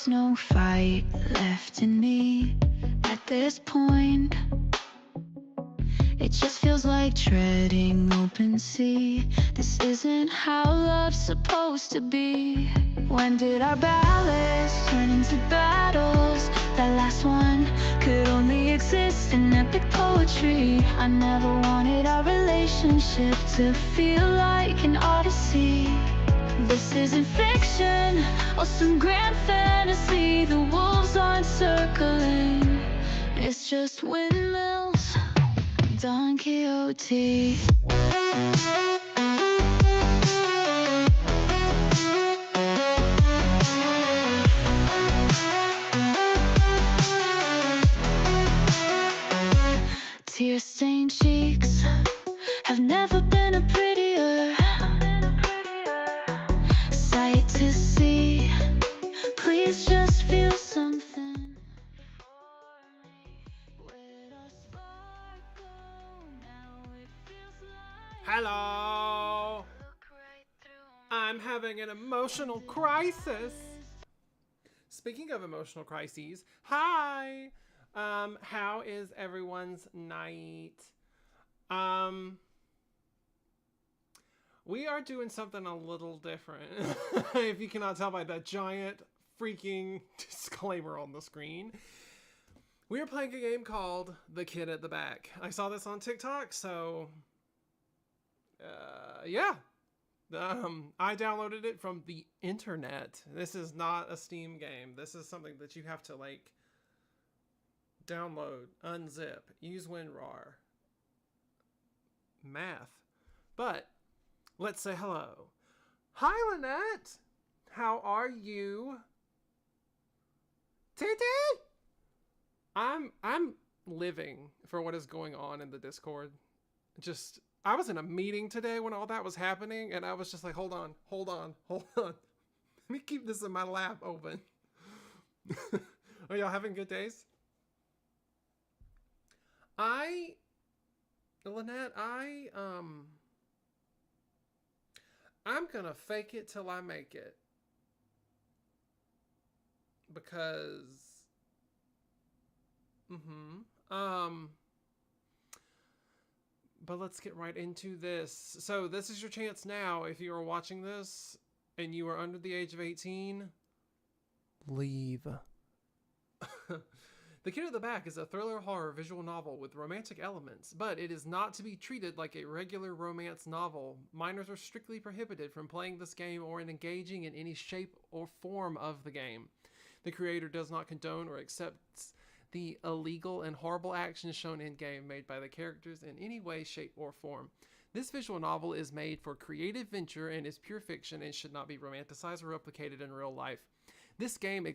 There's no fight left in me at this point. It just feels like treading open sea. This isn't how love's supposed to be. When did our ballads turn into battles? That last one could only exist in epic poetry. I never wanted our relationship to feel like an odyssey. This isn't fiction or some grand fantasy. The wolves aren't circling, it's just windmills, Don Quixote. Tear-stained cheeks have never been a prettier sight to see. Please just feel something for me. Let our spark glow. Now it feels like Hello! look right through I'm having an emotional crisis. Speaking of emotional crises, hi! How is everyone's night? We are doing something a little different. If you cannot tell by that giant freaking disclaimer on the screen. We are playing a game called The Kid at the Back. I saw this on TikTok, so yeah. I downloaded it from the internet. This is not a Steam game. This is something that you have to like download, unzip, use WinRAR, math. But let's say hello. Hi, Lynette. How are you? Titi? I'm living for what is going on in the Discord. I was in a meeting today when all that was happening, and I was just like, hold on. Let me keep this in my lap open. Are y'all having good days? Lynette, I'm gonna fake it till I make it. Because, but let's get right into this. So this is your chance now. If you are watching this and you are under the age of 18, leave. The Kid at the Back is a thriller horror visual novel with romantic elements, but it is not to be treated like a regular romance novel. Minors are strictly prohibited from playing this game or engaging in any shape or form of the game. The creator does not condone or accept the illegal and horrible actions shown in-game made by the characters in any way, shape, or form. This visual novel is made for creative venture and is pure fiction and should not be romanticized or replicated in real life. This game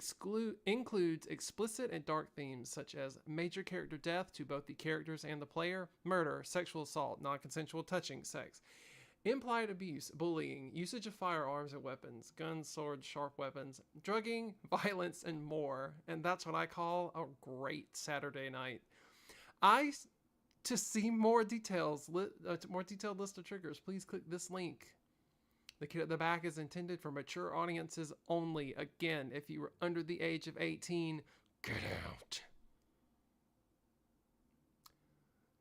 includes explicit and dark themes such as major character death to both the characters and the player, murder, sexual assault, non-consensual touching, sex, implied abuse, bullying, usage of firearms and weapons, guns, swords, sharp weapons, drugging, violence, and more. And that's what I call a great Saturday night. To see more detailed list of triggers, please click this link. The Kid at the Back is intended for mature audiences only. Again, if you are under the age of 18, get out.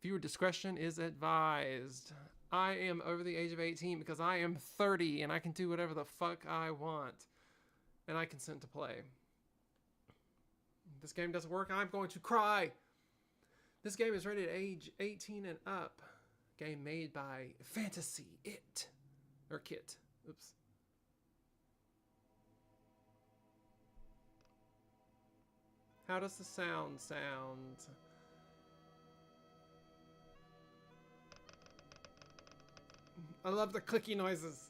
Viewer discretion is advised. I am over the age of 18 because I am 30 and I can do whatever the fuck I want. And I consent to play. If this game doesn't work, I'm going to cry. This game is rated age 18 and up. Game made by Fantasy It. Or Kit. Oops. How does the sound? I love the clicky noises.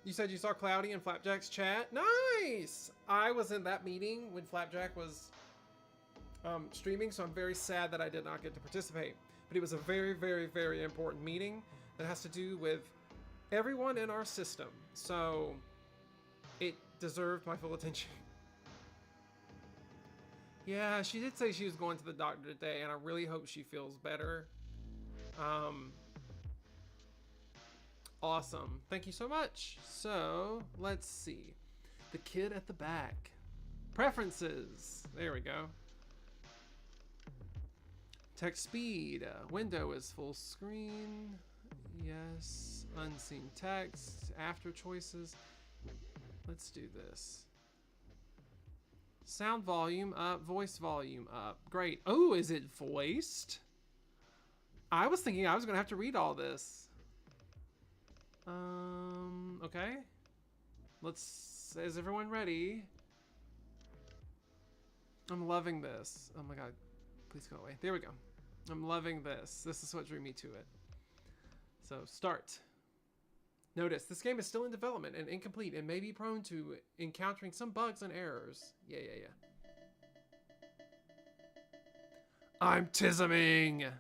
You said you saw Cloudy in Flapjack's chat? Nice! I was in that meeting when Flapjack was streaming, so I'm very sad that I did not get to participate. But it was a very, very, very important meeting that has to do with everyone in our system. So it deserved my full attention. Yeah, she did say she was going to the doctor today, and I really hope she feels better. Awesome. Thank you so much. So, let's see. The Kid at the Back. Preferences. There we go. Text speed. Window is full screen. Yes. Unseen text. After choices. Let's do this. Sound volume up. Voice volume up. Great. Oh, is it voiced? I was thinking I was going to have to read all this. Okay. Is everyone ready? I'm loving this. Oh my god. Please go away. There we go. I'm loving this. This is what drew me to it. So, start. Notice, this game is still in development and incomplete and may be prone to encountering some bugs and errors. Yeah. I'm tisming!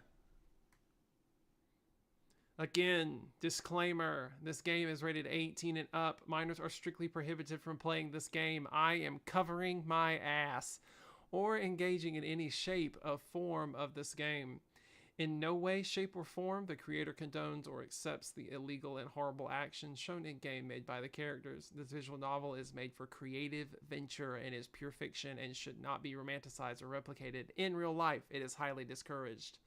Again, disclaimer, this game is rated 18 and up. Minors are strictly prohibited from playing this game. I am covering my ass or engaging in any shape or form of this game. In no way, shape, or form, the creator condones or accepts the illegal and horrible actions shown in game made by the characters. This visual novel is made for creative venture and is pure fiction and should not be romanticized or replicated in real life. It is highly discouraged.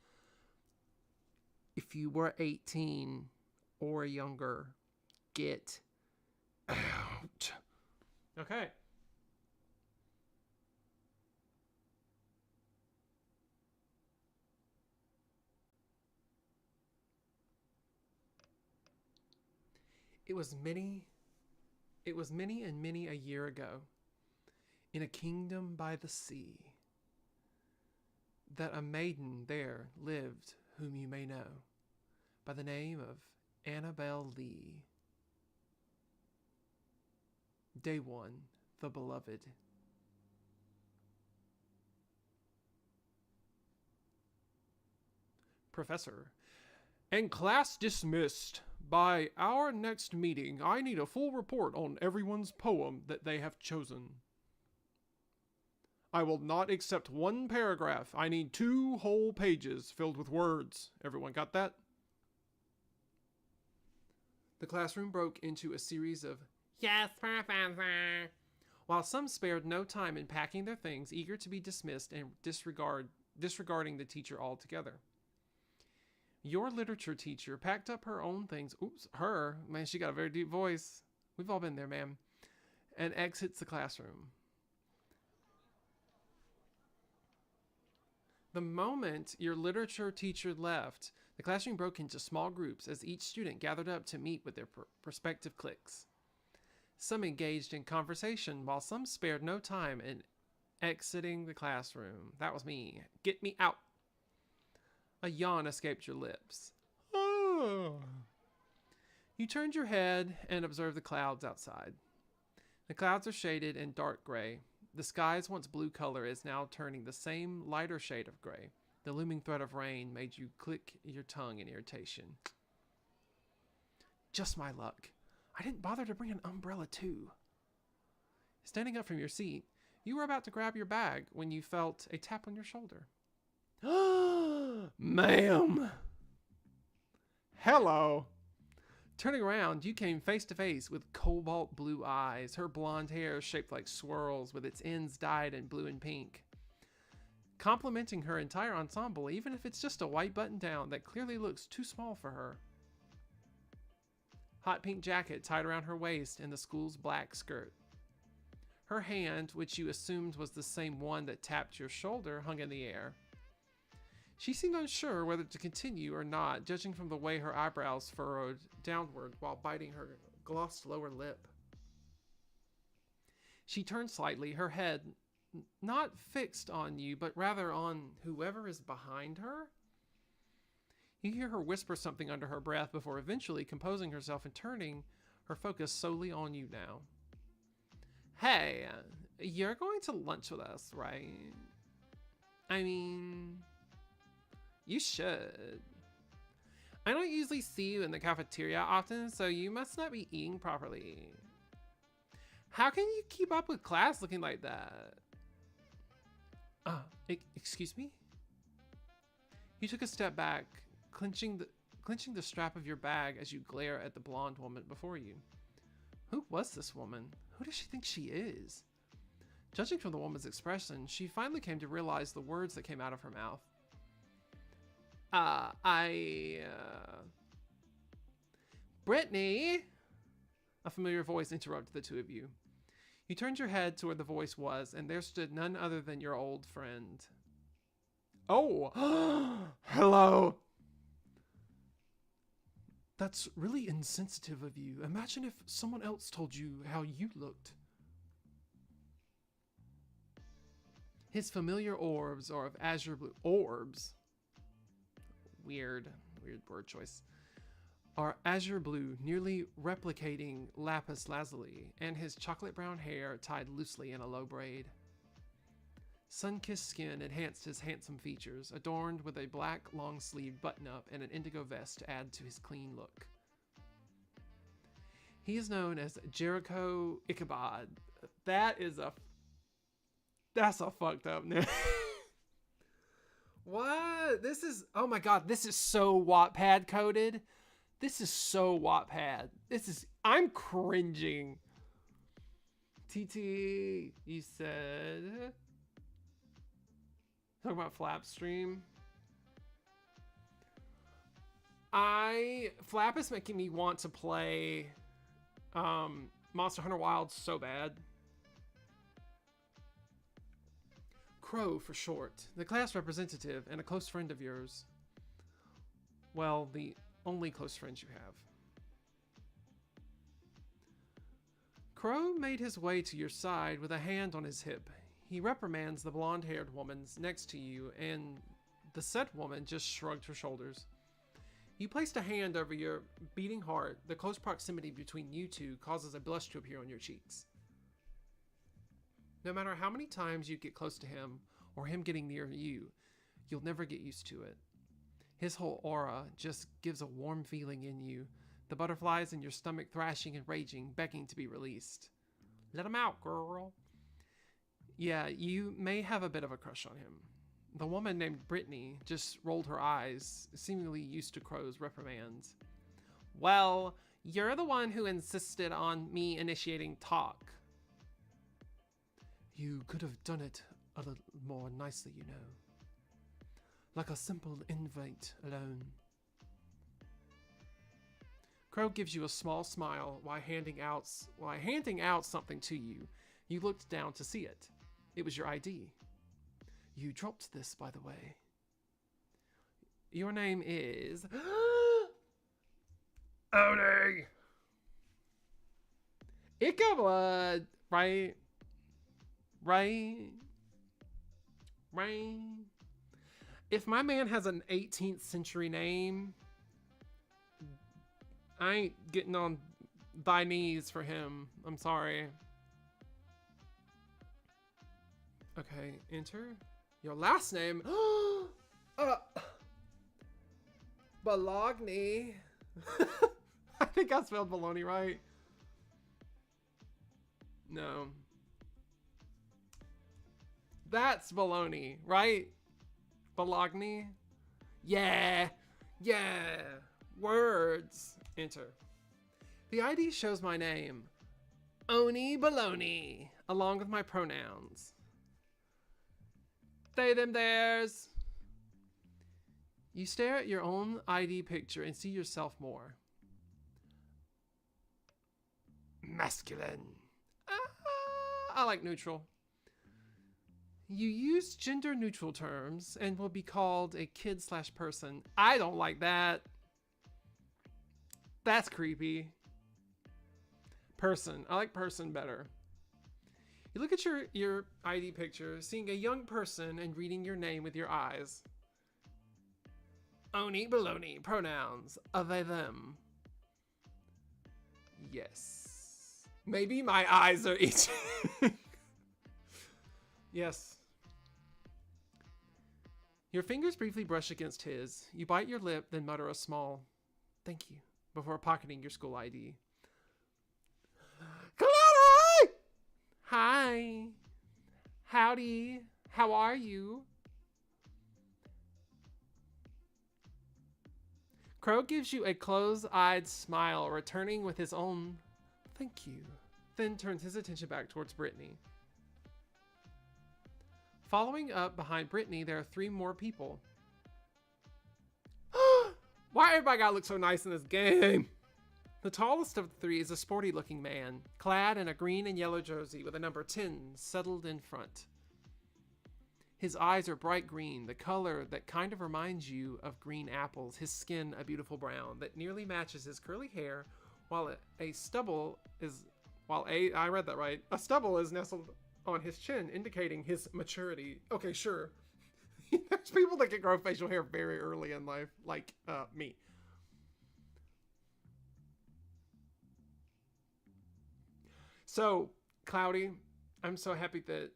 If you were 18 or younger, get out. Okay. It was many and many a year ago, in a kingdom by the sea, that a maiden there lived whom you may know by the name of Annabel Lee. Day 1, the beloved. Professor, and class dismissed. By our next meeting, I need a full report on everyone's poem that they have chosen. I will not accept one paragraph. I need 2 whole pages filled with words. Everyone got that? The classroom broke into a series of, "Yes, Professor," while some spared no time in packing their things, eager to be dismissed and disregarding the teacher altogether. Your literature teacher packed up her own things. Oops, her. Man, she got a very deep voice. We've all been there, ma'am. And exits the classroom. The moment your literature teacher left, the classroom broke into small groups as each student gathered up to meet with their prospective cliques. Some engaged in conversation, while some spared no time in exiting the classroom. That was me. Get me out. A yawn escaped your lips. Oh. You turned your head and observed the clouds outside. The clouds are shaded in dark gray. The sky's once blue color is now turning the same lighter shade of gray. The looming threat of rain made you click your tongue in irritation. Just my luck. I didn't bother to bring an umbrella too. Standing up from your seat, you were about to grab your bag when you felt a tap on your shoulder. Ma'am. Hello. Turning around, you came face to face with cobalt blue eyes, her blonde hair shaped like swirls with its ends dyed in blue and pink. Complimenting her entire ensemble, even if it's just a white button down that clearly looks too small for her. Hot pink jacket tied around her waist and the school's black skirt. Her hand, which you assumed was the same one that tapped your shoulder, hung in the air. She seemed unsure whether to continue or not, judging from the way her eyebrows furrowed downward while biting her glossed lower lip. She turned slightly, her head not fixed on you, but rather on whoever is behind her. You hear her whisper something under her breath before eventually composing herself and turning her focus solely on you now. Hey, you're going to lunch with us, right? I mean, you should. I don't usually see you in the cafeteria often, so you must not be eating properly. How can you keep up with class looking like that? Excuse me? You took a step back, clenching the strap of your bag as you glare at the blonde woman before you. Who was this woman? Who does she think she is? Judging from the woman's expression, she finally came to realize the words that came out of her mouth. Brittany! A familiar voice interrupted the two of you. You turned your head to where the voice was, and there stood none other than your old friend. Oh! Hello! That's really insensitive of you. Imagine if someone else told you how you looked. His familiar orbs are of azure blue. Orbs? Weird word choice. Are azure blue, nearly replicating lapis lazuli, and his chocolate brown hair tied loosely in a low braid. Sun-kissed skin enhanced his handsome features, adorned with a black long-sleeved button-up and an indigo vest to add to his clean look. He is known as Jericho Ichabod. That's a fucked up name. What? This is, oh my god, this is so Wattpad coded. This is so Wattpad. I'm cringing. TT, you said... Talking about Flap stream. Flap is making me want to play Monster Hunter Wilds so bad. Crow for short, the class representative and a close friend of yours. Well, the only close friends you have. Crow made his way to your side with a hand on his hip. He reprimands the blonde-haired woman next to you, and the said woman just shrugged her shoulders. You placed a hand over your beating heart. The close proximity between you two causes a blush to appear on your cheeks. No matter how many times you get close to him, or him getting near you, you'll never get used to it. His whole aura just gives a warm feeling in you, the butterflies in your stomach thrashing and raging, begging to be released. Let him out, girl. Yeah, you may have a bit of a crush on him. The woman named Brittany just rolled her eyes, seemingly used to Crow's reprimands. Well, you're the one who insisted on me initiating talk. You could have done it a little more nicely, you know. Like a simple invite alone. Crow gives you a small smile while handing out something to you. You looked down to see it. It was your ID. You dropped this, by the way. Your name is... Oni! Ichabod! Right? If my man has an 18th century name, I ain't getting on thy knees for him. I'm sorry. Okay, enter. Your last name. Bologna. I think I spelled baloney right. No. That's baloney, right? Bologna? Yeah. Words. Enter. The ID shows my name. Oni Baloney, along with my pronouns. They, them, theirs. You stare at your own ID picture and see yourself more. Masculine. I like neutral. You use gender neutral terms and will be called a kid/person. I don't like that. That's creepy. Person. I like person better. You look at your ID picture, seeing a young person and reading your name with your eyes. Oni baloney. Pronouns. They, them. Yes. Maybe my eyes are itching. Yes. Your fingers briefly brush against his. You bite your lip, then mutter a small thank you before pocketing your school ID. Clary! Hi. Howdy. How are you? Crow gives you a close-eyed smile, returning with his own thank you, then turns his attention back towards Brittany. Following up behind Brittany, there are 3 more people. Why everybody gotta look so nice in this game? The tallest of the 3 is a sporty looking man, clad in a green and yellow jersey with a number 10 settled in front. His eyes are bright green, the color that kind of reminds you of green apples, his skin a beautiful brown that nearly matches his curly hair, while a stubble is nestled on his chin, indicating his maturity. Okay, sure. There's people that can grow facial hair very early in life, like me. So, Cloudy, I'm so happy that...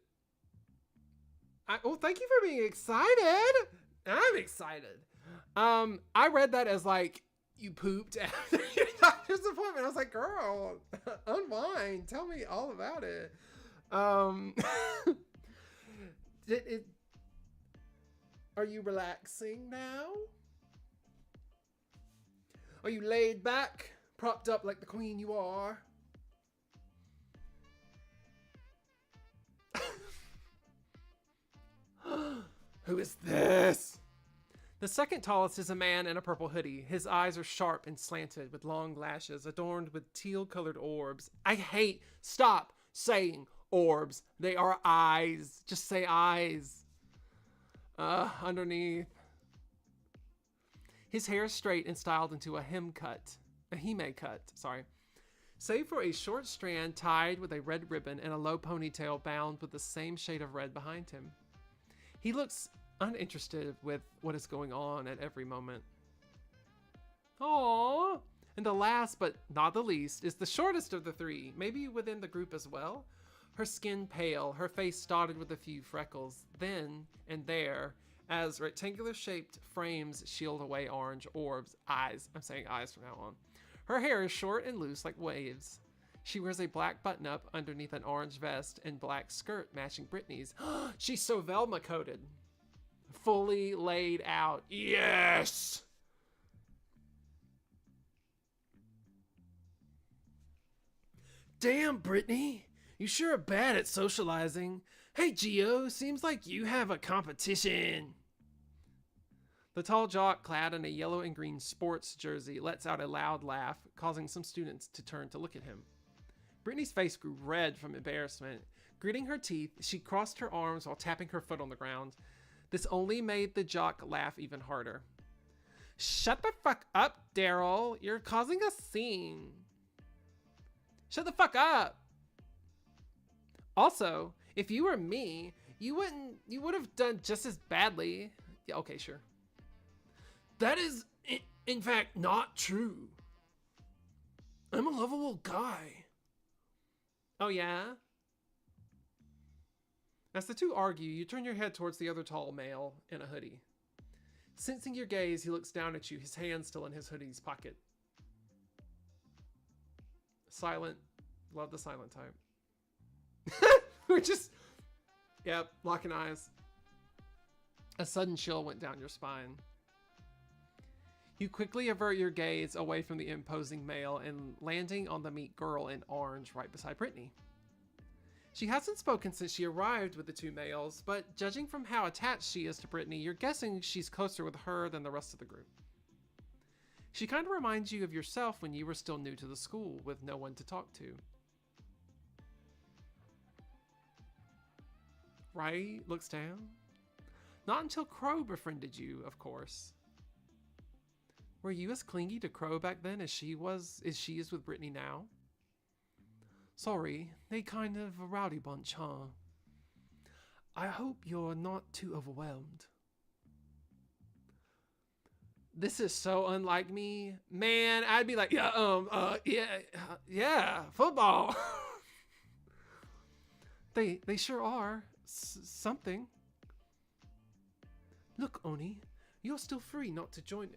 thank you for being excited. I'm excited. I read that as like, you pooped after your doctor's appointment. I was like, girl, unwind. Tell me all about it. Are you relaxing now? Are you laid back, propped up like the queen you are? Who is this? The second tallest is a man in a purple hoodie. His eyes are sharp and slanted with long lashes adorned with teal-colored orbs. Stop saying orbs. They are eyes. Just say eyes. Underneath. His hair is straight and styled into a hime cut, save for a short strand tied with a red ribbon and a low ponytail bound with the same shade of red behind him. He looks uninterested with what is going on at every moment. Aww. And the last but not the least is the shortest of the 3, maybe within the group as well. Her skin pale, her face dotted with a few freckles, then and there, as rectangular-shaped frames shield away orange orbs. Eyes. I'm saying eyes from now on. Her hair is short and loose like waves. She wears a black button-up underneath an orange vest and black skirt matching Brittany's. She's so Velma-coated. Fully laid out. Yes! Damn, Brittany. You sure are bad at socializing. Hey, Gio, seems like you have a competition. The tall jock, clad in a yellow and green sports jersey, lets out a loud laugh, causing some students to turn to look at him. Brittany's face grew red from embarrassment. Gritting her teeth, she crossed her arms while tapping her foot on the ground. This only made the jock laugh even harder. Shut the fuck up, Daryl. You're causing a scene. Shut the fuck up. Also, if you were me, you would have done just as badly. Yeah, okay, sure. That is, in fact, not true. I'm a lovable guy. Oh, yeah? As the 2 argue, you turn your head towards the other tall male in a hoodie. Sensing your gaze, he looks down at you, his hand still in his hoodie's pocket. Silent. Love the silent type. We're just... Yep, locking eyes. A sudden chill went down your spine. You quickly avert your gaze away from the imposing male and landing on the meek girl in orange right beside Brittany. She hasn't spoken since she arrived with the 2 males, but judging from how attached she is to Brittany, you're guessing she's closer with her than the rest of the group. She kind of reminds you of yourself when you were still new to the school with no one to talk to. Right? Looks down. Not until Crow befriended you, of course. Were you as clingy to Crow back then as she is with Brittany now? Sorry, they kind of a rowdy bunch, huh? I hope you're not too overwhelmed. This is so unlike me. Man, I'd be like, yeah, football. They sure are. Something. Look, Oni, you're still free not to join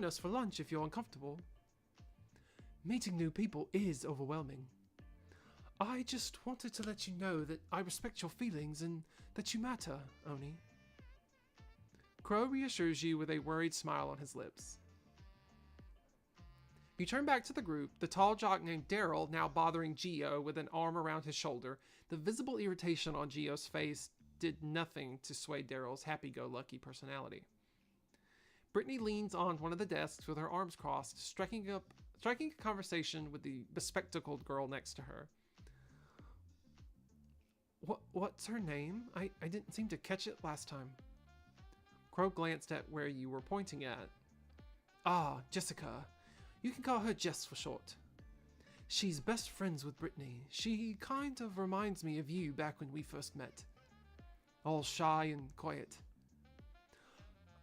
us for lunch if you're uncomfortable. Meeting new people is overwhelming. I just wanted to let you know that I respect your feelings and that you matter, Oni. Crow reassures you with a worried smile on his lips. You turn back to the group, the tall jock named Daryl now bothering Geo with an arm around his shoulder. The visible irritation on Geo's face did nothing to sway Daryl's happy-go-lucky personality. Brittany leans on one of the desks with her arms crossed, striking a conversation with the bespectacled girl next to her. What's her name? I didn't seem to catch it last time. Crow glanced at where you were pointing at. Ah, Jessica. You can call her Jess for short. She's best friends with Brittany. She kind of reminds me of you back when we first met. All shy and quiet.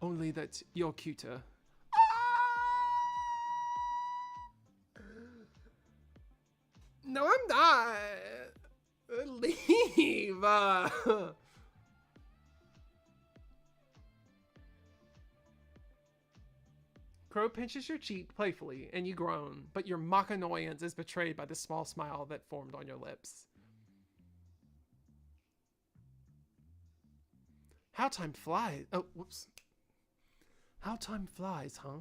Only that you're cuter. No, I'm not. Leave. Crow pinches your cheek playfully, and you groan, but your mock annoyance is betrayed by the small smile that formed on your lips. How time flies. Oh, whoops. How time flies, huh?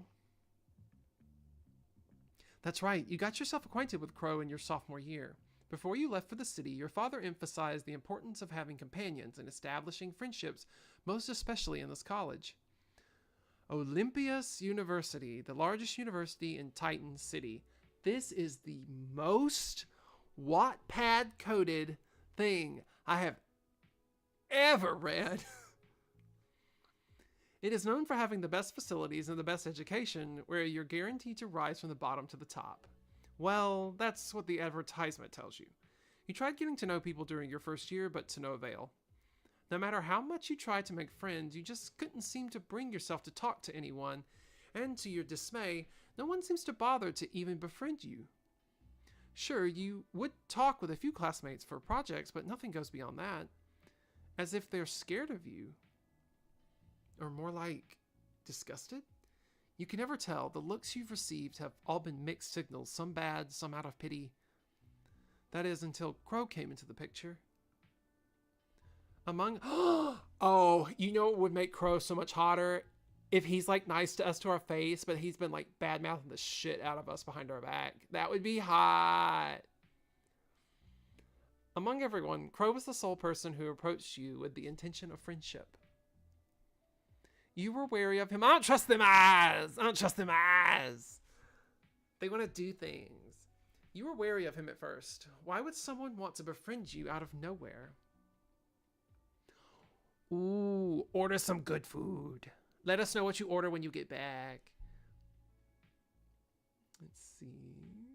That's right, you got yourself acquainted with Crow in your sophomore year. Before you left for the city, your father emphasized the importance of having companions and establishing friendships, most especially in this college. Olympias University, the largest university in Titan City. This is the most Wattpad-coded thing I have ever read. It is known for having the best facilities and the best education, where you're guaranteed to rise from the bottom to the top. Well, that's what the advertisement tells you. You tried getting to know people during your first year, but to no avail. No matter how much you tried to make friends, you just couldn't seem to bring yourself to talk to anyone, and to your dismay, no one seems to bother to even befriend you. Sure, you would talk with a few classmates for projects, but nothing goes beyond that. As if they're scared of you. Or more like, disgusted? You can never tell. The looks you've received have all been mixed signals, some bad, some out of pity. That is, until Crow came into the picture. Among... Oh, you know what would make Crow so much hotter? If he's, like, nice to us to our face, but he's been, like, bad-mouthing the shit out of us behind our back. That would be hot. Among everyone, Crow was the sole person who approached you with the intention of friendship. You were wary of him. I don't trust them eyes. I don't trust them eyes. They want to do things. You were wary of him at first. Why would someone want to befriend you out of nowhere? Ooh, order some good food. Let us know what you order when you get back. Let's see.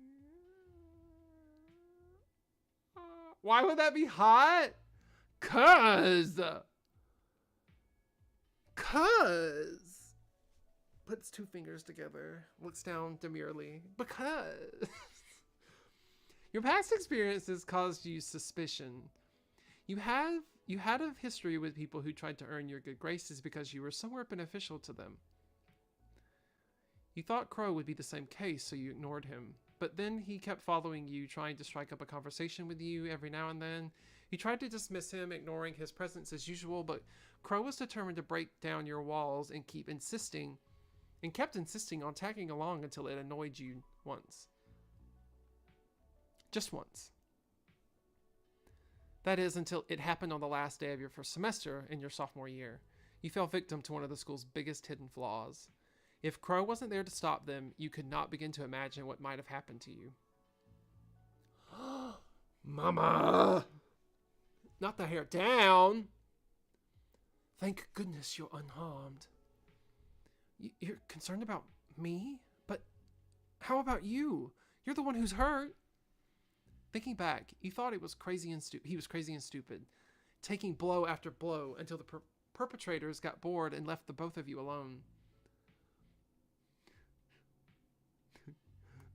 Why would that be hot? Cuz. Puts two fingers together, looks down demurely. Because. Your past experiences caused you suspicion. You had a history with people who tried to earn your good graces because you were somewhat beneficial to them. You thought Crow would be the same case, so you ignored him. But then he kept following you, trying to strike up a conversation with you every now and then. You tried to dismiss him, ignoring his presence as usual, but Crow was determined to break down your walls and kept insisting on tagging along until it annoyed you once. Just once. That is, until it happened on the last day of your first semester in your sophomore year. You fell victim to one of the school's biggest hidden flaws. If Crow wasn't there to stop them, you could not begin to imagine what might have happened to you. Mama! Not the hair down! Thank goodness you're unharmed. You're concerned about me? But how about you? You're the one who's hurt. Thinking back, you thought he was crazy and stupid, taking blow after blow until the perpetrators got bored and left the both of you alone.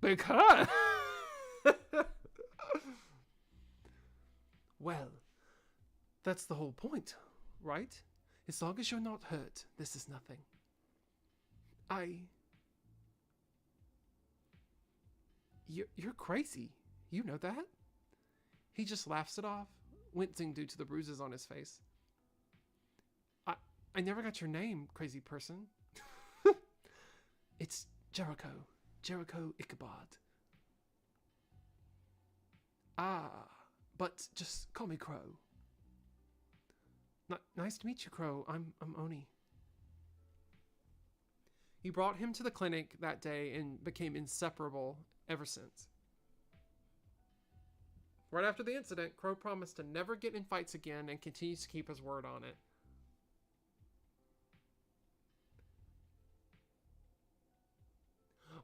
Because... Well, that's the whole point, right? As long as you're not hurt, this is nothing. You're crazy. You know that? He just laughs it off, wincing due to the bruises on his face. I never got your name, crazy person. It's Jericho. Jericho Ichabod. Ah, but just call me Crow. Nice to meet you, Crow. I'm Oni. You brought him to the clinic that day and became inseparable ever since. Right after the incident, Crow promised to never get in fights again and continues to keep his word on it.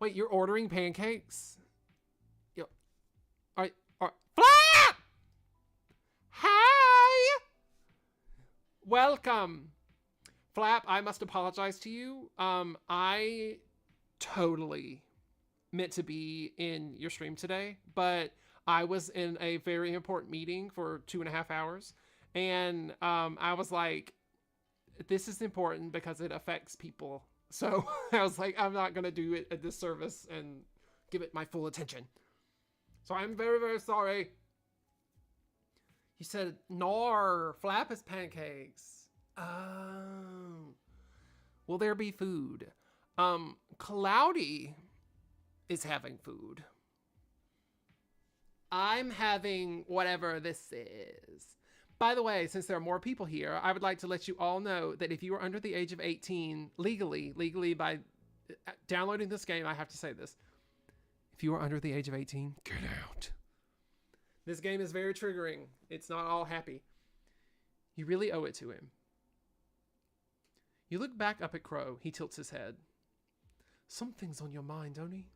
Wait, you're ordering pancakes? Yo, alright, Flap! Hi! Welcome. Flap, I must apologize to you. I totally meant to be in your stream today, but I was in a very important meeting for 2.5 hours, and I was like, this is important because it affects people. So I was like, I'm not going to do it a disservice and give it my full attention. So I'm very, very sorry. He said, Nor, Flap is pancakes. Oh. Will there be food? Cloudy is having food. I'm having whatever this is. By the way, since there are more people here, I would like to let you all know that if you are under the age of 18, legally by downloading this game, I have to say this. If you are under the age of 18, get out. This game is very triggering. It's not all happy. You really owe it to him. You look back up at Crow. He tilts his head. Something's on your mind, Oni.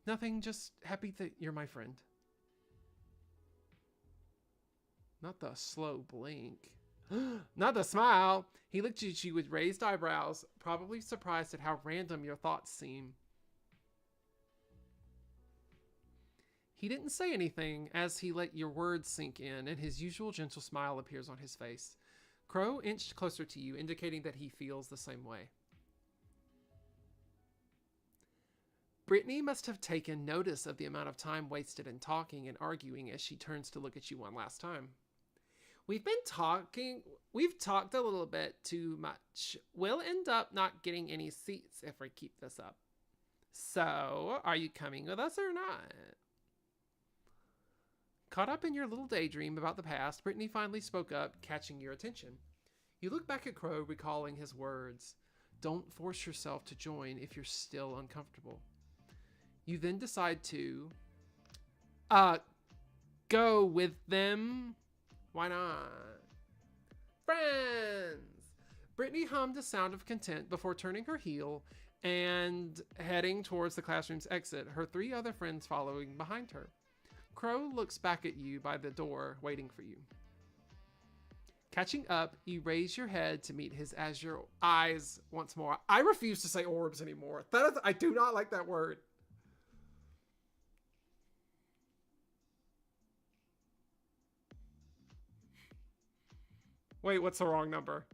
Nothing, just happy that you're my friend. Not the slow blink. Not the smile. He looked at you with raised eyebrows, probably surprised at how random your thoughts seem. He didn't say anything as he let your words sink in, and his usual gentle smile appears on his face. Crow inched closer to you, indicating that he feels the same way. Brittany must have taken notice of the amount of time wasted in talking and arguing as she turns to look at you one last time. We've talked a little bit too much. We'll end up not getting any seats if we keep this up. So, are you coming with us or not? Caught up in your little daydream about the past, Brittany finally spoke up, catching your attention. You look back at Crow, recalling his words. Don't force yourself to join if you're still uncomfortable. You then decide to go with them. Why not? Friends! Brittany hummed a sound of content before turning her heel and heading towards the classroom's exit, her 3 other friends following behind her. Crow looks back at you by the door, waiting for you. Catching up, you raise your head to meet his azure eyes once more. I refuse to say orbs anymore. I do not like that word. Wait, what's the wrong number?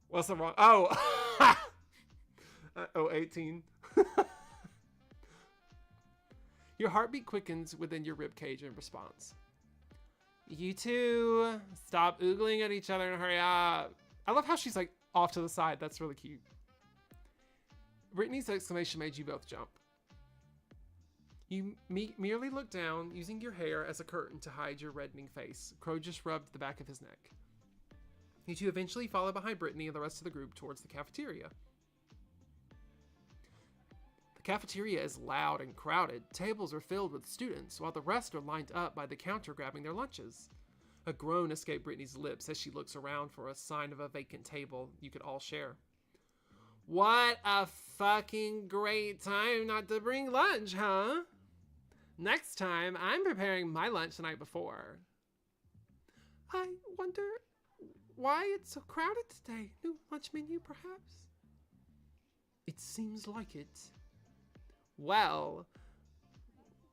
What's the wrong? Oh! 18. Your heartbeat quickens within your ribcage in response. You two, stop oogling at each other and hurry up. I love how she's like off to the side. That's really cute. Brittany's exclamation made you both jump. You merely look down, using your hair as a curtain to hide your reddening face. Crow just rubbed the back of his neck. You two eventually follow behind Brittany and the rest of the group towards the cafeteria. The cafeteria is loud and crowded. Tables are filled with students, while the rest are lined up by the counter grabbing their lunches. A groan escaped Brittany's lips as she looks around for a sign of a vacant table you could all share. What a fucking great time not to bring lunch, huh? Next time, I'm preparing my lunch the night before. I wonder why it's so crowded today. New lunch menu, perhaps? It seems like it. Well,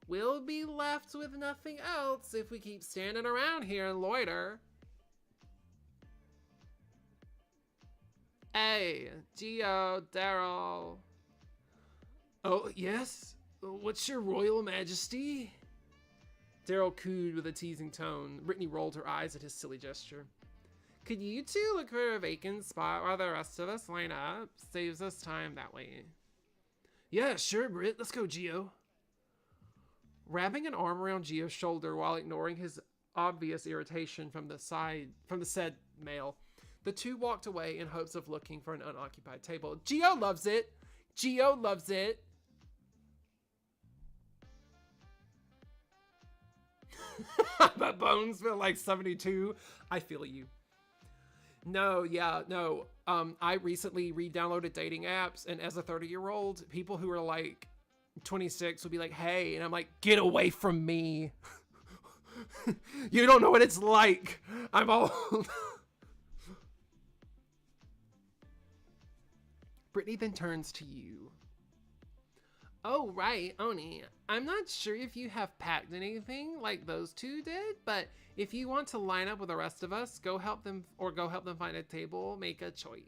we'll be left with nothing else if we keep standing around here and loiter. Hey, Gio, Daryl. Oh, yes? What's your royal majesty? Daryl cooed with a teasing tone. Brittany rolled her eyes at his silly gesture. Could you two look for a vacant spot while the rest of us line up? Saves us time that way. Yeah, sure, Britt. Let's go, Geo. Wrapping an arm around Geo's shoulder while ignoring his obvious irritation from the said male, the two walked away in hopes of looking for an unoccupied table. Geo loves it. Geo loves it. My bones feel like 72. I feel you. No, yeah, no. I recently re-downloaded dating apps, and as a 30-year-old, people who are like 26 will be like, hey, and I'm like, get away from me. You don't know what it's like. I'm old. Brittany then turns to you. Oh, right, Oni. I'm not sure if you have packed anything like those two did, but if you want to line up with the rest of us, go help them find a table, make a choice.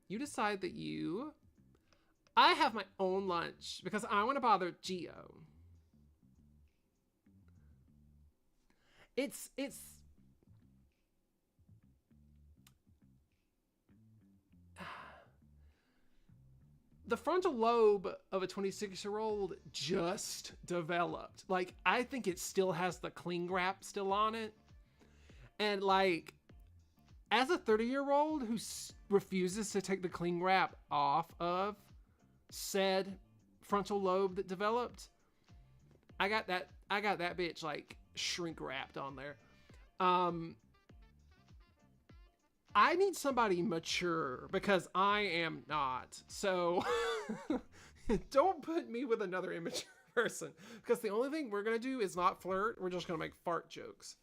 You decide that I have my own lunch because I want to bother Geo. It's the frontal lobe of a 26-year-old just developed. Like, I think it still has the cling wrap still on it. And like, as a 30-year-old who refuses to take the cling wrap off of said frontal lobe that developed, I got that bitch like shrink wrapped on there. I need somebody mature because I am not. So don't put me with another immature person, because the only thing we're going to do is not flirt. We're just going to make fart jokes.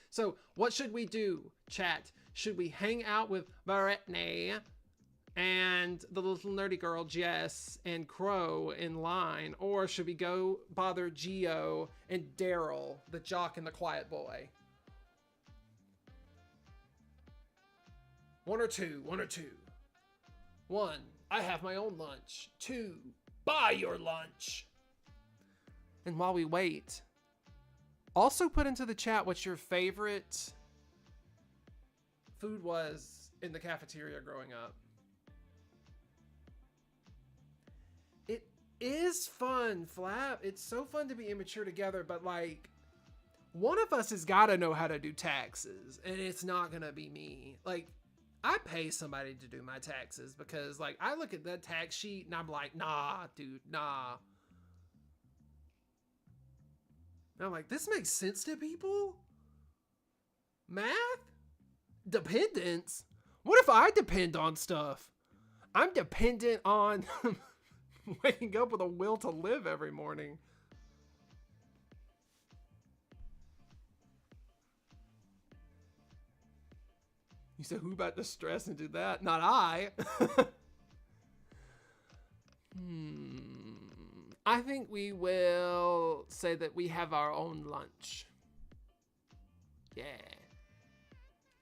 So what should we do, chat? Should we hang out with Brittany and the little nerdy girl Jess and Crow in line, or should we go bother Geo and Daryl, the jock and the quiet boy? One or two. 1, I have my own lunch. 2, buy your lunch. And while we wait, also put into the chat what your favorite food was in the cafeteria growing up. It is fun, Flap. It's so fun to be immature together, but like, one of us has got to know how to do taxes, and it's not going to be me. Like, I pay somebody to do my taxes because, like, I look at that tax sheet and I'm like, nah, dude, nah. And I'm like, this makes sense to people? Math? Dependence? What if I depend on stuff? I'm dependent on waking up with a will to live every morning. You said, who about to stress and do that? Not I. I think we will say that we have our own lunch. Yeah.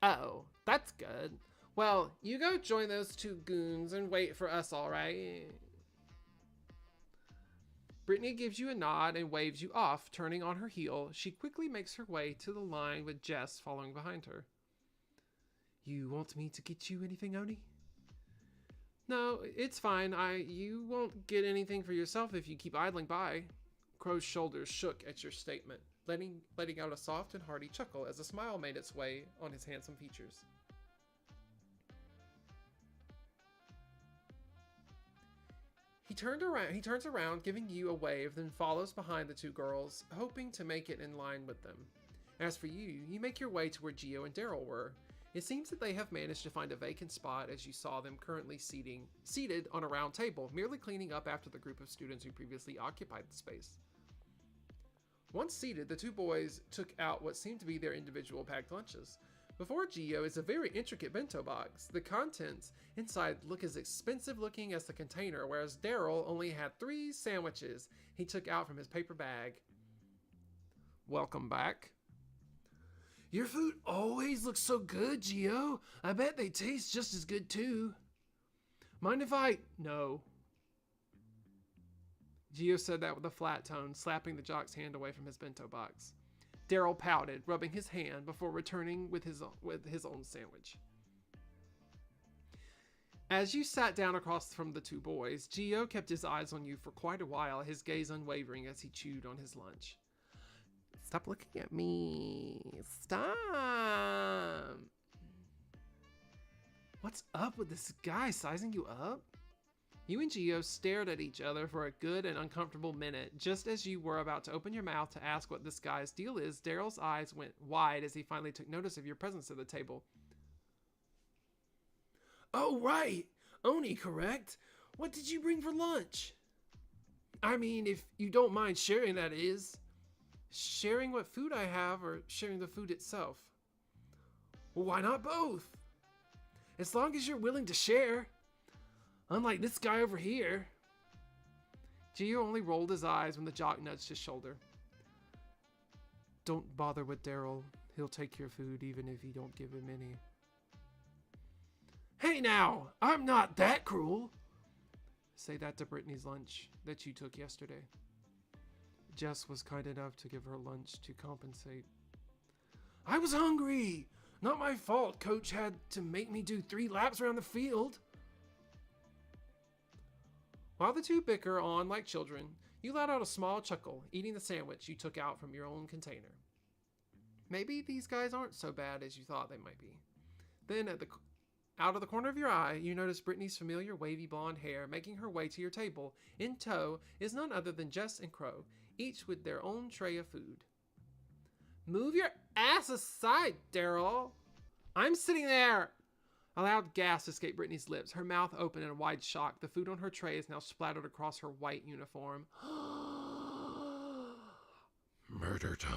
Oh, that's good. Well, you go join those two goons and wait for us, all right? Brittany gives you a nod and waves you off, turning on her heel. She quickly makes her way to the line with Jess following behind her. You want me to get you anything, Oni? No, it's fine. You won't get anything for yourself if you keep idling by. Crow's shoulders shook at your statement, letting out a soft and hearty chuckle as a smile made its way on his handsome features. He turns around, giving you a wave, then follows behind the two girls, hoping to make it in line with them. As for you, you make your way to where Geo and Daryl were. It seems that they have managed to find a vacant spot as you saw them currently seated on a round table, merely cleaning up after the group of students who previously occupied the space. Once seated, the two boys took out what seemed to be their individual packed lunches. Before Geo is a very intricate bento box. The contents inside look as expensive looking as the container, whereas Daryl only had 3 sandwiches he took out from his paper bag. Welcome back. Your food always looks so good, Geo. I bet they taste just as good too. Mind if I... No. Geo said that with a flat tone, slapping the jock's hand away from his bento box. Daryl pouted, rubbing his hand before returning with his own sandwich. As you sat down across from the two boys, Gio kept his eyes on you for quite a while, his gaze unwavering as he chewed on his lunch. Stop looking at me. Stop. What's up with this guy sizing you up? You and Gio stared at each other for a good and uncomfortable minute. Just as you were about to open your mouth to ask what this guy's deal is, Daryl's eyes went wide as he finally took notice of your presence at the table. Oh, right. Oni, correct? What did you bring for lunch? I mean, if you don't mind sharing, that is. Sharing what food I have or sharing the food itself? Well, why not both? As long as you're willing to share. Unlike this guy over here. Gio only rolled his eyes when the jock nudged his shoulder. Don't bother with Daryl. He'll take your food even if you don't give him any. Hey now, I'm not that cruel. Say that to Brittany's lunch that you took yesterday. Jess was kind enough to give her lunch to compensate. I was hungry. Not my fault. Coach had to make me do 3 laps around the field. While the two bicker on like children, you let out a small chuckle, eating the sandwich you took out from your own container. Maybe these guys aren't so bad as you thought they might be. Then out of the corner of your eye, you notice Brittany's familiar wavy blonde hair making her way to your table. In tow is none other than Jess and Crow, each with their own tray of food. Move your ass aside, Daryl. I'm sitting there. A loud gasp escaped Brittany's lips, her mouth open in a wide shock. The food on her tray is now splattered across her white uniform. Murder time.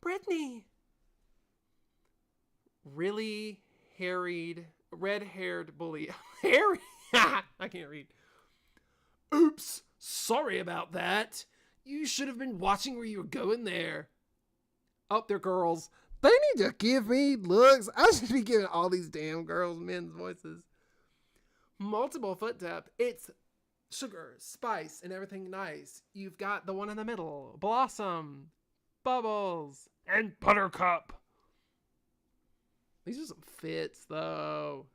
Brittany! Really red-haired bully. Harry! I can't read. Oops! Sorry about that. You should have been watching where you were going there. Up there, girls. They need to give me looks. I should be giving all these damn girls men's voices. Multiple foot depth. It's sugar, spice, and everything nice. You've got the one in the middle. Blossom. Bubbles. And Buttercup. These are some fits, though.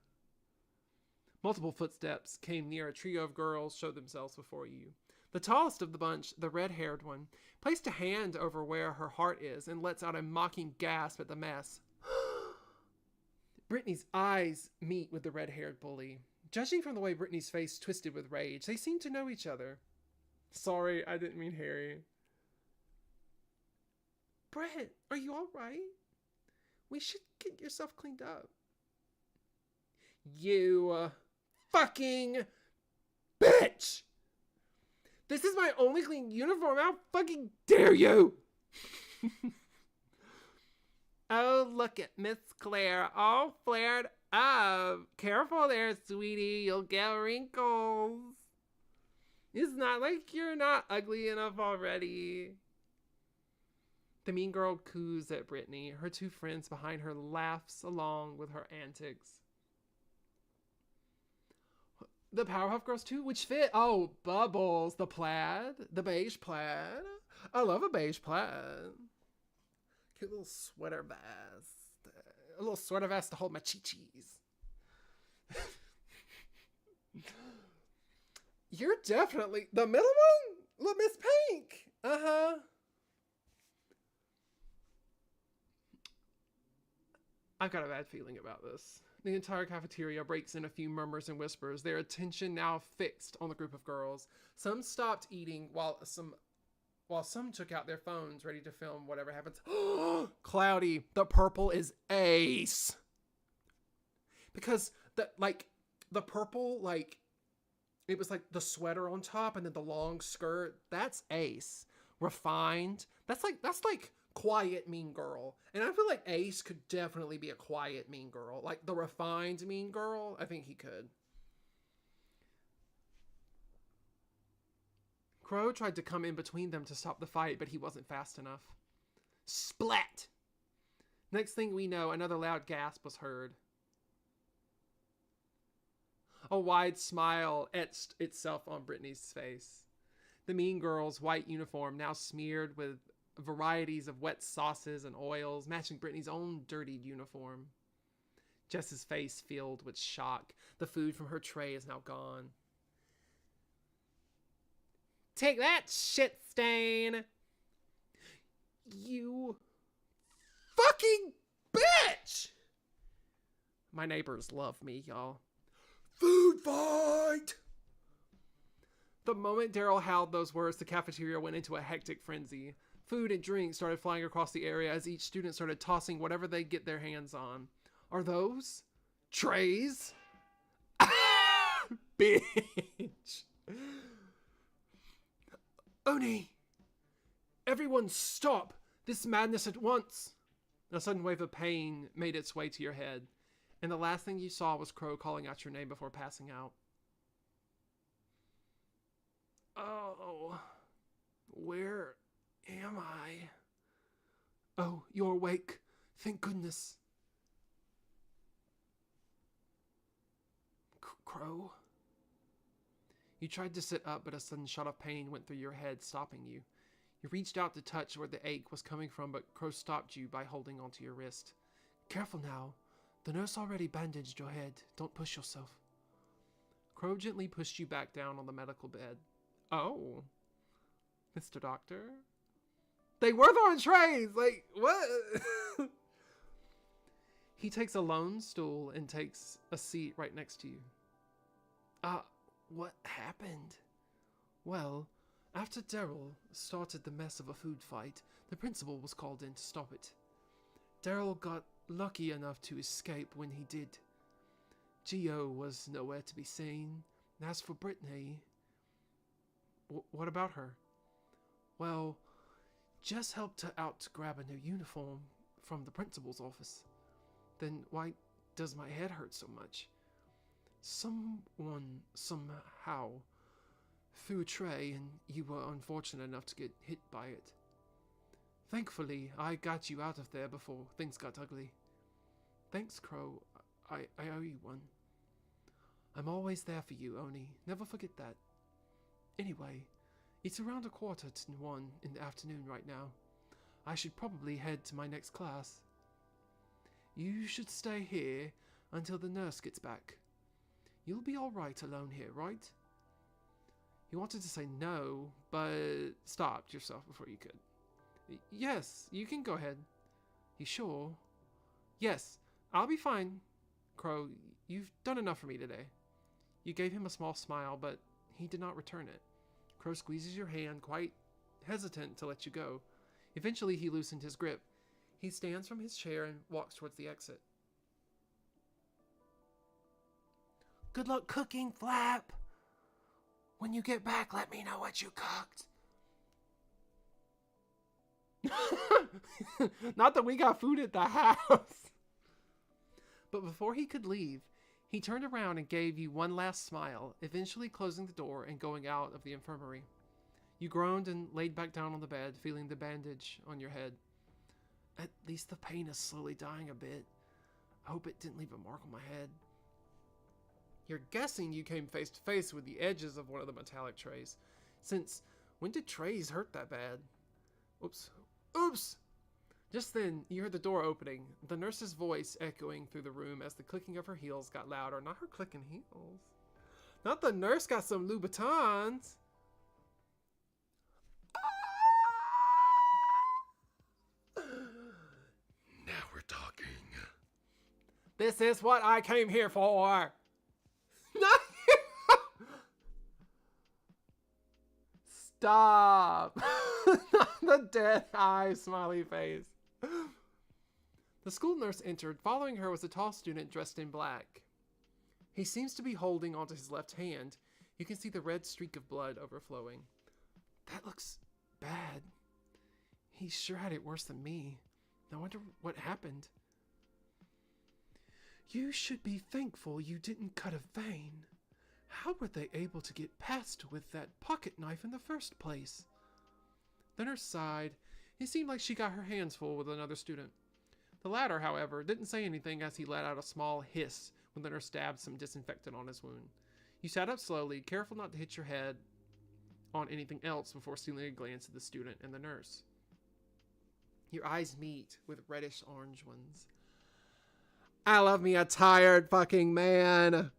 Multiple footsteps came near. A trio of girls showed themselves before you. The tallest of the bunch, the red-haired one, placed a hand over where her heart is and lets out a mocking gasp at the mess. Brittany's eyes meet with the red-haired bully. Judging from the way Brittany's face twisted with rage, they seem to know each other. Sorry, I didn't mean Harry. Brett, are you all right? We should get yourself cleaned up. You fucking bitch! This is my only clean uniform. How fucking dare you? Oh, look at Miss Claire, all flared up. Careful there, sweetie. You'll get wrinkles. It's not like you're not ugly enough already. The mean girl coos at Brittany. Her two friends behind her laughs along with her antics. The Powerpuff Girls too? Which fit? Oh, Bubbles. The plaid. The beige plaid. I love a beige plaid. Cute little sweater vest. A little sweater vest to hold my chi-chis. You're definitely... The middle one? Look, Miss Pink. Uh-huh. I've got a bad feeling about this. The entire cafeteria breaks in a few murmurs and whispers, their attention now fixed on the group of girls. Some stopped eating while some took out their phones ready to film whatever happens. Cloudy, the purple is ace. Because the purple, it was like the sweater on top and then the long skirt. That's ace. Refined. That's like quiet mean girl. And I feel like Ace could definitely be a quiet mean girl. Like the refined mean girl, I think he could. Crow tried to come in between them to stop the fight, but he wasn't fast enough. Splat! Next thing we know, another loud gasp was heard. A wide smile etched itself on Brittany's face. The mean girl's white uniform, now smeared with varieties of wet sauces and oils, matching Brittany's own dirtied uniform. Jess's face filled with shock. The food from her tray is now gone. Take that, shit stain! You fucking bitch! My neighbors love me, y'all. Food fight! The moment Daryl howled those words, the cafeteria went into a hectic frenzy. Food and drink started flying across the area as each student started tossing whatever they get their hands on. Are those trays? Bitch. Oni! Everyone stop! This madness at once! A sudden wave of pain made its way to your head, and the last thing you saw was Crow calling out your name before passing out. Oh, where am I? Oh, you're awake. Thank goodness. Crow? You tried to sit up, but a sudden shot of pain went through your head, stopping you. You reached out to touch where the ache was coming from, but Crow stopped you by holding onto your wrist. Careful now. The nurse already bandaged your head. Don't push yourself. Crow gently pushed you back down on the medical bed. Oh, Mr. Doctor? They were throwing trays! Like, what? He takes a lone stool and takes a seat right next to you. What happened? Well, after Daryl started the mess of a food fight, the principal was called in to stop it. Daryl got lucky enough to escape when he did. Gio was nowhere to be seen. As for Brittany... what about her? Well, Jess helped her out to grab a new uniform from the principal's office. Then why does my head hurt so much? Someone, somehow, threw a tray and you were unfortunate enough to get hit by it. Thankfully, I got you out of there before things got ugly. Thanks, Crow. I owe you one. I'm always there for you, Oni. Never forget that. Anyway, it's around 1:45 in the afternoon right now. I should probably head to my next class. You should stay here until the nurse gets back. You'll be alright alone here, right? You wanted to say no, but stopped yourself before you could. Yes, you can go ahead. You sure? Yes, I'll be fine. Crow, you've done enough for me today. You gave him a small smile, but he did not return it. Crow squeezes your hand, quite hesitant to let you go. Eventually, he loosened his grip. He stands from his chair and walks towards the exit. Good luck cooking, Flap. When you get back, let me know what you cooked. Not that we got food at the house. But before he could leave, he turned around and gave you one last smile, eventually closing the door and going out of the infirmary. You groaned and laid back down on the bed, feeling the bandage on your head. At least the pain is slowly dying a bit. I hope it didn't leave a mark on my head. You're guessing you came face to face with the edges of one of the metallic trays, since when did trays hurt that bad? Oops. Oops! Just then, you heard the door opening, the nurse's voice echoing through the room as the clicking of her heels got louder. Not her clicking heels. Not the nurse got some Louboutins. Now we're talking. This is what I came here for. Stop. The dead eye smiley face. The school nurse entered. Following her was a tall student dressed in black. He seems to be holding onto his left hand. You can see the red streak of blood overflowing. That looks bad. He sure had it worse than me. I wonder what happened. You should be thankful you didn't cut a vein. How were they able to get past with that pocket knife in the first place? The nurse sighed. It seemed like she got her hands full with another student. The latter, however, didn't say anything as he let out a small hiss when the nurse dabbed some disinfectant on his wound. You sat up slowly, careful not to hit your head on anything else before stealing a glance at the student and the nurse. Your eyes meet with reddish orange ones. I love me a tired fucking man.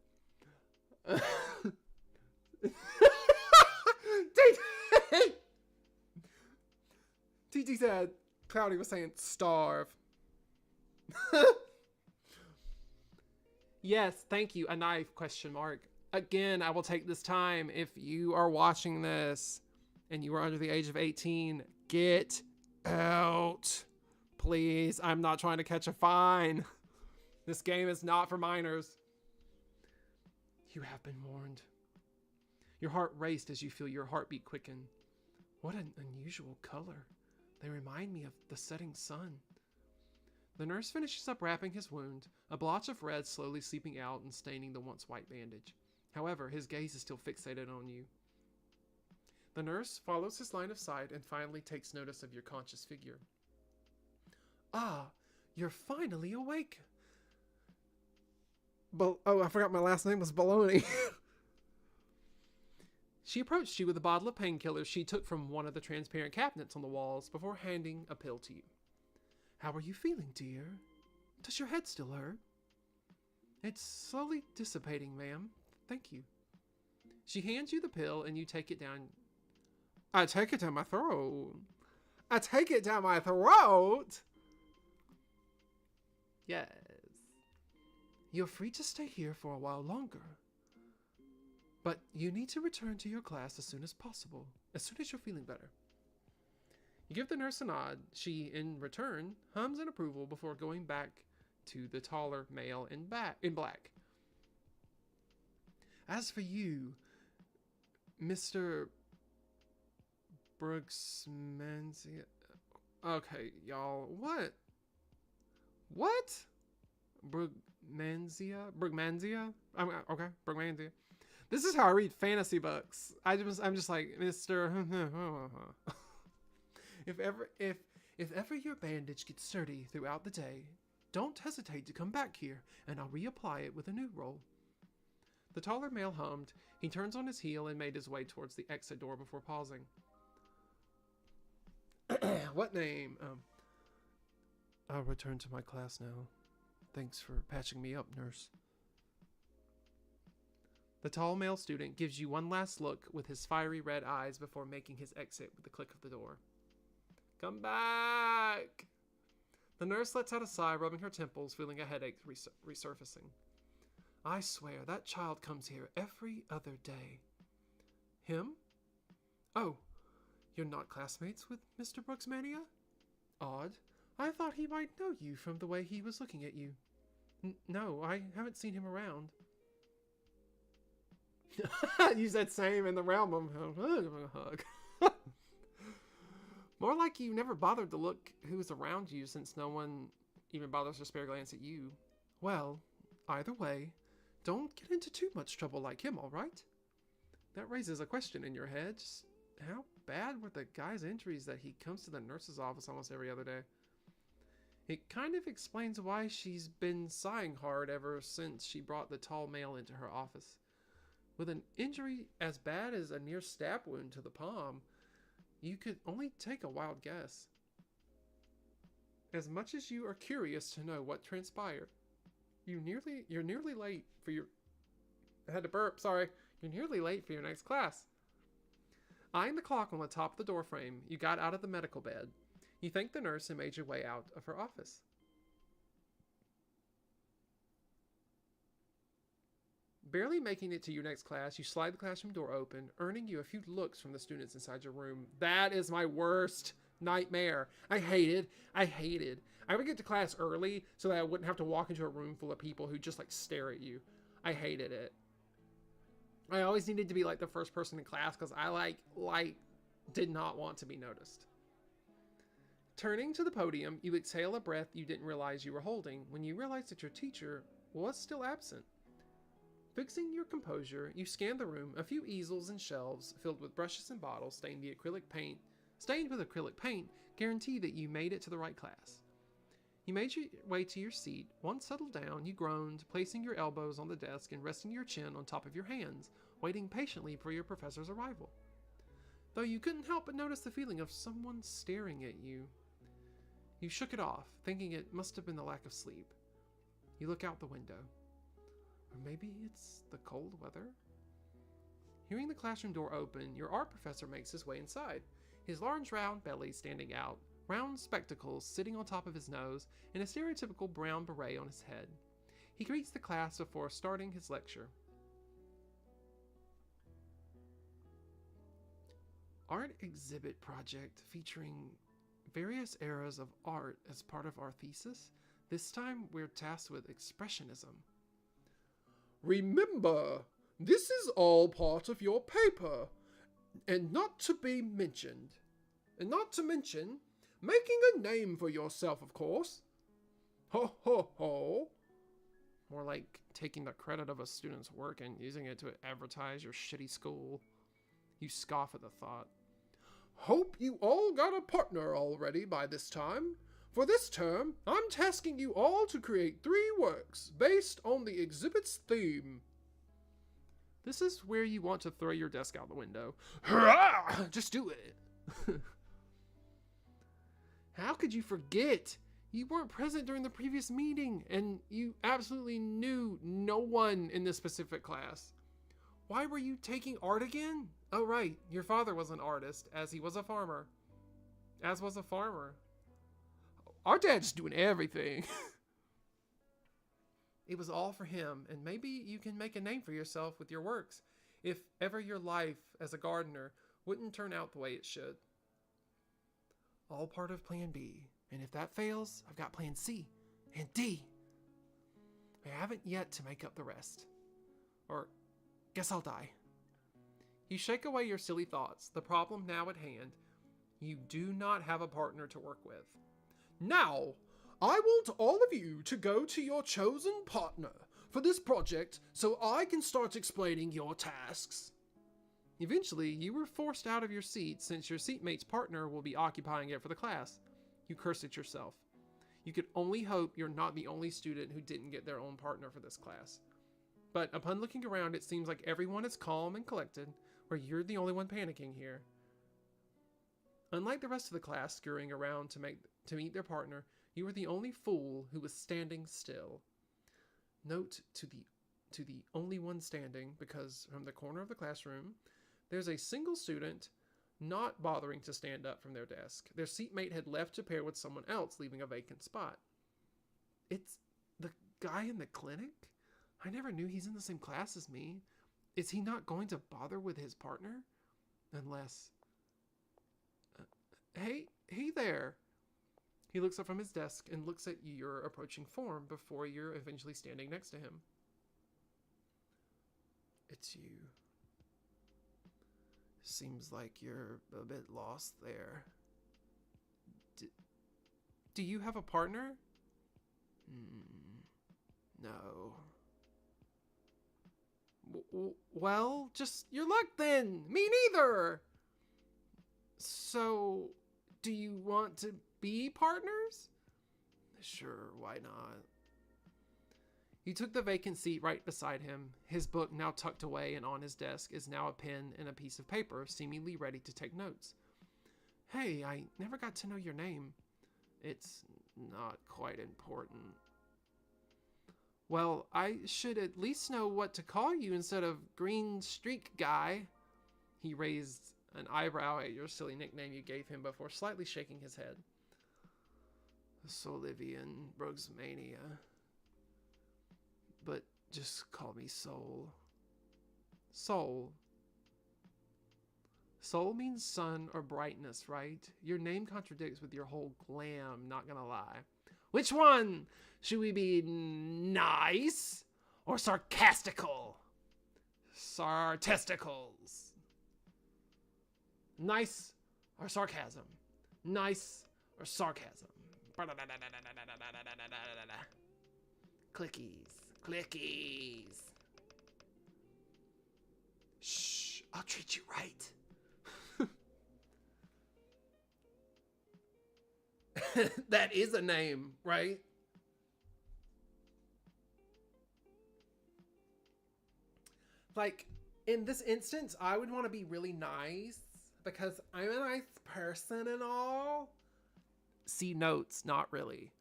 TT said Cloudy was saying starve. Yes, thank you. A knife, question mark. Again, I will take this time. If you are watching this and you are under the age of 18, get out. Please. I'm not trying to catch a fine. This game is not for minors. You have been warned. Your heart raced as you feel your heartbeat quicken. What an unusual color. They remind me of the setting sun. The nurse finishes up wrapping his wound, a blotch of red slowly seeping out and staining the once white bandage. However, his gaze is still fixated on you. The nurse follows his line of sight and finally takes notice of your conscious figure. Ah, you're finally awake. Oh, I forgot my last name was Baloney. She approached you with a bottle of painkillers she took from one of the transparent cabinets on the walls before handing a pill to you. How are you feeling, dear? Does your head still hurt? It's slowly dissipating, ma'am. Thank you. She hands you the pill and you take it down. I take it down my throat. I take it down my throat. Yes. You're free to stay here for a while longer. But you need to return to your class as soon as possible, as soon as you're feeling better. You give the nurse a nod. She, in return, hums in approval before going back to the taller male in black. As for you, Mr. Brooksmansia. Okay, y'all. What? Brugmansia? Okay, Brugmansia. This is how I read fantasy books. I'm just like, Mr. If ever your bandage gets sturdy throughout the day, don't hesitate to come back here, and I'll reapply it with a new roll. The taller male hummed. He turns on his heel and made his way towards the exit door before pausing. What name? I'll return to my class now. Thanks for patching me up, nurse. The tall male student gives you one last look with his fiery red eyes before making his exit with the click of the door. Come back! The nurse lets out a sigh, rubbing her temples, feeling a headache resurfacing. I swear, that child comes here every other day. Him? Oh, you're not classmates with Mr. Brooksmania? Odd. I thought he might know you from the way he was looking at you. No, I haven't seen him around. You said same in the realm of a hug. More like you never bothered to look who's around you since no one even bothers to spare a glance at you. Well, either way, don't get into too much trouble like him, all right? That raises a question in your head. Just how bad were the guy's injuries that he comes to the nurse's office almost every other day? It kind of explains why she's been sighing hard ever since she brought the tall male into her office. With an injury as bad as a near stab wound to the palm, you could only take a wild guess. As much as you are curious to know what transpired, you're nearly late for your... I had to burp, sorry. You're nearly late for your next class. Eyeing the clock on the top of the doorframe, you got out of the medical bed. You thanked the nurse and made your way out of her office. Barely making it to your next class, you slide the classroom door open, earning you a few looks from the students inside your room. That is my worst nightmare. I hated. I would get to class early so that I wouldn't have to walk into a room full of people who just like stare at you. I hated it. I always needed to be like the first person in class because I did not want to be noticed. Turning to the podium, you exhale a breath you didn't realize you were holding when you realized that your teacher was still absent. Fixing your composure, you scan the room. A few easels and shelves filled with brushes and bottles stained with acrylic paint guarantee that you made it to the right class. You made your way to your seat. Once settled down, you groaned, placing your elbows on the desk and resting your chin on top of your hands, waiting patiently for your professor's arrival. Though you couldn't help but notice the feeling of someone staring at you. You shook it off, thinking it must have been the lack of sleep. You look out the window. Or maybe it's the cold weather? Hearing the classroom door open, your art professor makes his way inside, his large round belly standing out, round spectacles sitting on top of his nose, and a stereotypical brown beret on his head. He greets the class before starting his lecture. Art exhibit project featuring various eras of art as part of our thesis. This time we're tasked with expressionism. Remember, this is all part of your paper, and not to be mentioned. And not to mention, making a name for yourself, of course. Ho ho ho. More like taking the credit of a student's work and using it to advertise your shitty school. You scoff at the thought. Hope you all got a partner already by this time. For this term, I'm tasking you all to create 3 works based on the exhibit's theme. This is where you want to throw your desk out the window. Hurrah! Just do it. How could you forget? You weren't present during the previous meeting, and you absolutely knew no one in this specific class. Why were you taking art again? Oh, right. Your father was an artist, as he was a farmer. As was a farmer. Our dad's doing everything. It was all for him, and maybe you can make a name for yourself with your works, if ever your life as a gardener wouldn't turn out the way it should. All part of Plan B, and if that fails, I've got Plan C and D. I haven't yet to make up the rest. Or, guess I'll die. You shake away your silly thoughts. The problem now at hand. You do not have a partner to work with. Now, I want all of you to go to your chosen partner for this project so I can start explaining your tasks. Eventually, you were forced out of your seat since your seatmate's partner will be occupying it for the class. You curse at yourself. You could only hope you're not the only student who didn't get their own partner for this class. But upon looking around, it seems like everyone is calm and collected, where you're the only one panicking here. Unlike the rest of the class scurrying around to meet their partner, you were the only fool who was standing still. Note to the only one standing, because from the corner of the classroom, there's a single student not bothering to stand up from their desk. Their seatmate had left to pair with someone else, leaving a vacant spot. It's the guy in the clinic? I never knew he's in the same class as me. Is he not going to bother with his partner? Unless... Hey there. He looks up from his desk and looks at your approaching form before you're eventually standing next to him. It's you. Seems like you're a bit lost there. Do you have a partner? No. Well, just your luck then. Me neither. So, do you want to be partners? Sure, why not? You took the vacant seat right beside him. His book, now tucked away and on his desk, is now a pen and a piece of paper, seemingly ready to take notes. Hey, I never got to know your name. It's not quite important. Well, I should at least know what to call you instead of Green Streak Guy. He raised an eyebrow at your silly nickname you gave him before slightly shaking his head. Solivian Brugsmania. But just call me Soul. Soul. Soul means sun or brightness, right? Your name contradicts with your whole glam, not gonna lie. Which one? Should we be nice or sarcastical? Sartesticles. Nice or sarcasm? Nice or sarcasm? Clickies. Clickies. Shh, I'll treat you right. That is a name, right? Like, in this instance, I would want to be really nice because I'm a nice person and all. see notes, not really.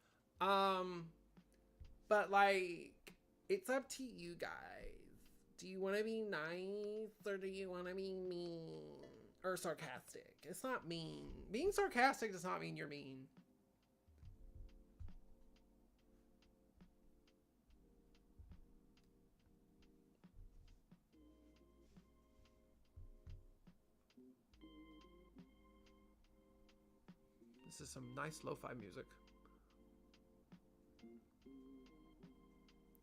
But like, it's up to you guys. Do you want to be nice or do you want to be mean or sarcastic? It's not mean. Being sarcastic does not mean you're mean. This is some nice lo-fi music.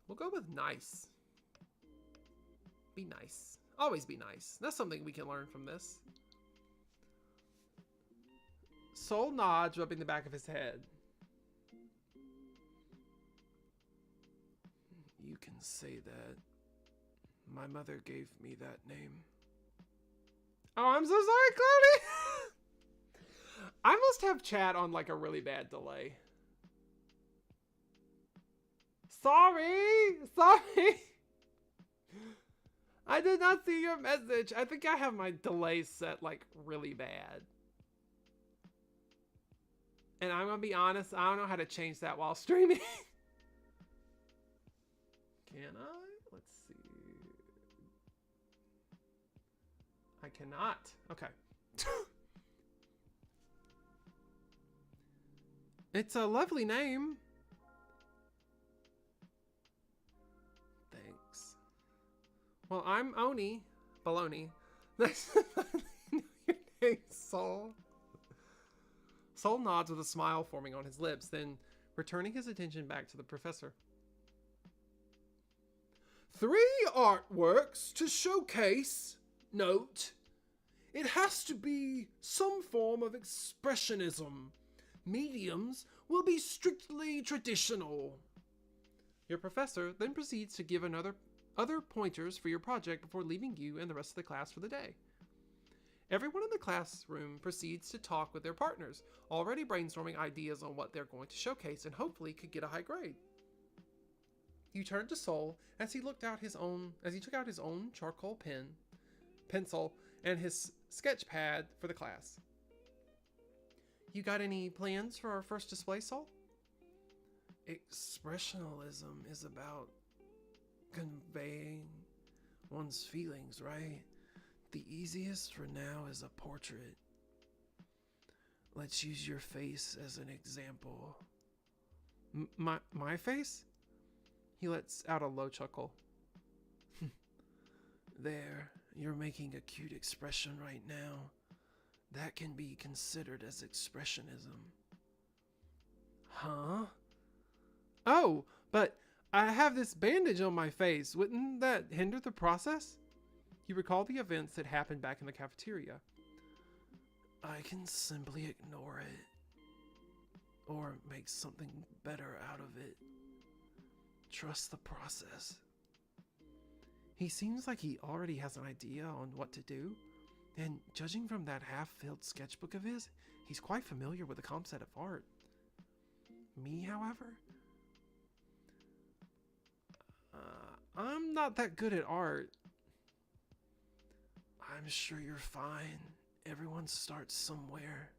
We'll go with nice. Be nice. Always be nice. That's something we can learn from this. Soul nods, rubbing the back of his head. You can say that. My mother gave me that name. Oh, I'm so sorry, Cloudy! I must have chat on like a really bad delay. Sorry! I did not see your message. I think I have my delay set like really bad. And I'm gonna be honest, I don't know how to change that while streaming. Can I? Let's see. I cannot. Okay. It's a lovely name. Thanks. Well, I'm Oni. Baloney. Nice to know your name, Soul. Soul nods with a smile forming on his lips, then returning his attention back to the professor. 3 artworks to showcase. Note, it has to be some form of expressionism. Mediums will be strictly traditional. Your professor then proceeds to give other pointers for your project before leaving you and the rest of the class for the day. Everyone in the classroom proceeds to talk with their partners, already brainstorming ideas on what they're going to showcase and hopefully could get a high grade. You turned to Soul as he took out his own charcoal pencil, and his sketch pad for the class. You got any plans for our first display, Soul? Expressionalism is about conveying one's feelings, right? The easiest for now is a portrait. Let's use your face as an example. My face? He lets out a low chuckle. There, you're making a cute expression right now. That can be considered as expressionism. Huh? Oh, but I have this bandage on my face. Wouldn't that hinder the process? You recall the events that happened back in the cafeteria. I can simply ignore it. Or make something better out of it. Trust the process. He seems like he already has an idea on what to do. And judging from that half-filled sketchbook of his, he's quite familiar with the concept of art. Me, however? I'm not that good at art. I'm sure you're fine. Everyone starts somewhere.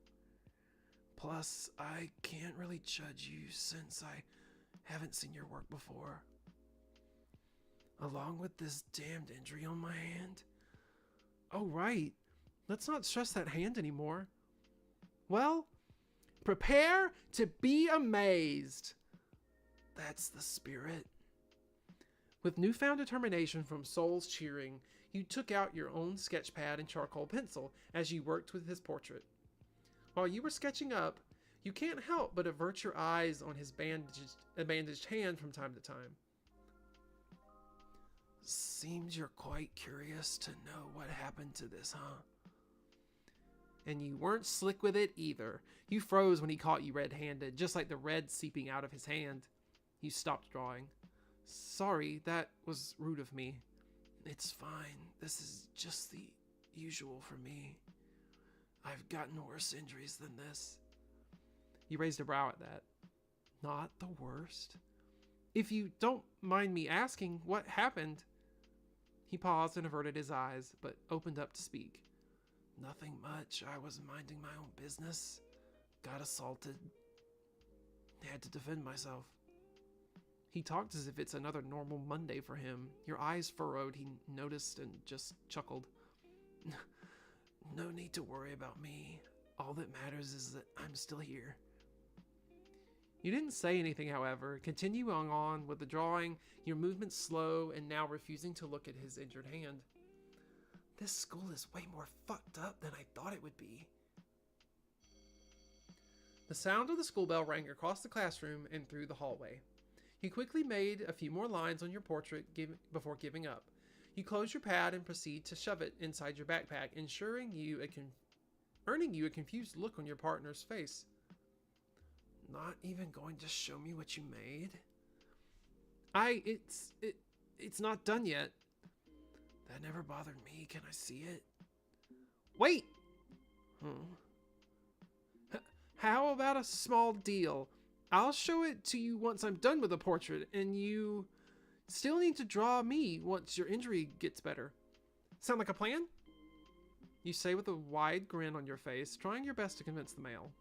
Plus, I can't really judge you since I haven't seen your work before. Along with this damned injury on my hand. Oh, right. Let's not stress that hand anymore. Well, prepare to be amazed. That's the spirit. With newfound determination from Soul's cheering, you took out your own sketch pad and charcoal pencil as you worked with his portrait. While you were sketching up, you can't help but avert your eyes on his bandaged hand from time to time. Seems you're quite curious to know what happened to this, huh? And you weren't slick with it either. You froze when he caught you red-handed, just like the red seeping out of his hand. You stopped drawing. Sorry, that was rude of me. It's fine. This is just the usual for me. I've gotten worse injuries than this. You raised a brow at that. Not the worst? If you don't mind me asking, what happened? He paused and averted his eyes, but opened up to speak. Nothing much. I was minding my own business. Got assaulted. had to defend myself. He talked as if it's another normal Monday for him. Your eyes furrowed, he noticed and just chuckled. No need to worry about me. All that matters is that I'm still here. You didn't say anything, however, continuing on with the drawing, your movements slow and now refusing to look at his injured hand. This school is way more fucked up than I thought it would be. The sound of the school bell rang across the classroom and through the hallway. You quickly made a few more lines on your portrait before giving up. You close your pad and proceed to shove it inside your backpack, earning you a confused look on your partner's face. Not even going to show me what you made? It's not done yet. That never bothered me. Can I see it? Wait! How about a small deal? I'll show it to you once I'm done with the portrait, and you still need to draw me once your injury gets better. Sound like a plan? You say with a wide grin on your face, trying your best to convince the male.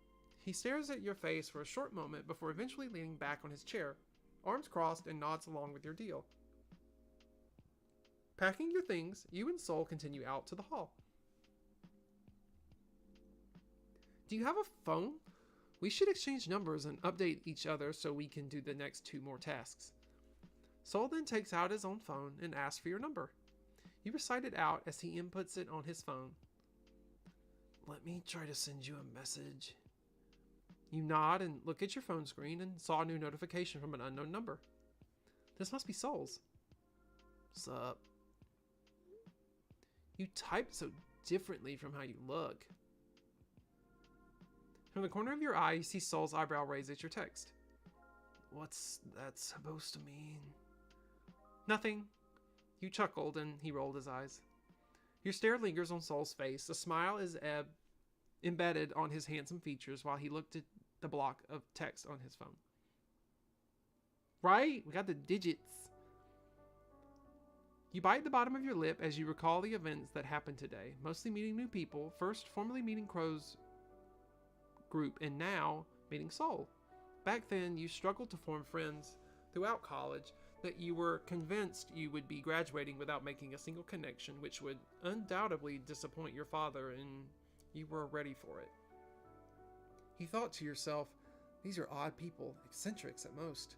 He stares at your face for a short moment before eventually leaning back on his chair, arms crossed, and nods along with your deal. Packing your things, you and Soul continue out to the hall. Do you have a phone? We should exchange numbers and update each other so we can do the next 2 more tasks. Soul then takes out his own phone and asks for your number. You recite it out as he inputs it on his phone. Let me try to send you a message. You nod and look at your phone screen and saw a new notification from an unknown number. This must be Soul's. Sup? You typed so differently from how you look. From the corner of your eye, you see Soul's eyebrow raise at your text. What's that supposed to mean? Nothing. You chuckled and he rolled his eyes. Your stare lingers on Soul's face. A smile is embedded on his handsome features while he looked at the block of text on his phone. Right? We got the digits. You bite the bottom of your lip as you recall the events that happened today. Mostly meeting new people. First, formally meeting Crow's group, and now meeting Soul. Back then, you struggled to form friends throughout college that you were convinced you would be graduating without making a single connection, which would undoubtedly disappoint your father, and you were ready for it. You thought to yourself, these are odd people, eccentrics at most.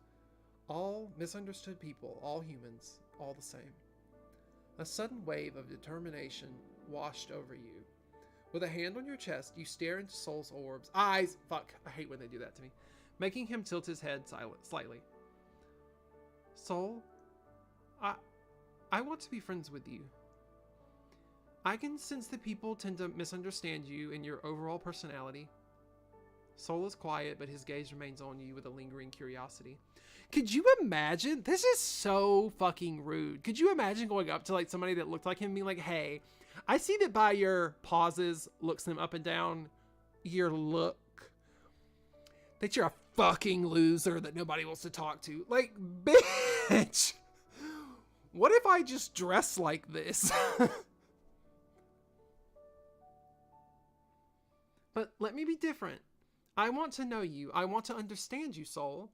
All misunderstood people, all humans, all the same. A sudden wave of determination washed over you. With a hand on your chest, you stare into Soul's orbs. Eyes! Fuck, I hate when they do that to me. Making him tilt his head slightly. Soul, I want to be friends with you. I can sense that people tend to misunderstand you and your overall personality. Soul is quiet, but his gaze remains on you with a lingering curiosity. Could you imagine? This is so fucking rude. Could you imagine going up to like somebody that looked like him and being like, hey, I see that by your pauses, looks them up and down, your look, that you're a fucking loser that nobody wants to talk to. Like, bitch, what if I just dress like this? But let me be different. I want to know you. I want to understand you, Soul.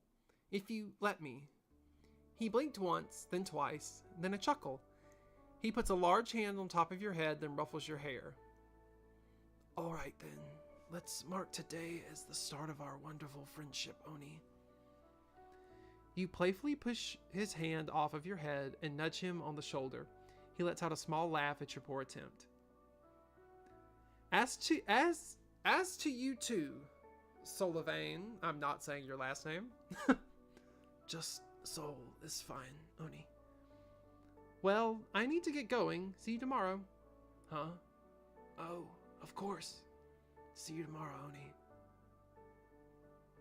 If you let me. He blinked once, then twice, then a chuckle. He puts a large hand on top of your head, then ruffles your hair. All right, then. Let's mark today as the start of our wonderful friendship, Oni. You playfully push his hand off of your head and nudge him on the shoulder. He lets out a small laugh at your poor attempt. As to you two, Soulavain, I'm not saying your last name. Just Soul is fine, Oni. Well, I need to get going. See you tomorrow. Huh? Oh, of course. See you tomorrow, Oni.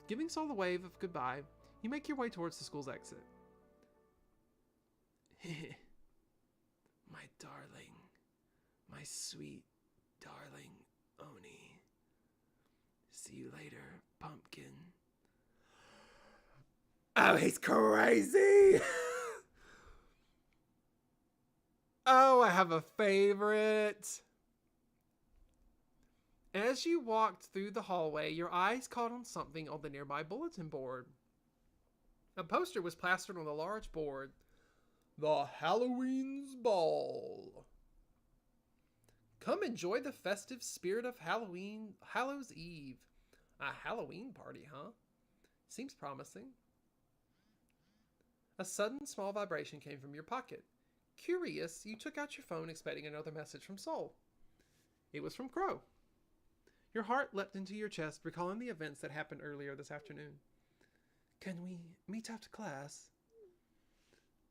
Giving Soul a wave of goodbye, you make your way towards the school's exit. My darling. My sweet, darling Oni. See you later, pumpkin. Oh, he's crazy! Oh, I have a favorite. As you walked through the hallway, your eyes caught on something on the nearby bulletin board. A poster was plastered on a large board. The Halloween's Ball. Come enjoy the festive spirit of Halloween, Hallows Eve. A Halloween party, huh? Seems promising. A sudden small vibration came from your pocket. Curious, you took out your phone expecting another message from Soul. It was from Crow. Your heart leapt into your chest, recalling the events that happened earlier this afternoon. Can we meet after class?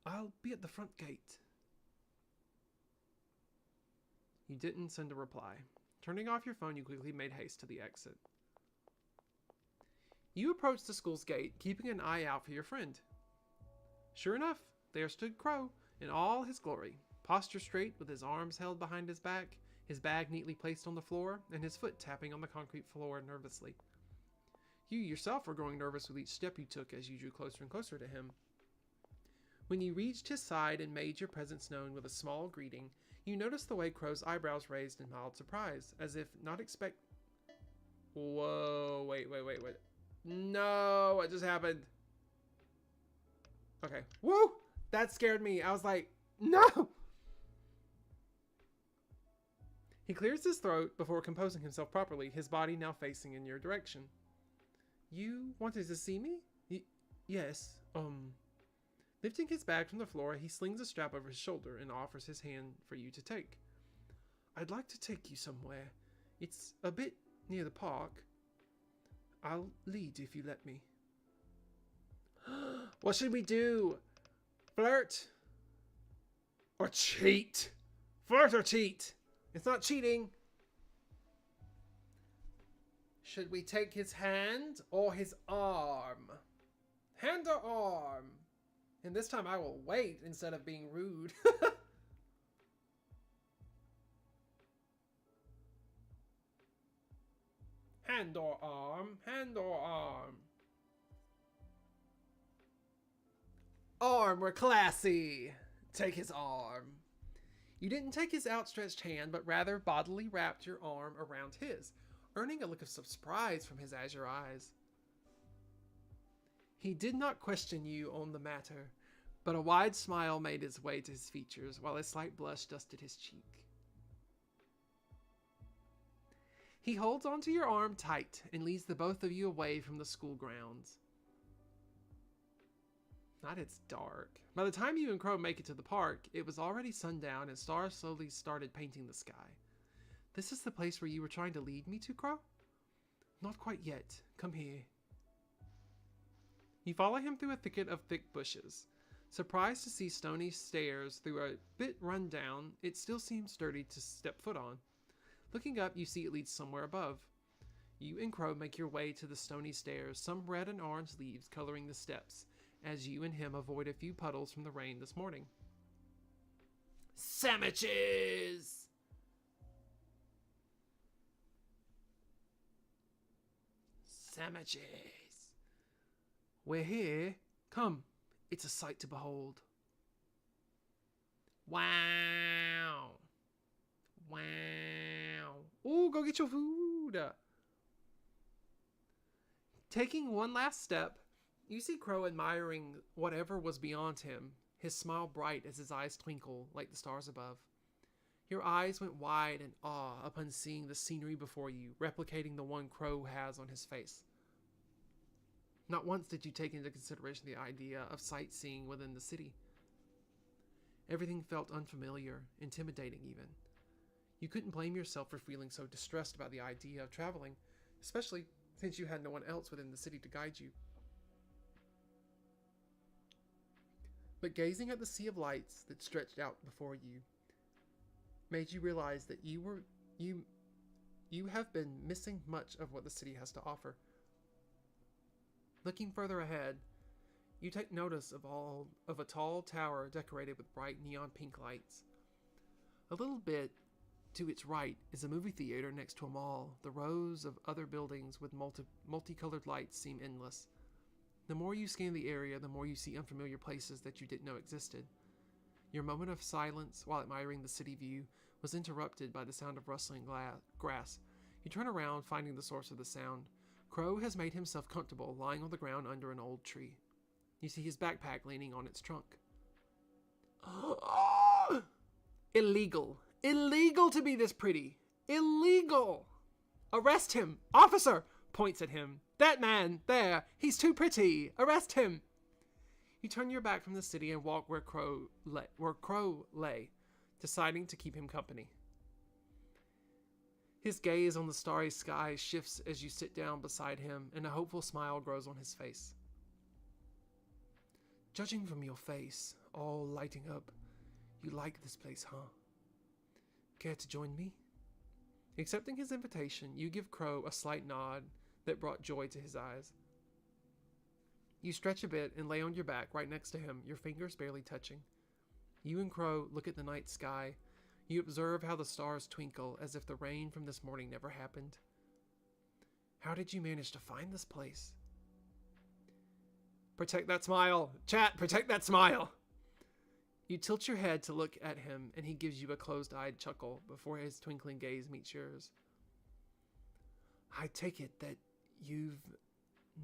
I'll be at the front gate. You didn't send a reply. Turning off your phone, you quickly made haste to the exit. You approached the school's gate, keeping an eye out for your friend. Sure enough, there stood Crow in all his glory, posture straight with his arms held behind his back, his bag neatly placed on the floor, and his foot tapping on the concrete floor nervously. You yourself were growing nervous with each step you took as you drew closer and closer to him. When you reached his side and made your presence known with a small greeting, you noticed the way Crow's eyebrows raised in mild surprise, as if not expect... Whoa, wait. No, what just happened? Okay. Woo! That scared me. I was like, no! He clears his throat before composing himself properly, his body now facing in your direction. You wanted to see me? Yes. Lifting his bag from the floor, he slings a strap over his shoulder and offers his hand for you to take. I'd like to take you somewhere. It's a bit near the park. I'll lead if you let me. What should we do? Flirt? Or cheat? Flirt or cheat? It's not cheating. Should we take his hand or his arm? Hand or arm? And this time I will wait instead of being rude. Hand or arm? Hand or arm? Arm, we're classy. Take his arm. You didn't take his outstretched hand, but rather bodily wrapped your arm around his, earning a look of surprise from his azure eyes. He did not question you on the matter, but a wide smile made its way to his features, while a slight blush dusted his cheek. He holds onto your arm tight and leads the both of you away from the school grounds. Not it's dark. By the time you and Crow make it to the park, it was already sundown and stars slowly started painting the sky. This is the place where you were trying to lead me to, Crow? Not quite yet. Come here. You follow him through a thicket of thick bushes. Surprised to see stony stairs through a bit run down, it still seems sturdy to step foot on. Looking up, you see it leads somewhere above. You and Crow make your way to the stony stairs, some red and orange leaves coloring the steps, as you and him avoid a few puddles from the rain this morning. Sandwiches! Sandwiches. We're here. Come, it's a sight to behold. Wow. Wow. Ooh, go get your food. Taking one last step, you see Crow admiring whatever was beyond him, his smile bright as his eyes twinkle like the stars above. Your eyes went wide in awe upon seeing the scenery before you, replicating the one Crow has on his face. Not once did you take into consideration the idea of sightseeing within the city. Everything felt unfamiliar, intimidating even. You couldn't blame yourself for feeling so distressed about the idea of traveling, especially since you had no one else within the city to guide you. But gazing at the sea of lights that stretched out before you made you realize that you have been missing much of what the city has to offer. Looking further ahead, you take notice of a tall tower decorated with bright neon pink lights. A little bit to its right is a movie theater next to a mall. The rows of other buildings with multicolored lights seem endless. The more you scan the area, the more you see unfamiliar places that you didn't know existed. Your moment of silence while admiring the city view was interrupted by the sound of rustling grass. You turn around, finding the source of the sound. Crow has made himself comfortable, lying on the ground under an old tree. You see his backpack leaning on its trunk. Illegal. Illegal to be this pretty. Illegal. Arrest him. Officer! Points at him. That man, there, he's too pretty. Arrest him. You turn your back from the city and walk where Crow lay, deciding to keep him company. His gaze on the starry sky shifts as you sit down beside him, and a hopeful smile grows on his face. Judging from your face, all lighting up, you like this place, huh? Care to join me? Accepting his invitation, you give Crow a slight nod that brought joy to his eyes. You stretch a bit and lay on your back right next to him, your fingers barely touching. You and Crow look at the night sky. You observe how the stars twinkle as if the rain from this morning never happened. How did you manage to find this place? Protect that smile. Chat, protect that smile. You tilt your head to look at him, and he gives you a closed-eyed chuckle before his twinkling gaze meets yours. I take it that you've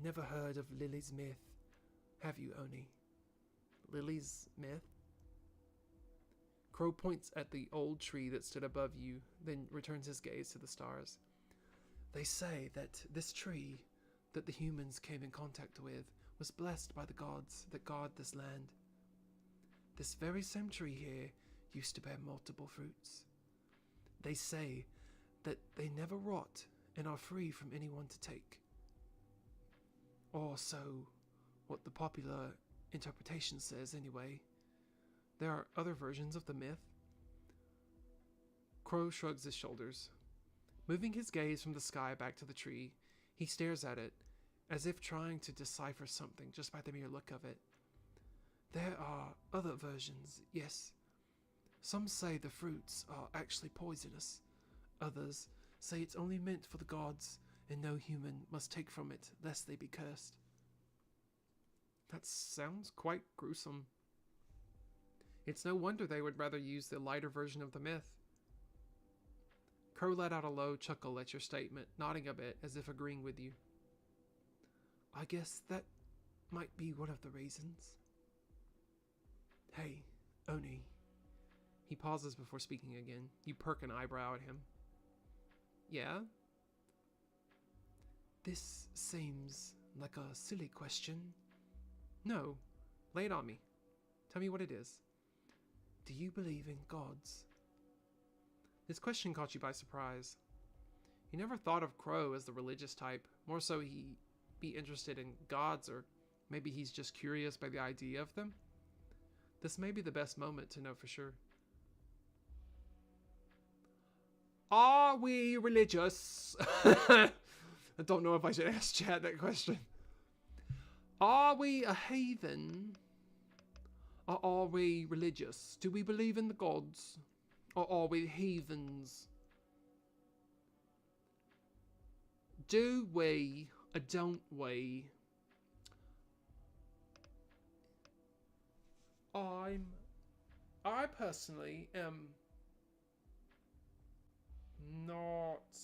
never heard of Lily's myth, have you, Oni? Lily's myth? Crow points at the old tree that stood above you, then returns his gaze to the stars. They say that this tree that the humans came in contact with was blessed by the gods that guard this land. This very same tree here used to bear multiple fruits. They say that they never rot and are free from anyone to take. Or so, what the popular interpretation says anyway. There are other versions of the myth. Crow shrugs his shoulders. Moving his gaze from the sky back to the tree, he stares at it, as if trying to decipher something just by the mere look of it. There are other versions, yes. Some say the fruits are actually poisonous. Others say it's only meant for the gods, and no human must take from it, lest they be cursed. That sounds quite gruesome. It's no wonder they would rather use the lighter version of the myth. Crow let out a low chuckle at your statement, nodding a bit as if agreeing with you. I guess that might be one of the reasons. Hey, Oni. He pauses before speaking again. You perk an eyebrow at him. Yeah? This seems like a silly question. No, lay it on me. Tell me what it is. Do you believe in gods? This question caught you by surprise. You never thought of Crow as the religious type. More so he'd be interested in gods, or maybe he's just curious by the idea of them. This may be the best moment to know for sure. Are we religious? I don't know if I should ask Chad that question. Are we a heathen? Or are we religious? Do we believe in the gods? Or are we heathens? Do we or don't we? I personally am not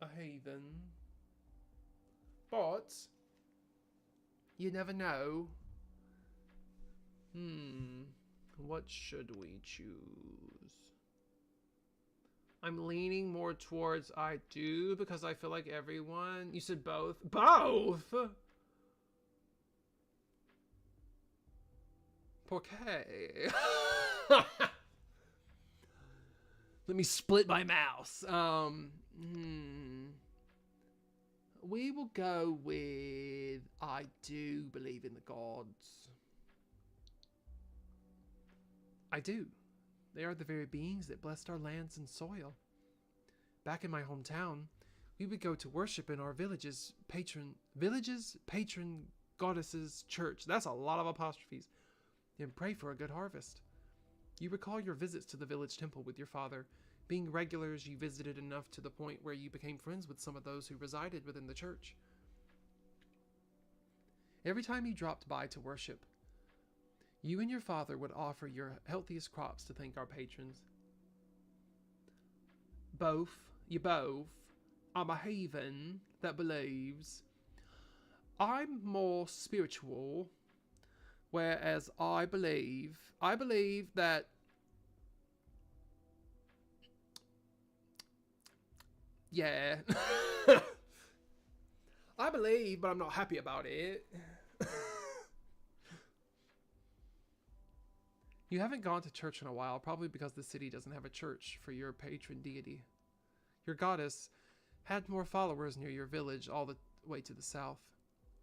a heathen, but you never know. What should we choose? I'm leaning more towards I do, because I feel like everyone... You said both? Both? Okay. Let me split my mouse. We will go with I do believe in the gods. I do. They are the very beings that blessed our lands and soil. Back in my hometown, we would go to worship in our village's patron goddess's church. That's a lot of apostrophes. And pray for a good harvest. You recall your visits to the village temple with your father. Being regulars, you visited enough to the point where you became friends with some of those who resided within the church. Every time you dropped by to worship, you and your father would offer your healthiest crops to thank our patrons. You both. I'm a heathen that believes. I'm more spiritual, Whereas I believe that yeah. I believe, but I'm not happy about it. You haven't gone to church in a while, probably because the city doesn't have a church for your patron deity. Your goddess had more followers near your village all the way to the south.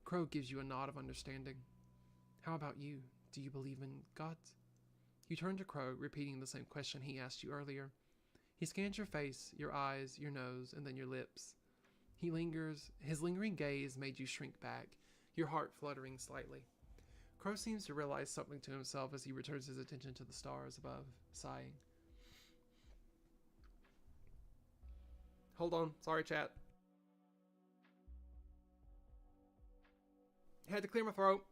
Crow gives you a nod of understanding. How about you? Do you believe in God? You turn to Crow, repeating the same question he asked you earlier. He scans your face, your eyes, your nose, and then your lips. He lingers. His lingering gaze made you shrink back, your heart fluttering slightly. Crow seems to realize something to himself as he returns his attention to the stars above, sighing. Hold on. Sorry, chat. I had to clear my throat.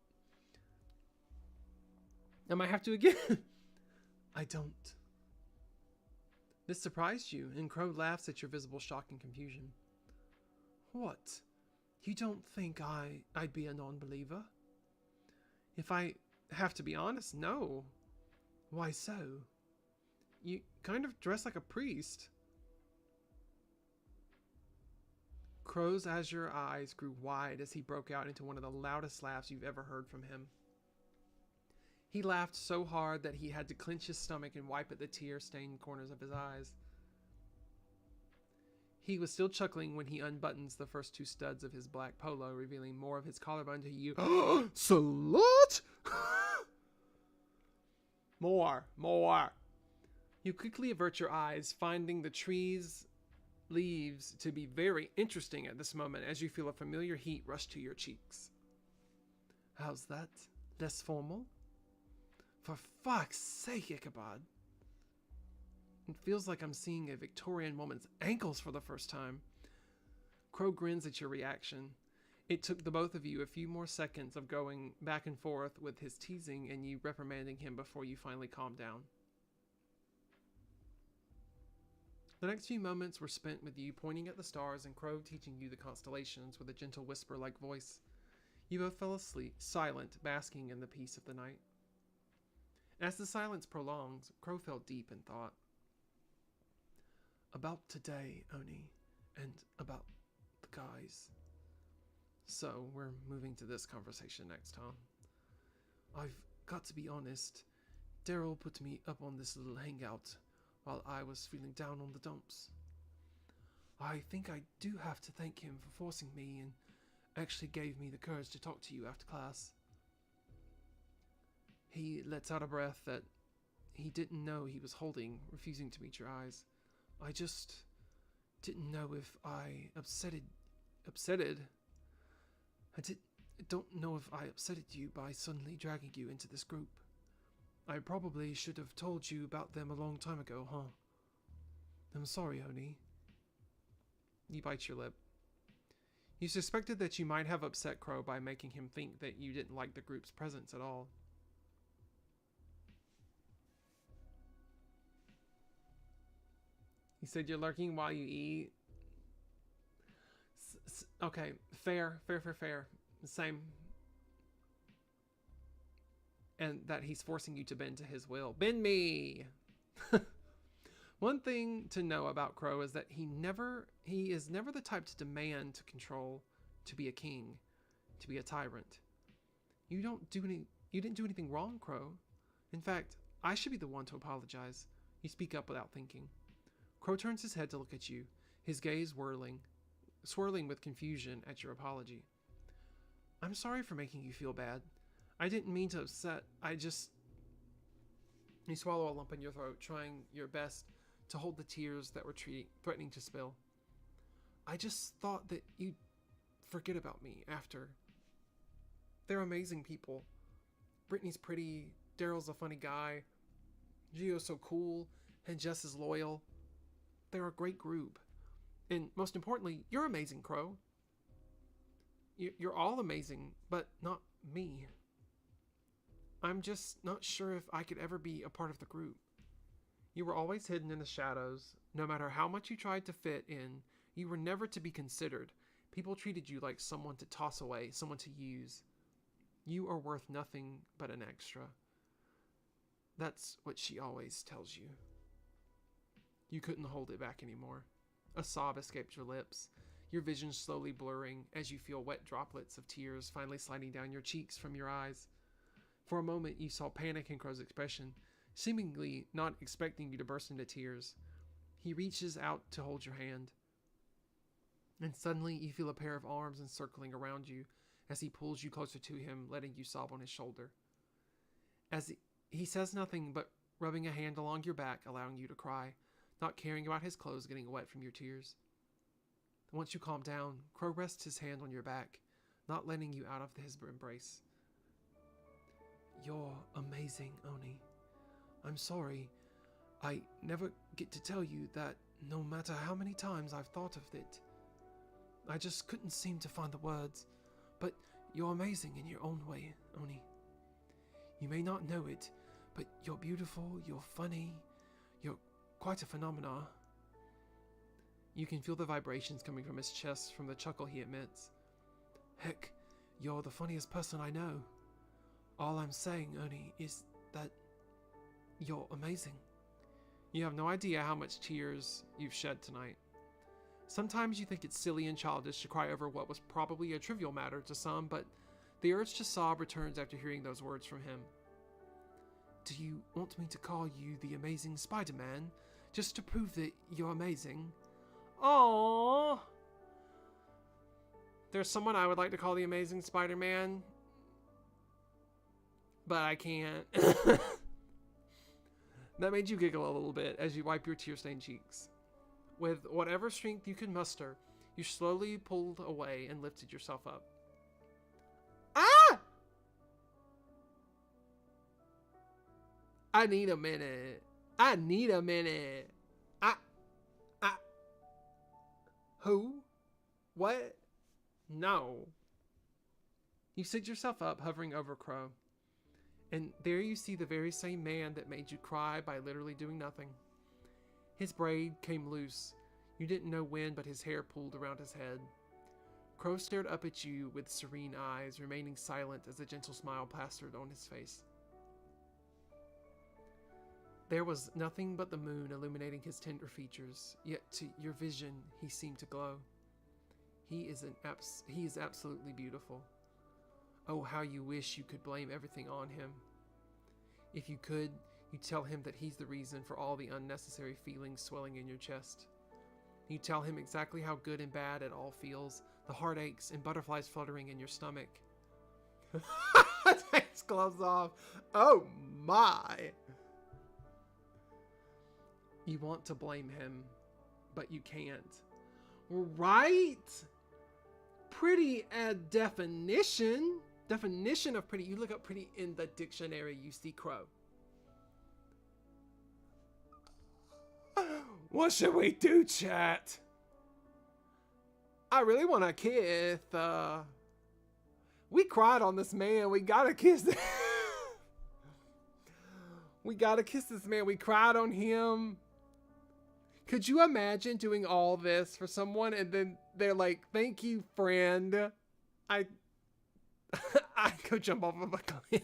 I might have to again. I don't. This surprised you, and Crow laughs at your visible shock and confusion. What? You don't think I'd be a non-believer? If I have to be honest, no. Why so? You kind of dress like a priest. Crow's azure eyes grew wide as he broke out into one of the loudest laughs you've ever heard from him. He laughed so hard that he had to clench his stomach and wipe at the tear-stained corners of his eyes. He was still chuckling when he unbuttons the first two studs of his black polo, revealing more of his collarbone to you. Salute! More. You quickly avert your eyes, finding the tree's leaves to be very interesting at this moment as you feel a familiar heat rush to your cheeks. How's that? Less formal? For fuck's sake, Ichabod. It feels like I'm seeing a Victorian woman's ankles for the first time. Crow grins at your reaction. It took the both of you a few more seconds of going back and forth with his teasing and you reprimanding him before you finally calmed down. The next few moments were spent with you pointing at the stars and Crow teaching you the constellations with a gentle whisper-like voice. You both fell asleep, silent, basking in the peace of the night. As the silence prolonged, Crow fell deep in thought. About today, Oni, and about the guys. So, we're moving to this conversation next, huh? I've got to be honest. Daryl put me up on this little hangout while I was feeling down on the dumps. I think I do have to thank him for forcing me and actually gave me the courage to talk to you after class. He lets out a breath that he didn't know he was holding, refusing to meet your eyes. I just didn't know if I upsetted. Don't know if I upsetted you by suddenly dragging you into this group. I probably should have told you about them a long time ago, huh? I'm sorry, Oni. You bite your lip. You suspected that you might have upset Crow by making him think that you didn't like the group's presence at all. He said you're lurking while you eat. Okay, fair. Same. And that he's forcing you to bend to his will. Bend me! One thing to know about Crow is that he is never the type to demand to control, to be a king, to be a tyrant. You didn't do anything wrong, Crow. In fact, I should be the one to apologize. You speak up without thinking. Crow turns his head to look at you, his gaze swirling with confusion at your apology. I'm sorry for making you feel bad. I didn't mean to upset. You swallow a lump in your throat, trying your best to hold the tears that were threatening to spill. I just thought that you'd forget about me after. They're amazing people. Brittany's pretty, Daryl's a funny guy, Gio's so cool, and Jess is loyal. They're a great group. And most importantly, you're amazing, Crow. You're all amazing, but not me. I'm just not sure if I could ever be a part of the group. You were always hidden in the shadows. No matter how much you tried to fit in, you were never to be considered. People treated you like someone to toss away, someone to use. You are worth nothing but an extra. That's what she always tells you. You couldn't hold it back anymore. A sob escaped your lips, your vision slowly blurring as you feel wet droplets of tears finally sliding down your cheeks from your eyes. For a moment, you saw panic in Crow's expression, seemingly not expecting you to burst into tears. He reaches out to hold your hand, and suddenly you feel a pair of arms encircling around you as he pulls you closer to him, letting you sob on his shoulder. As he says nothing but rubbing a hand along your back, allowing you to cry, not caring about his clothes getting wet from your tears. Once you calm down, Crow rests his hand on your back, not letting you out of his embrace. You're amazing, Oni. I'm sorry. I never get to tell you that no matter how many times I've thought of it. I just couldn't seem to find the words. But you're amazing in your own way, Oni. You may not know it, but you're beautiful, you're funny, you're quite a phenomenon. You can feel the vibrations coming from his chest from the chuckle he emits. Heck, you're the funniest person I know. All I'm saying, Oni, is that you're amazing. You have no idea how much tears you've shed tonight. Sometimes you think it's silly and childish to cry over what was probably a trivial matter to some, but the urge to sob returns after hearing those words from him. Do you want me to call you the Amazing Spider-Man, just to prove that you're amazing? Aww. There's someone I would like to call the Amazing Spider-Man, but I can't. That made you giggle a little bit as you wipe your tear-stained cheeks. With whatever strength you could muster, you slowly pulled away and lifted yourself up. Ah! I need a minute. Who? What? No. You sit yourself up, hovering over Crow. And there you see the very same man that made you cry by literally doing nothing. His braid came loose. You didn't know when, but his hair pulled around his head. Crow stared up at you with serene eyes, remaining silent as a gentle smile plastered on his face. There was nothing but the moon illuminating his tender features, yet to your vision he seemed to glow. He is absolutely beautiful. Oh, how you wish you could blame everything on him. If you could, you tell him that he's the reason for all the unnecessary feelings swelling in your chest. You tell him exactly how good and bad it all feels, the heartaches and butterflies fluttering in your stomach. Takes gloves off. Oh my! You want to blame him, but you can't. Right? Pretty definition. Definition of pretty. You look up pretty in the dictionary, you see Crow. What should we do, chat? I really want to kiss. We cried on this man. We gotta kiss. We gotta kiss this man. We cried on him. Could you imagine doing all this for someone and then they're like, "Thank you, friend. I go jump off of a cliff."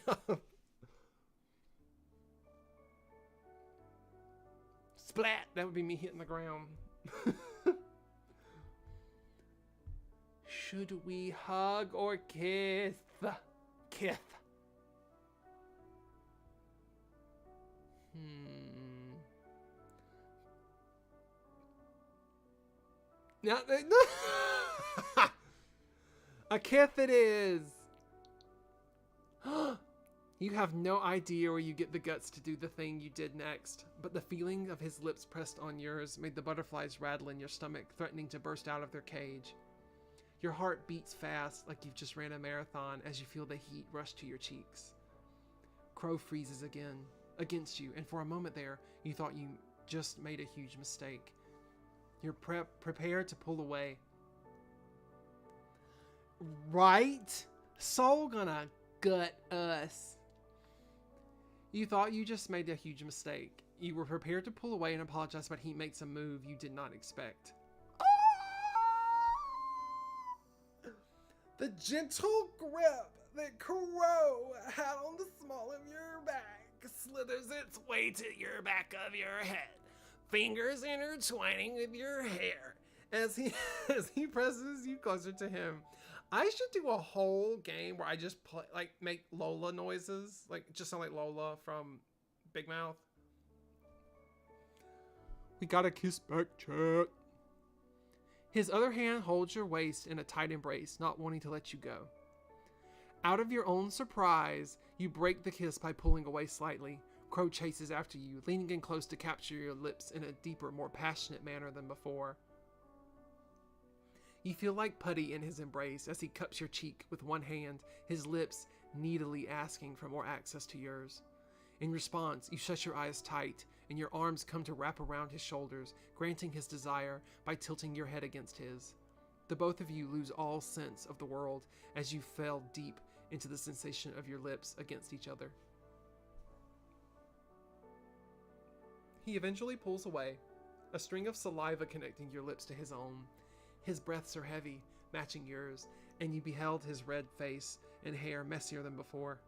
Splat! That would be me hitting the ground. Should we hug or kiss? Kiss. Now, a kiss it is. You have no idea where you get the guts to do the thing you did next, but the feeling of his lips pressed on yours made the butterflies rattle in your stomach, threatening to burst out of their cage. Your heart beats fast like you've just ran a marathon as you feel the heat rush to your cheeks. Crow freezes again, against you, and for a moment there, you thought you just made a huge mistake. You're prepared to pull away. Right? Soul gonna gut us. You thought you just made a huge mistake. You were prepared to pull away and apologize, but he makes a move you did not expect. The gentle grip that Crow had on the small of your back slithers its way to your back of your head, fingers intertwining with your hair as he as he presses you closer to him. I should do a whole game where I just play, like, make Lola noises, like just sound like Lola from Big Mouth. We got a kiss back, chat. His other hand holds your waist in a tight embrace, not wanting to let you go. Out of your own surprise, you break the kiss by pulling away slightly. Crow chases after you, leaning in close to capture your lips in a deeper, more passionate manner than before. You feel like putty in his embrace as he cups your cheek with one hand, his lips needily asking for more access to yours. In response, you shut your eyes tight, and your arms come to wrap around his shoulders, granting his desire by tilting your head against his. The both of you lose all sense of the world as you fell deep into the sensation of your lips against each other. He eventually pulls away, a string of saliva connecting your lips to his own. His breaths are heavy, matching yours, and you beheld his red face and hair messier than before.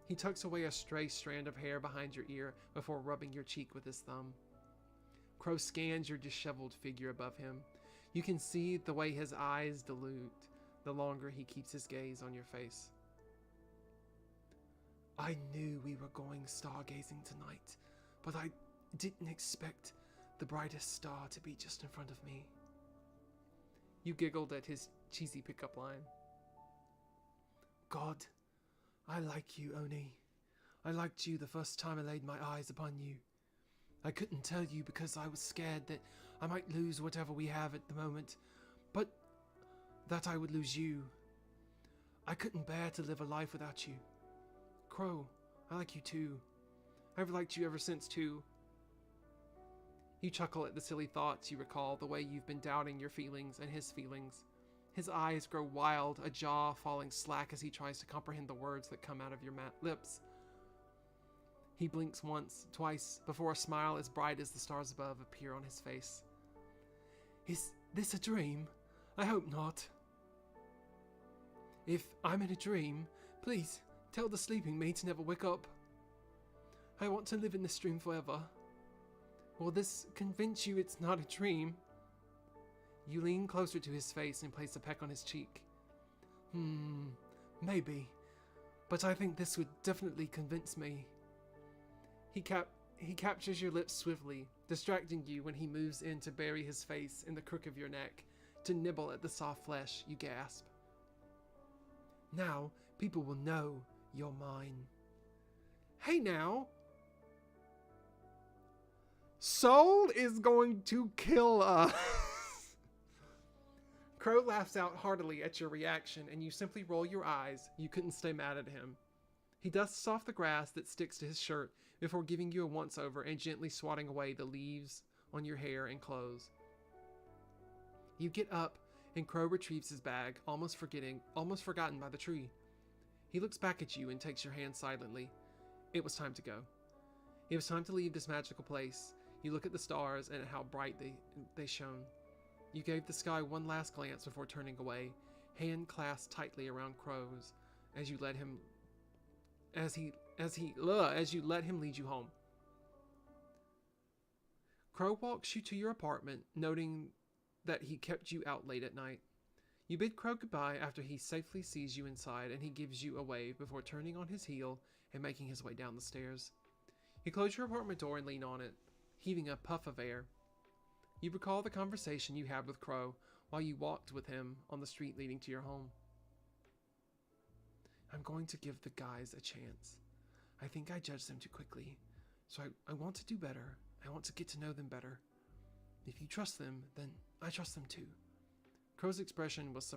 He tucks away a stray strand of hair behind your ear before rubbing your cheek with his thumb. Crow scans your disheveled figure above him. You can see the way his eyes dilute the longer he keeps his gaze on your face. I knew we were going stargazing tonight, but I didn't expect the brightest star to be just in front of me. You giggled at his cheesy pickup line. God, I like you, Oni. I liked you the first time I laid my eyes upon you. I couldn't tell you because I was scared that I might lose whatever we have at the moment, but that I would lose you. I couldn't bear to live a life without you. Crow, I like you too. I've liked you ever since too. You chuckle at the silly thoughts you recall, the way you've been doubting your feelings and his feelings. His eyes grow wild, a jaw falling slack as he tries to comprehend the words that come out of your lips. He blinks once, twice, before a smile as bright as the stars above appear on his face. Is this a dream? I hope not. If I'm in a dream, please tell the sleeping me to never wake up. I want to live in this dream forever. Will this convince you it's not a dream? You lean closer to his face and place a peck on his cheek. Maybe. But I think this would definitely convince me. He captures your lips swiftly, distracting you when he moves in to bury his face in the crook of your neck, to nibble at the soft flesh. You gasp. Now, people will know you're mine. Hey now! Soul is going to kill us! Crow laughs out heartily at your reaction, and you simply roll your eyes. You couldn't stay mad at him. He dusts off the grass that sticks to his shirt before giving you a once-over and gently swatting away the leaves on your hair and clothes. You get up, and Crow retrieves his bag, almost forgotten by the tree. He looks back at you and takes your hand silently. It was time to go. It was time to leave this magical place. You look at the stars and at how bright they shone. You gave the sky one last glance before turning away, hand clasped tightly around Crow's as you let him lead you home. Crow walks you to your apartment, noting that he kept you out late at night. You bid Crow goodbye after he safely sees you inside, and he gives you a wave before turning on his heel and making his way down the stairs. You close your apartment door and lean on it, heaving a puff of air. You recall the conversation you had with Crow while you walked with him on the street leading to your home. I'm going to give the guys a chance. I think I judged them too quickly, so I want to do better. I want to get to know them better. If you trust them, then I trust them too. Crow's expression was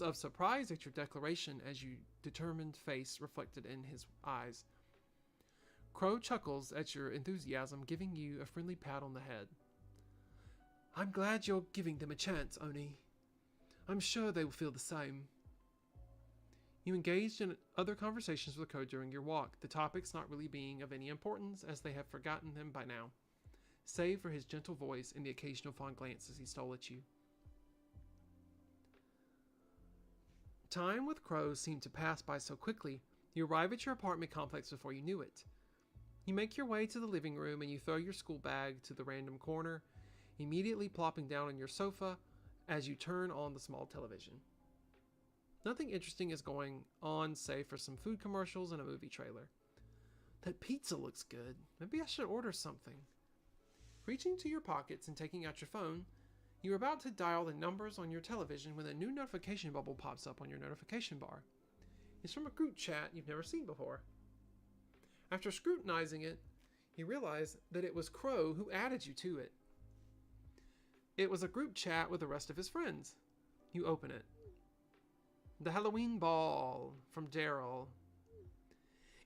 of surprise at your declaration as your determined face reflected in his eyes. Crow chuckles at your enthusiasm, giving you a friendly pat on the head. I'm glad you're giving them a chance, Oni. I'm sure they will feel the same. You engaged in other conversations with Crow during your walk, the topics not really being of any importance as they have forgotten them by now, save for his gentle voice and the occasional fond glances he stole at you. Time with Crow seemed to pass by so quickly. You arrive at your apartment complex before you knew it. You make your way to the living room and you throw your school bag to the random corner, immediately plopping down on your sofa as you turn on the small television. Nothing interesting is going on save for some food commercials and a movie trailer. That pizza looks good. Maybe I should order something. Reaching to your pockets and taking out your phone, you're about to dial the numbers on your television when a new notification bubble pops up on your notification bar. It's from a group chat you've never seen before. After scrutinizing it, you realize that it was Crow who added you to it. It was a group chat with the rest of his friends. You open it. The Halloween ball from Daryl.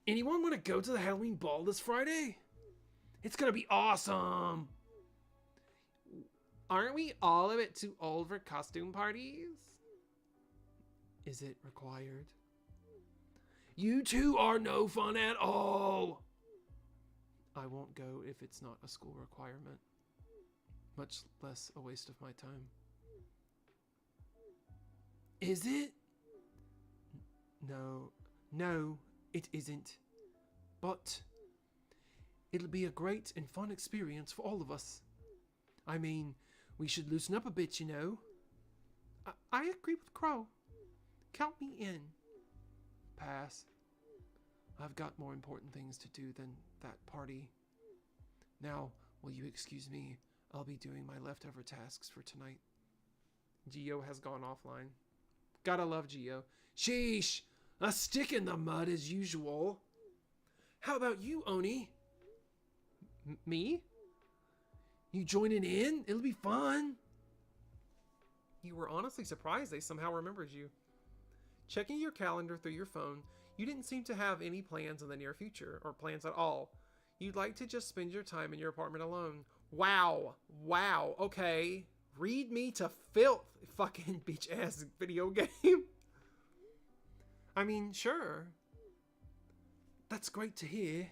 Anyone want to go to the Halloween ball this Friday? It's gonna be awesome! Aren't we all a bit too old for costume parties? Is it required? You two are no fun at all! I won't go if it's not a school requirement. Much less a waste of my time. Is it? No, it isn't. But it'll be a great and fun experience for all of us. I mean, we should loosen up a bit, you know. I agree with Crow. Count me in. Pass. I've got more important things to do than that party. Now, will you excuse me? I'll be doing my leftover tasks for tonight. Geo has gone offline. Gotta love Geo. Sheesh! A stick in the mud as usual. How about you, Oni? Me? You joining in? It'll be fun. You were honestly surprised they somehow remembered you. Checking your calendar through your phone, you didn't seem to have any plans in the near future, or plans at all. You'd like to just spend your time in your apartment alone. Wow, okay. Read me to filth, fucking bitch-ass video game. I mean, sure. That's great to hear.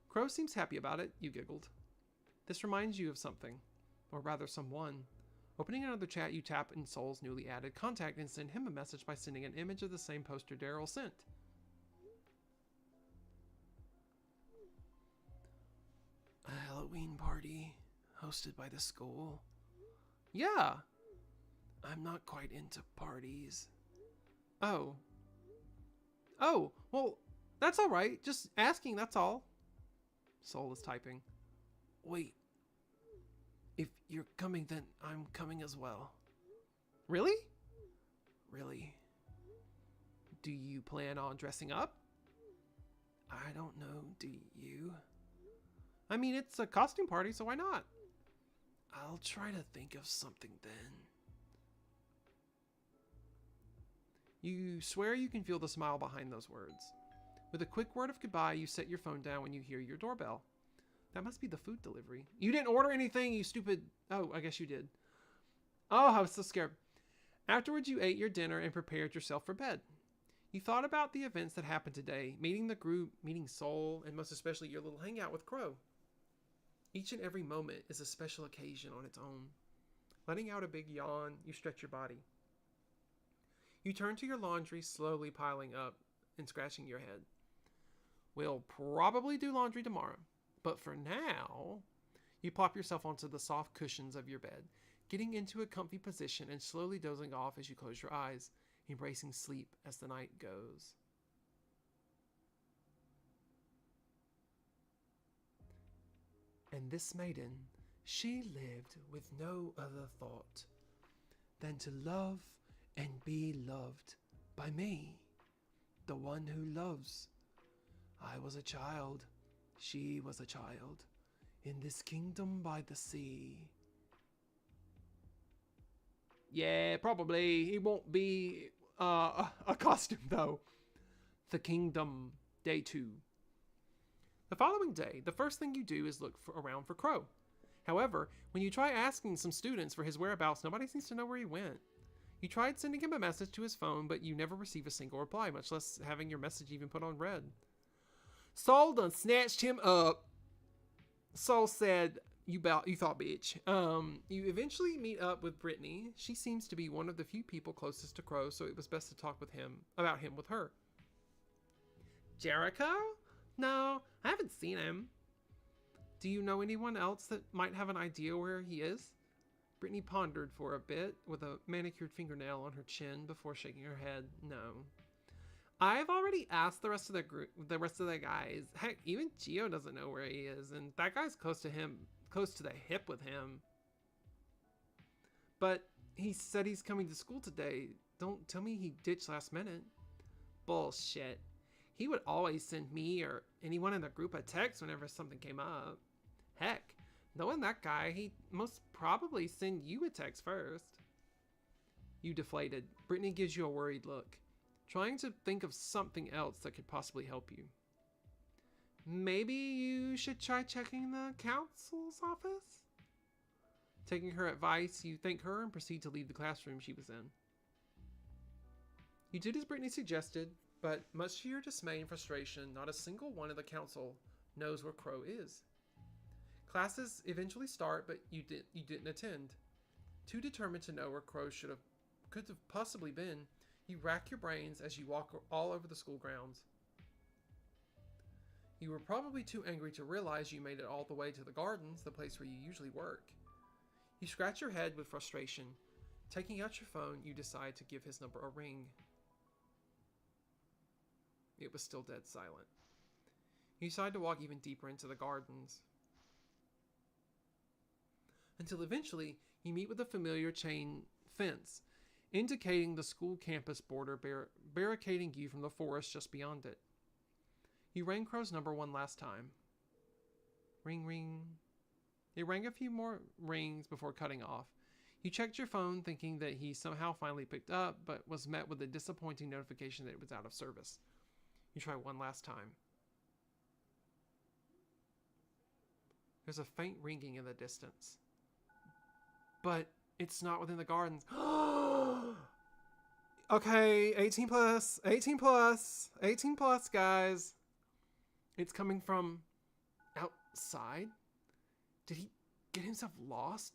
Crow seems happy about it, you giggled. This reminds you of something, or rather someone. Opening another chat, you tap in Soul's newly added contact and send him a message by sending an image of the same poster Daryl sent. A Halloween party hosted by the school. Yeah. I'm not quite into parties. Oh, well, that's all right. Just asking, that's all. Soul is typing. Wait. If you're coming, then I'm coming as well. Really? Really. Do you plan on dressing up? I don't know, do you? I mean, it's a costume party, so why not? I'll try to think of something then. You swear you can feel the smile behind those words. With a quick word of goodbye, you set your phone down when you hear your doorbell. That must be the food delivery. You didn't order anything, you stupid... Oh, I guess you did. Oh, I was so scared. Afterwards, you ate your dinner and prepared yourself for bed. You thought about the events that happened today, meeting the group, meeting Soul, and most especially your little hangout with Crow. Each and every moment is a special occasion on its own. Letting out a big yawn, you stretch your body. You turn to your laundry, slowly piling up and scratching your head. We'll probably do laundry tomorrow, but for now, you plop yourself onto the soft cushions of your bed, getting into a comfy position and slowly dozing off as you close your eyes, embracing sleep as the night goes. And this maiden, she lived with no other thought than to love and be loved by me, the one who loves. I was a child, she was a child, in this kingdom by the sea. Yeah, probably. It won't be a costume, though. The Kingdom, Day 2. The following day, the first thing you do is look around for Crow. However, when you try asking some students for his whereabouts, nobody seems to know where he went. You tried sending him a message to his phone, but you never receive a single reply, much less having your message even put on read. Soul done snatched him up. Soul said, You thought, bitch. You eventually meet up with Brittany. She seems to be one of the few people closest to Crow, so it was best to talk about him with her. Jericho? No, I haven't seen him. Do you know anyone else that might have an idea where he is? Brittany pondered for a bit with a manicured fingernail on her chin before shaking her head. No. I've already asked the rest of the guys. Heck, even Gio doesn't know where he is, and that guy's close to the hip with him. But he said he's coming to school today. Don't tell me he ditched last minute. Bullshit. He would always send me or anyone in the group a text whenever something came up. Heck, knowing that guy, he'd most probably send you a text first. You deflated. Brittany gives you a worried look, trying to think of something else that could possibly help you. Maybe you should try checking the counsel's office? Taking her advice, you thank her and proceed to leave the classroom she was in. You did as Brittany suggested, but much to your dismay and frustration, not a single one of the council knows where Crow is. Classes eventually start, but you didn't attend. Too determined to know where Crow could have possibly been, you rack your brains as you walk all over the school grounds. You were probably too angry to realize you made it all the way to the gardens, the place where you usually work. You scratch your head with frustration. Taking out your phone, you decide to give his number a ring. It was still dead silent. You decide to walk even deeper into the gardens. Until eventually, you meet with a familiar chain fence, indicating the school campus border barricading you from the forest just beyond it. You rang Crow's number one last time. Ring, ring. It rang a few more rings before cutting off. You checked your phone thinking that he somehow finally picked up, but was met with a disappointing notification that it was out of service. You try one last time. There's a faint ringing in the distance. But it's not within the gardens. Okay, 18 plus, 18 plus, 18 plus, guys. It's coming from outside? Did he get himself lost?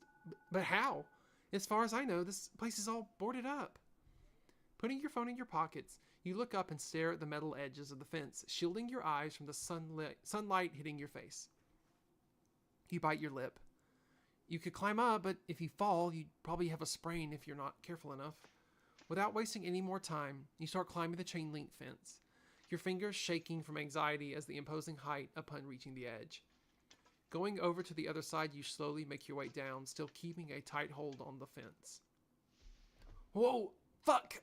But how? As far as I know, this place is all boarded up. Putting your phone in your pockets, you look up and stare at the metal edges of the fence, shielding your eyes from the sunlight hitting your face. You bite your lip. You could climb up, but if you fall, you'd probably have a sprain if you're not careful enough. Without wasting any more time, you start climbing the chain link fence, your fingers shaking from anxiety as the imposing height upon reaching the edge. Going over to the other side, you slowly make your way down, still keeping a tight hold on the fence. Whoa! Fuck!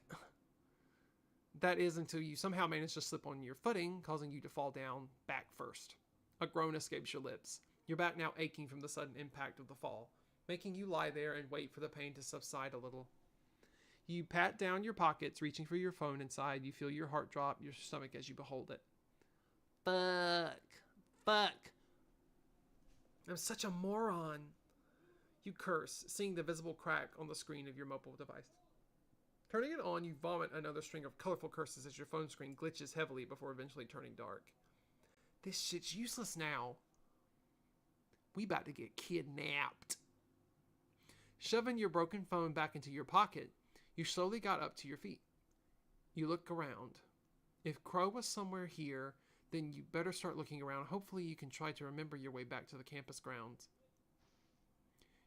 That is until you somehow manage to slip on your footing, causing you to fall down back first. A groan escapes your lips, your back now aching from the sudden impact of the fall, making you lie there and wait for the pain to subside a little. You pat down your pockets, reaching for your phone inside. You feel your heart drop your stomach as you behold it. Fuck. I'm such a moron. You curse, seeing the visible crack on the screen of your mobile device. Turning it on, you vomit another string of colorful curses as your phone screen glitches heavily before eventually turning dark. This shit's useless now. We about to get kidnapped. Shoving your broken phone back into your pocket, you slowly got up to your feet. You look around. If Crow was somewhere here, then you better start looking around. Hopefully you can try to remember your way back to the campus grounds.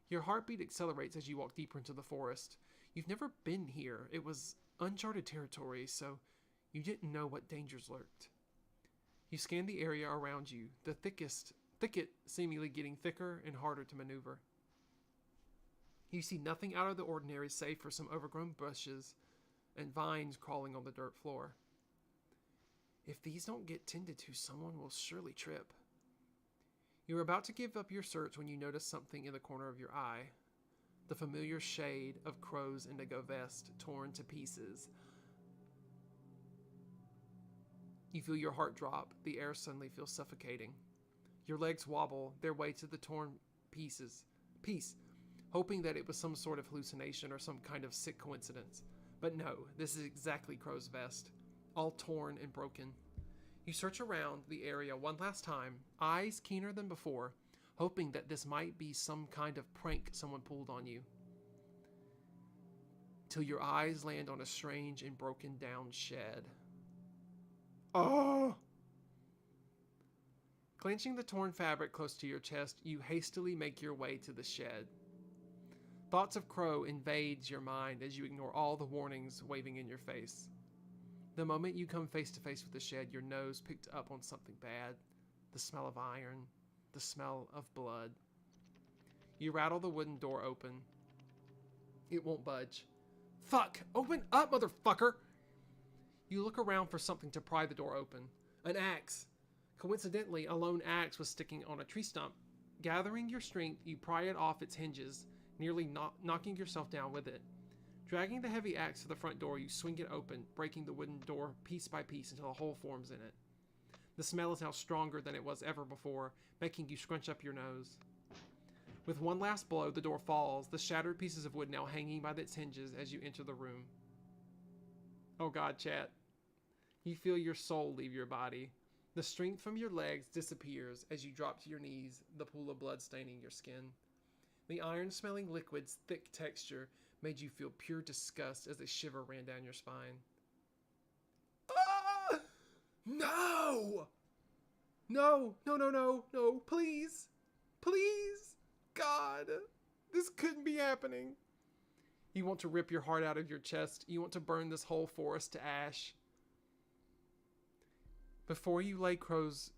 Your heartbeat accelerates as you walk deeper into the forest. You've never been here. It was uncharted territory, so you didn't know what dangers lurked. You scan the area around you, the thicket seemingly getting thicker and harder to maneuver. You see nothing out of the ordinary save for some overgrown bushes and vines crawling on the dirt floor. If these don't get tended to, someone will surely trip. You are about to give up your search when you notice something in the corner of your eye. The familiar shade of Crow's indigo vest torn to pieces. You feel your heart drop. The air suddenly feels suffocating. Your legs wobble their way to the torn piece, hoping that it was some sort of hallucination or some kind of sick coincidence. But no, this is exactly Crow's vest, all torn and broken. You search around the area one last time, eyes keener than before, hoping that this might be some kind of prank someone pulled on you. Till your eyes land on a strange and broken down shed. Oh! Clenching the torn fabric close to your chest, you hastily make your way to the shed. Thoughts of Crow invades your mind as you ignore all the warnings waving in your face. The moment you come face to face with the shed, your nose picked up on something bad. The smell of iron, the smell of blood. You rattle the wooden door open. It won't budge. Fuck! Open up, motherfucker! You look around for something to pry the door open. An axe. Coincidentally, a lone axe was sticking on a tree stump. Gathering your strength, you pry it off its hinges, nearly knocking yourself down with it. Dragging the heavy axe to the front door, you swing it open, breaking the wooden door piece by piece until a hole forms in it. The smell is now stronger than it was ever before, making you scrunch up your nose. With one last blow, the door falls, the shattered pieces of wood now hanging by its hinges as you enter the room. Oh God, chat. You feel your soul leave your body. The strength from your legs disappears as you drop to your knees, the pool of blood staining your skin. The iron-smelling liquid's thick texture made you feel pure disgust as a shiver ran down your spine. Ah! No! No, no, no, no, no, please. Please. God, this couldn't be happening. You want to rip your heart out of your chest. You want to burn this whole forest to ash. Before you lay Crow's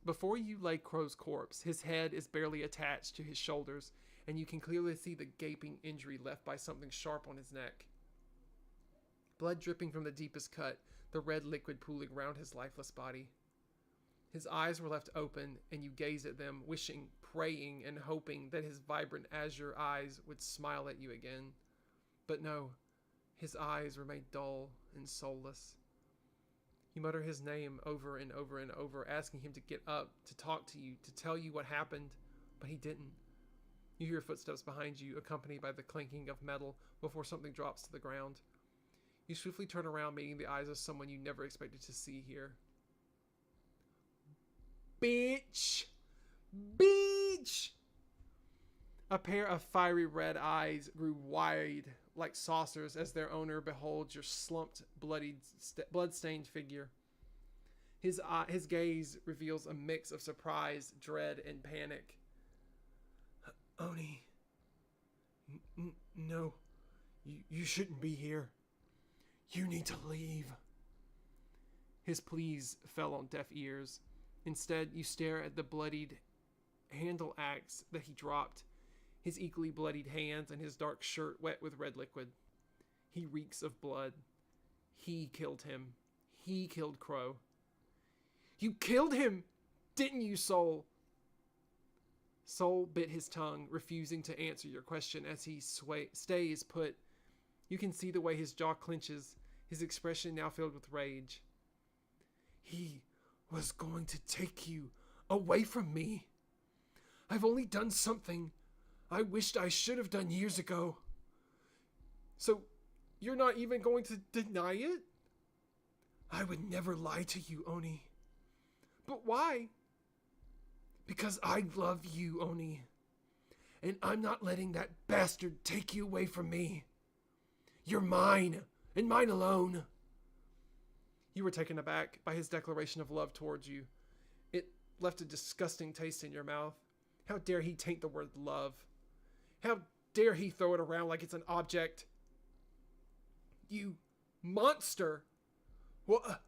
corpse, his head is barely attached to his shoulders, and you can clearly see the gaping injury left by something sharp on his neck. Blood dripping from the deepest cut, the red liquid pooling around his lifeless body. His eyes were left open, and you gaze at them, wishing, praying, and hoping that his vibrant azure eyes would smile at you again. But no, his eyes remained dull and soulless. You mutter his name over and over and over, asking him to get up, to talk to you, to tell you what happened, but he didn't. You hear footsteps behind you, accompanied by the clanking of metal before something drops to the ground. You swiftly turn around, meeting the eyes of someone you never expected to see here. Bitch! Bitch! A pair of fiery red eyes grew wide like saucers as their owner beholds your slumped, blood-stained figure. His gaze reveals a mix of surprise, dread, and panic. Oni. No. You shouldn't be here. You need to leave. His pleas fell on deaf ears. Instead, you stare at the bloodied handle axe that he dropped, his equally bloodied hands and his dark shirt wet with red liquid. He reeks of blood. He killed him. He killed Crow. You killed him, didn't you, Soul? Soul bit his tongue, refusing to answer your question as he stays put. You can see the way his jaw clenches, his expression now filled with rage. He was going to take you away from me. I've only done something I wished I should have done years ago. So, you're not even going to deny it? I would never lie to you, Oni. But why? Because I love you, Oni. And I'm not letting that bastard take you away from me. You're mine, and mine alone. You were taken aback by his declaration of love towards you. It left a disgusting taste in your mouth. How dare he taint the word love? How dare he throw it around like it's an object? You monster! What?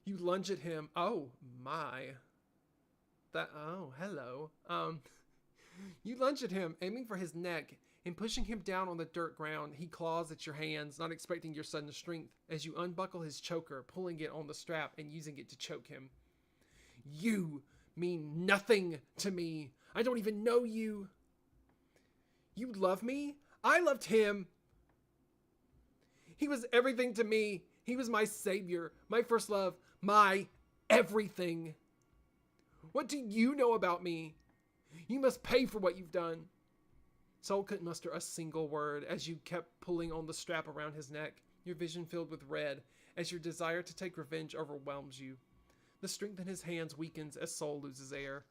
You lunge at him. Oh, my. Oh, hello. You lunge at him, aiming for his neck, and pushing him down on the dirt ground. He claws at your hands, not expecting your sudden strength, as you unbuckle his choker, pulling it on the strap and using it to choke him. You mean nothing to me. I don't even know you. You love me? I loved him. He was everything to me. He was my savior, my first love, my everything. What do you know about me? You must pay for what you've done. Soul couldn't muster a single word as you kept pulling on the strap around his neck, your vision filled with red, as your desire to take revenge overwhelms you. The strength in his hands weakens as Soul loses air.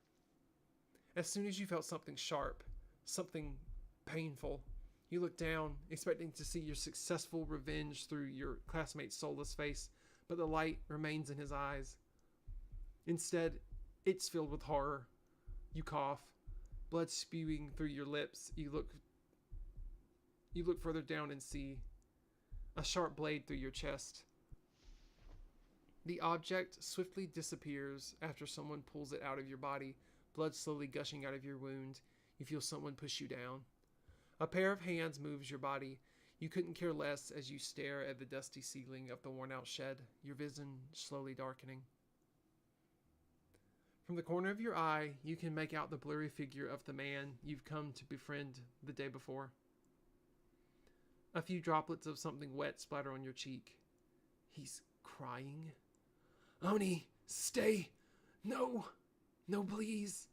As soon as you felt something sharp, something painful, you looked down, expecting to see your successful revenge through your classmate's soulless face, but the light remains in his eyes. Instead, it's filled with horror. You cough, blood spewing through your lips. You look further down and see a sharp blade through your chest. The object swiftly disappears after someone pulls it out of your body, blood slowly gushing out of your wound. You feel someone push you down. A pair of hands moves your body. You couldn't care less as you stare at the dusty ceiling of the worn-out shed, your vision slowly darkening. From the corner of your eye, you can make out the blurry figure of the man you've come to befriend the day before. A few droplets of something wet splatter on your cheek. He's crying. Oni, stay! No! No, please!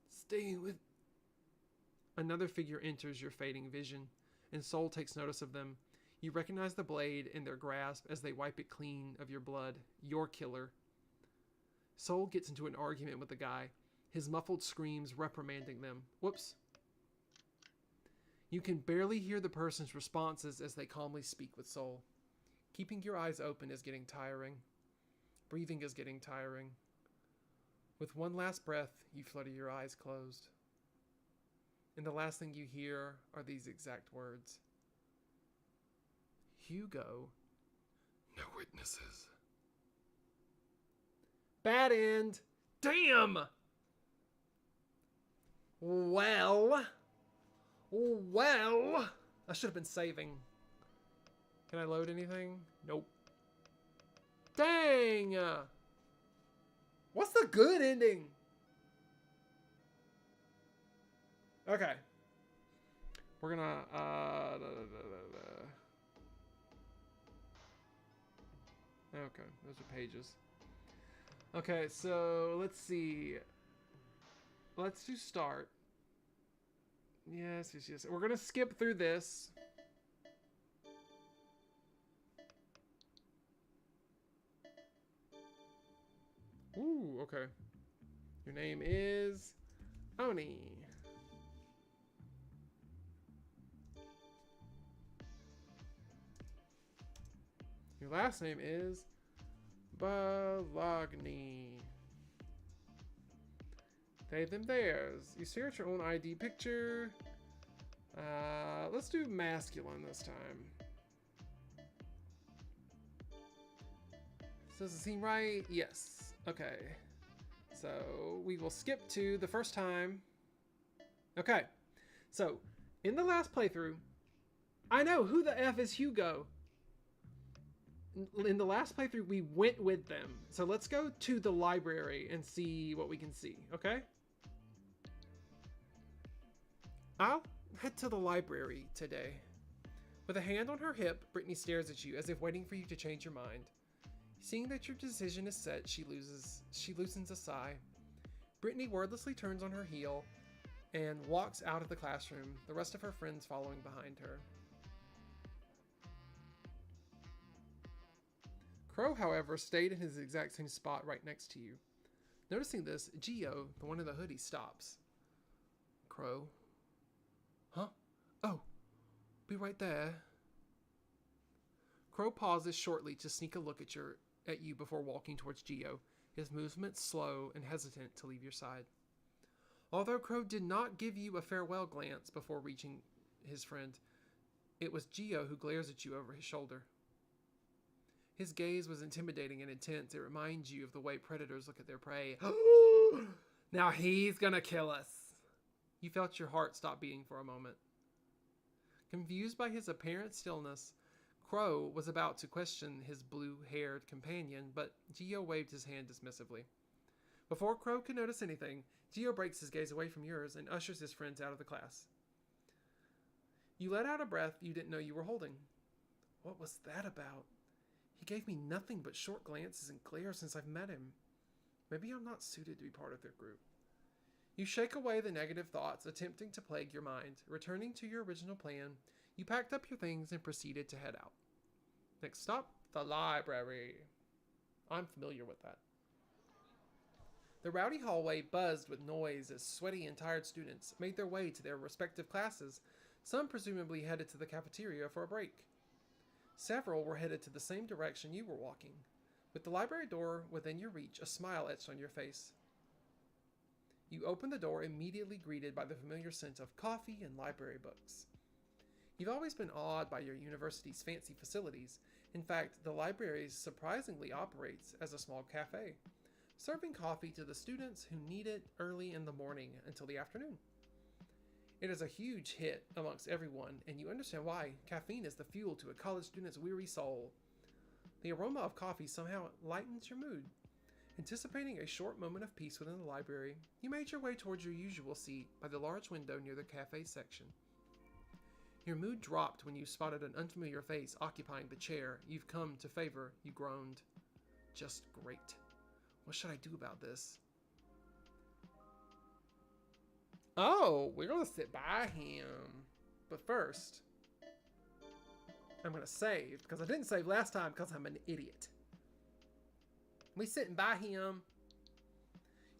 Stay with... Another figure enters your fading vision, and Soul takes notice of them. You recognize the blade in their grasp as they wipe it clean of your blood, your killer. Soul gets into an argument with the guy, his muffled screams reprimanding them. Whoops. You can barely hear the person's responses as they calmly speak with Soul. Keeping your eyes open is getting tiring. Breathing is getting tiring. With one last breath, you flutter your eyes closed. And the last thing you hear are these exact words. Hugo. No witnesses. Bad end. Damn! Well. I should have been saving. Can I load anything? Nope. Dang! What's the good ending? Okay. We're gonna, Okay, those are pages. Okay, so let's see. Let's do start. Yes. We're gonna skip through this. Ooh, okay. Your name is Oni. Your last name is Balagny. They, them, theirs. You stare at your own ID picture. Let's do masculine this time. Does it seem right? Yes. Okay. So we will skip to the first time. Okay. So in the last playthrough, I know who the F is Hugo. In the last playthrough, we went with them. So let's go to the library and see what we can see, okay? I'll head to the library today. With a hand on her hip, Brittany stares at you as if waiting for you to change your mind. Seeing that your decision is set, she loosens a sigh. Brittany wordlessly turns on her heel and walks out of the classroom, the rest of her friends following behind her. Crow, however, stayed in his exact same spot right next to you. Noticing this, Geo, the one in the hoodie, stops. Crow. Huh? Oh, be right there. Crow pauses shortly to sneak a look at you before walking towards Geo, his movements slow and hesitant to leave your side. Although Crow did not give you a farewell glance before reaching his friend, it was Geo who glares at you over his shoulder. His gaze was intimidating and intense. It reminds you of the way predators look at their prey. Now he's gonna kill us. You felt your heart stop beating for a moment. Confused by his apparent stillness, Crow was about to question his blue-haired companion, but Geo waved his hand dismissively. Before Crow could notice anything, Geo breaks his gaze away from yours and ushers his friends out of the class. You let out a breath you didn't know you were holding. What was that about? He gave me nothing but short glances and glares since I've met him. Maybe I'm not suited to be part of their group. You shake away the negative thoughts attempting to plague your mind. Returning to your original plan, you packed up your things and proceeded to head out. Next stop, the library. I'm familiar with that. The rowdy hallway buzzed with noise as sweaty and tired students made their way to their respective classes, some presumably headed to the cafeteria for a break. Several were headed to the same direction you were walking. With the library door within your reach, a smile etched on your face. You opened the door, immediately greeted by the familiar scent of coffee and library books. You've always been awed by your university's fancy facilities. In fact, the library surprisingly operates as a small cafe, serving coffee to the students who need it early in the morning until the afternoon. It is a huge hit amongst everyone, and you understand why. Caffeine is the fuel to a college student's weary soul. The aroma of coffee somehow lightens your mood. Anticipating a short moment of peace within the library, you made your way towards your usual seat by the large window near the cafe section. Your mood dropped when you spotted an unfamiliar face occupying the chair you've come to favor. You groaned. Just great. What should I do about this? Oh, we're going to sit by him. But first, I'm going to save, because I didn't save last time because I'm an idiot. We sitting by him.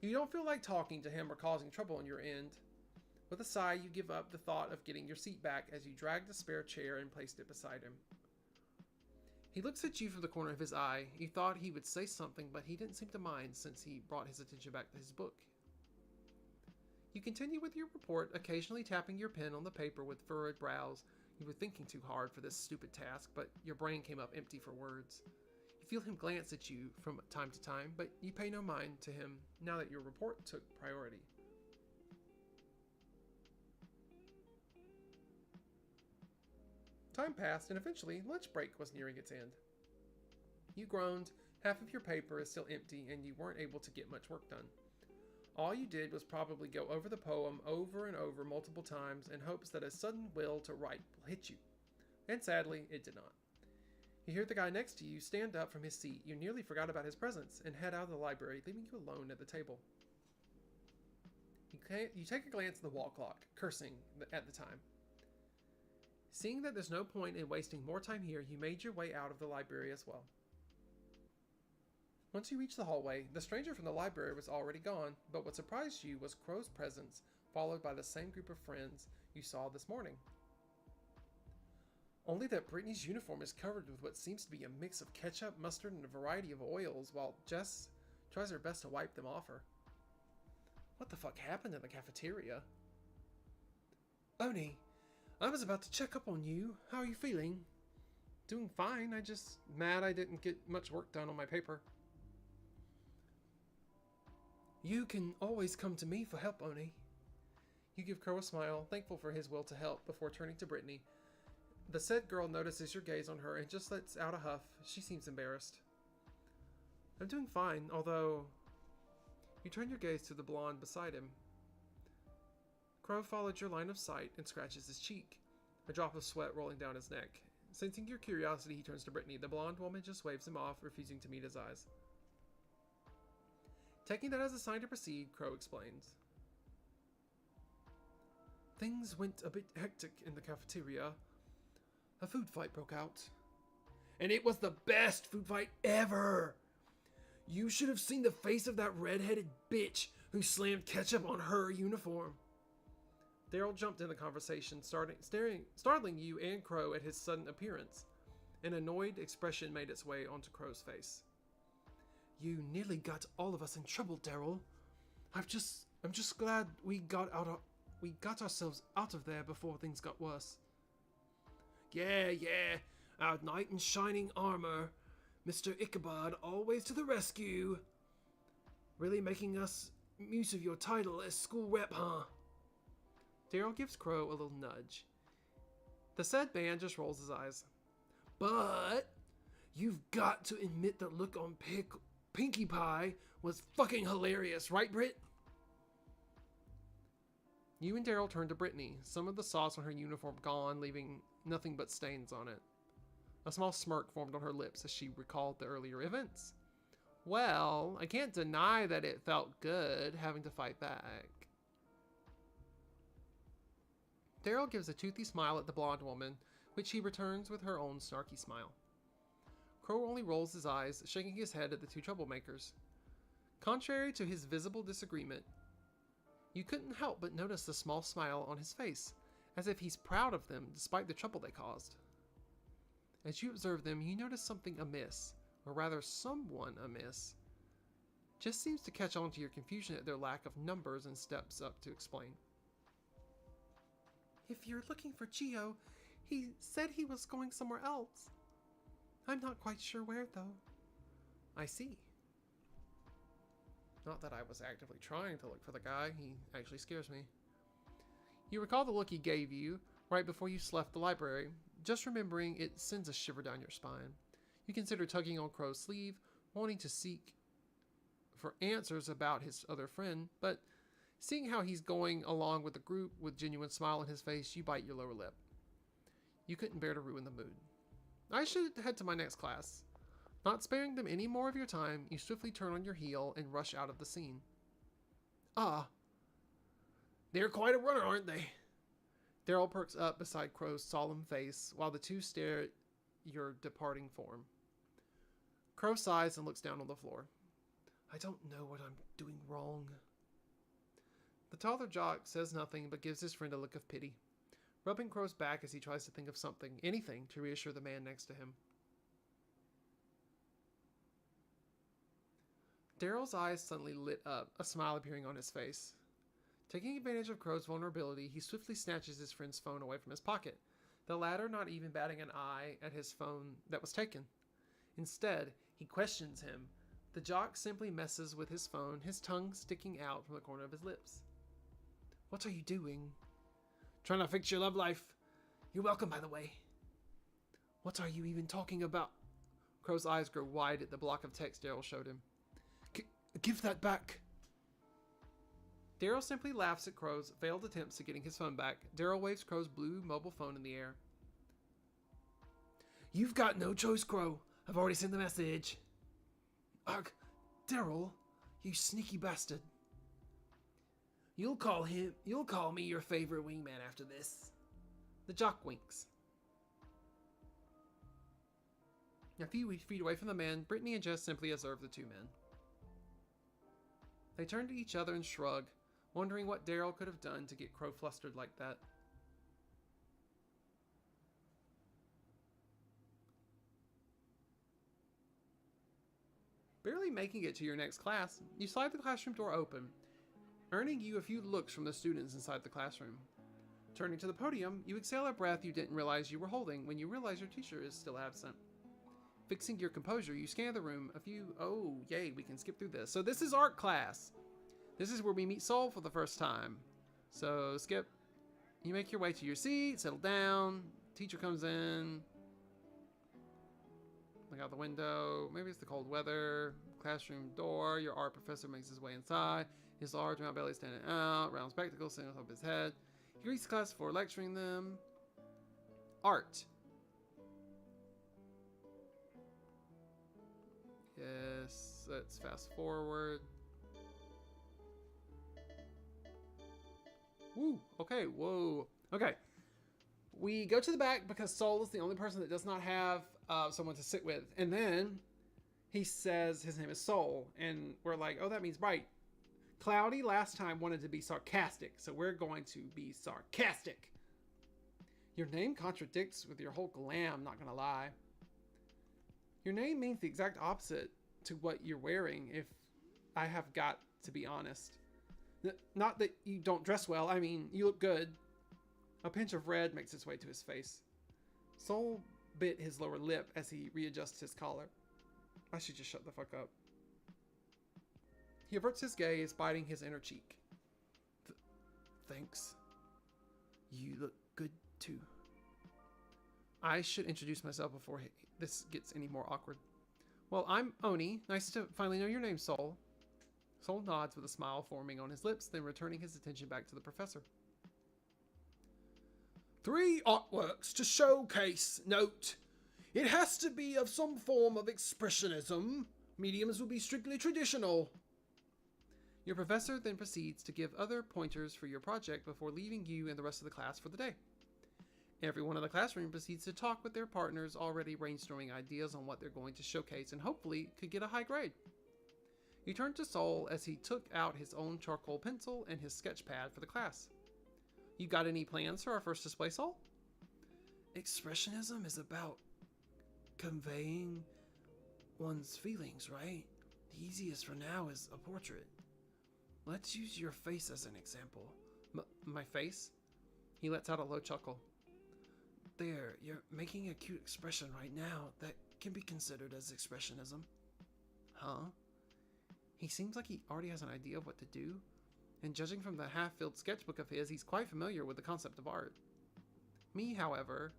You don't feel like talking to him or causing trouble on your end. With a sigh, you give up the thought of getting your seat back as you drag the spare chair and placed it beside him. He looks at you from the corner of his eye. You thought he would say something, but he didn't seem to mind since he brought his attention back to his book. You continue with your report, occasionally tapping your pen on the paper with furrowed brows. You were thinking too hard for this stupid task, but your brain came up empty for words. You feel him glance at you from time to time, but you pay no mind to him now that your report took priority. Time passed, and eventually lunch break was nearing its end. You groaned. Half of your paper is still empty, and you weren't able to get much work done. All you did was probably go over the poem over and over multiple times in hopes that a sudden will to write will hit you. And sadly, it did not. You hear the guy next to you stand up from his seat. You nearly forgot about his presence and head out of the library, leaving you alone at the table. You take a glance at the wall clock, cursing at the time. Seeing that there's no point in wasting more time here, you made your way out of the library as well. Once you reached the hallway, the stranger from the library was already gone, but what surprised you was Crow's presence, followed by the same group of friends you saw this morning. Only that Brittany's uniform is covered with what seems to be a mix of ketchup, mustard, and a variety of oils, while Jess tries her best to wipe them off her. What the fuck happened in the cafeteria? Oni, I was about to check up on you. How are you feeling? Doing fine. I just mad I didn't get much work done on my paper. You can always come to me for help, Oni. You give Crow a smile, thankful for his will to help, before turning to Brittany. The said girl notices your gaze on her and just lets out a huff. She seems embarrassed. I'm doing fine, although... You turn your gaze to the blonde beside him. Crow followed your line of sight and scratches his cheek, a drop of sweat rolling down his neck. Sensing your curiosity, he turns to Brittany. The blonde woman just waves him off, refusing to meet his eyes. Taking that as a sign to proceed, Crow explains. Things went a bit hectic in the cafeteria. A food fight broke out. And it was the best food fight ever! You should have seen the face of that red-headed bitch who slammed ketchup on her uniform. Daryl jumped in the conversation, startling you and Crow at his sudden appearance. An annoyed expression made its way onto Crow's face. You nearly got all of us in trouble, Daryl. I'm just glad we got ourselves out of there before things got worse. Yeah, our knight in shining armor, Mr. Ichabod, always to the rescue. Really making us use of your title as school rep, huh? Daryl gives Crow a little nudge. The said man just rolls his eyes. But you've got to admit the look on Pinkie Pie was fucking hilarious, right, Britt? You and Daryl turn to Brittany, some of the sauce on her uniform gone, leaving nothing but stains on it. A small smirk formed on her lips as she recalled the earlier events. Well, I can't deny that it felt good having to fight back. Daryl gives a toothy smile at the blonde woman, which he returns with her own snarky smile. Crow only rolls his eyes, shaking his head at the two troublemakers. Contrary to his visible disagreement, you couldn't help but notice the small smile on his face, as if he's proud of them despite the trouble they caused. As you observe them, you notice something amiss, or rather someone amiss. Just seems to catch on to your confusion at their lack of numbers and steps up to explain. If you're looking for Gio, he said he was going somewhere else. I'm not quite sure where, though. I see. Not that I was actively trying to look for the guy. He actually scares me. You recall the look he gave you right before you left the library. Just remembering it sends a shiver down your spine. You consider tugging on Crow's sleeve, wanting to seek for answers about his other friend, but seeing how he's going along with the group with genuine smile on his face, you bite your lower lip. You couldn't bear to ruin the mood. I should head to my next class. Not sparing them any more of your time, you swiftly turn on your heel and rush out of the scene. Ah, they're quite a runner, aren't they? Daryl perks up beside Crow's solemn face while the two stare at your departing form. Crow sighs and looks down on the floor. I don't know what I'm doing wrong. The taller jock says nothing but gives his friend a look of pity, rubbing Crow's back as he tries to think of something, anything, to reassure the man next to him. Daryl's eyes suddenly lit up, a smile appearing on his face. Taking advantage of Crow's vulnerability, he swiftly snatches his friend's phone away from his pocket, the latter not even batting an eye at his phone that was taken. Instead, he questions him. The jock simply messes with his phone, his tongue sticking out from the corner of his lips. What are you doing? Trying to fix your love life. You're welcome, by the way. What are you even talking about? Crow's eyes grow wide at the block of text Daryl showed him. Give that back. Daryl simply laughs at Crow's failed attempts at getting his phone back. Daryl waves Crow's blue mobile phone in the air. You've got no choice, Crow. I've already sent the message. Ugh, Daryl, you sneaky bastard. You'll call me your favorite wingman after this. The jock winks. A few feet away from the man, Brittany and Jess simply observe the two men. They turn to each other and shrug, wondering what Daryl could have done to get Crow flustered like that. Barely making it to your next class, you slide the classroom door open, earning you a few looks from the students inside the classroom. Turning to the podium, you exhale a breath you didn't realize you were holding when you realize your teacher is still absent. Fixing your composure, you scan the room. Oh, yay, we can skip through this. So this is art class. This is where we meet Soul for the first time. So skip. You make your way to your seat, settle down. Teacher comes in. Look out the window. Maybe it's the cold weather. Classroom door. Your art professor makes his way inside. His large round belly standing out. Round spectacles sitting on top of his head. He greets the class before lecturing them. Art. Yes, let's fast forward. Woo, okay, whoa. Okay, we go to the back because Soul is the only person that does not have someone to sit with. And then he says his name is Soul. And we're like, oh, that means right. Cloudy last time wanted to be sarcastic, so we're going to be sarcastic. Your name contradicts with your whole glam, not gonna lie. Your name means the exact opposite to what you're wearing, if I have got to be honest. Not that you don't dress well, I mean, you look good. A pinch of red makes its way to his face. Soul bit his lower lip as he readjusts his collar. I should just shut the fuck up. He averts his gaze, biting his inner cheek. Thanks. You look good too. I should introduce myself before this gets any more awkward. Well, I'm Oni. Nice to finally know your name, Soul. Soul nods with a smile forming on his lips, then returning his attention back to the professor. 3 artworks to showcase. Note, it has to be of some form of expressionism. Mediums will be strictly traditional. Your professor then proceeds to give other pointers for your project before leaving you and the rest of the class for the day. Everyone in the classroom proceeds to talk with their partners, already brainstorming ideas on what they're going to showcase and hopefully could get a high grade. You turned to Soul as he took out his own charcoal pencil and his sketch pad for the class. You got any plans for our first display, Soul? Expressionism is about conveying one's feelings, right? The easiest for now is a portrait. Let's use your face as an example. My face? He lets out a low chuckle. There, you're making a cute expression right now that can be considered as expressionism. Huh? He seems like he already has an idea of what to do, and judging from the half-filled sketchbook of his, he's quite familiar with the concept of art. Me, however,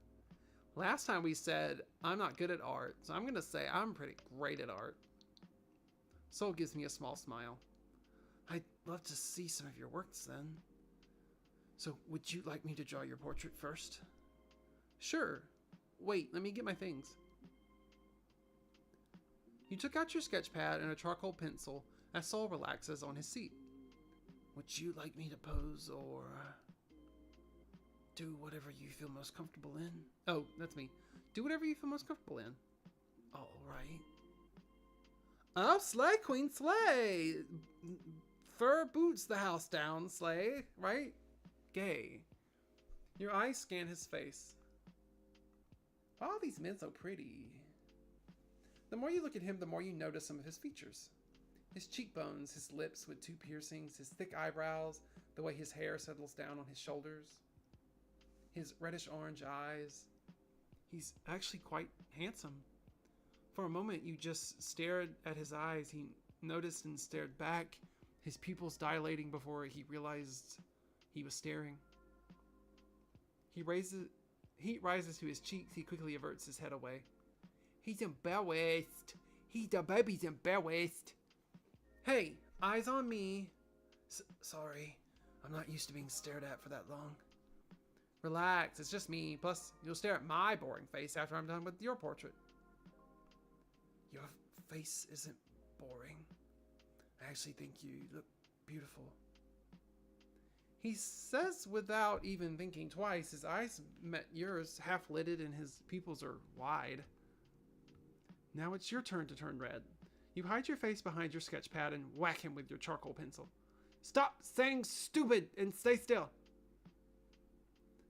last time we said I'm not good at art, so I'm gonna say I'm pretty great at art. Soul gives me a small smile. I'd love to see some of your works then. So, would you like me to draw your portrait first? Sure. Wait, let me get my things. You took out your sketch pad and a charcoal pencil as Soul relaxes on his seat. Would you like me to pose or do whatever you feel most comfortable in? Oh, that's me. Do whatever you feel most comfortable in. All right. Oh, slay, queen, slay! Fur boots the house down, slay, right? Gay. Your eyes scan his face. Why are these men so pretty? The more you look at him, the more you notice some of his features. His cheekbones, his lips with two piercings, his thick eyebrows, the way his hair settles down on his shoulders, his reddish-orange eyes. He's actually quite handsome. For a moment, you just stared at his eyes. He noticed and stared back, his pupils dilating before he realized he was staring. Heat rises to his cheeks. He quickly averts his head away. He's embarrassed. The baby's embarrassed. Hey, eyes on me. Sorry, I'm not used to being stared at for that long. Relax, it's just me. Plus, you'll stare at my boring face after I'm done with your portrait. Your face isn't boring. I actually think you look beautiful. He says without even thinking twice. His eyes met yours, half-lidded, and his pupils are wide. Now it's your turn to turn red. You hide your face behind your sketch pad and whack him with your charcoal pencil. Stop saying stupid and stay still.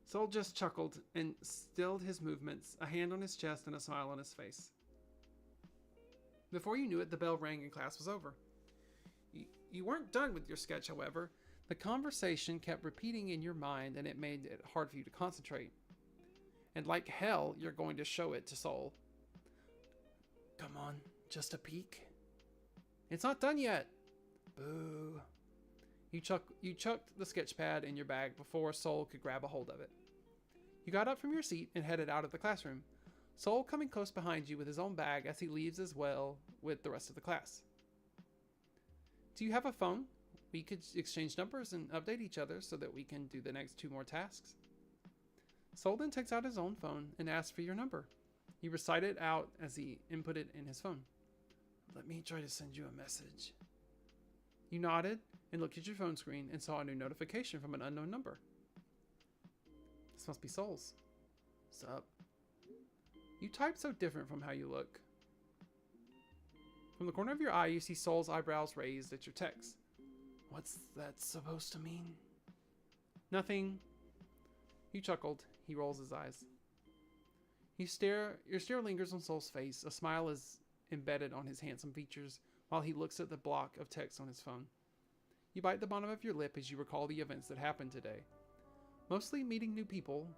Soul just chuckled and stilled his movements, a hand on his chest and a smile on his face. Before you knew it, the bell rang and class was over. You weren't done with your sketch, however. The conversation kept repeating in your mind, and it made it hard for you to concentrate. And like hell, you're going to show it to Soul. Come on, just a peek? It's not done yet. Boo. You chucked the sketch pad in your bag before Soul could grab a hold of it. You got up from your seat and headed out of the classroom, Soul coming close behind you with his own bag as he leaves as well with the rest of the class. Do you have a phone? We could exchange numbers and update each other so that we can do the next 2 more tasks. Soul then takes out his own phone and asks for your number. You recite it out as he input it in his phone. Let me try to send you a message. You nodded and looked at your phone screen and saw a new notification from an unknown number. This must be Soul's. Sup? You type so different from how you look. From the corner of your eye, you see Soul's eyebrows raised at your text. What's that supposed to mean? Nothing. You chuckled. He rolls his eyes. Your stare lingers on Soul's face. A smile is embedded on his handsome features while he looks at the block of text on his phone. You bite the bottom of your lip as you recall the events that happened today. Mostly meeting new people.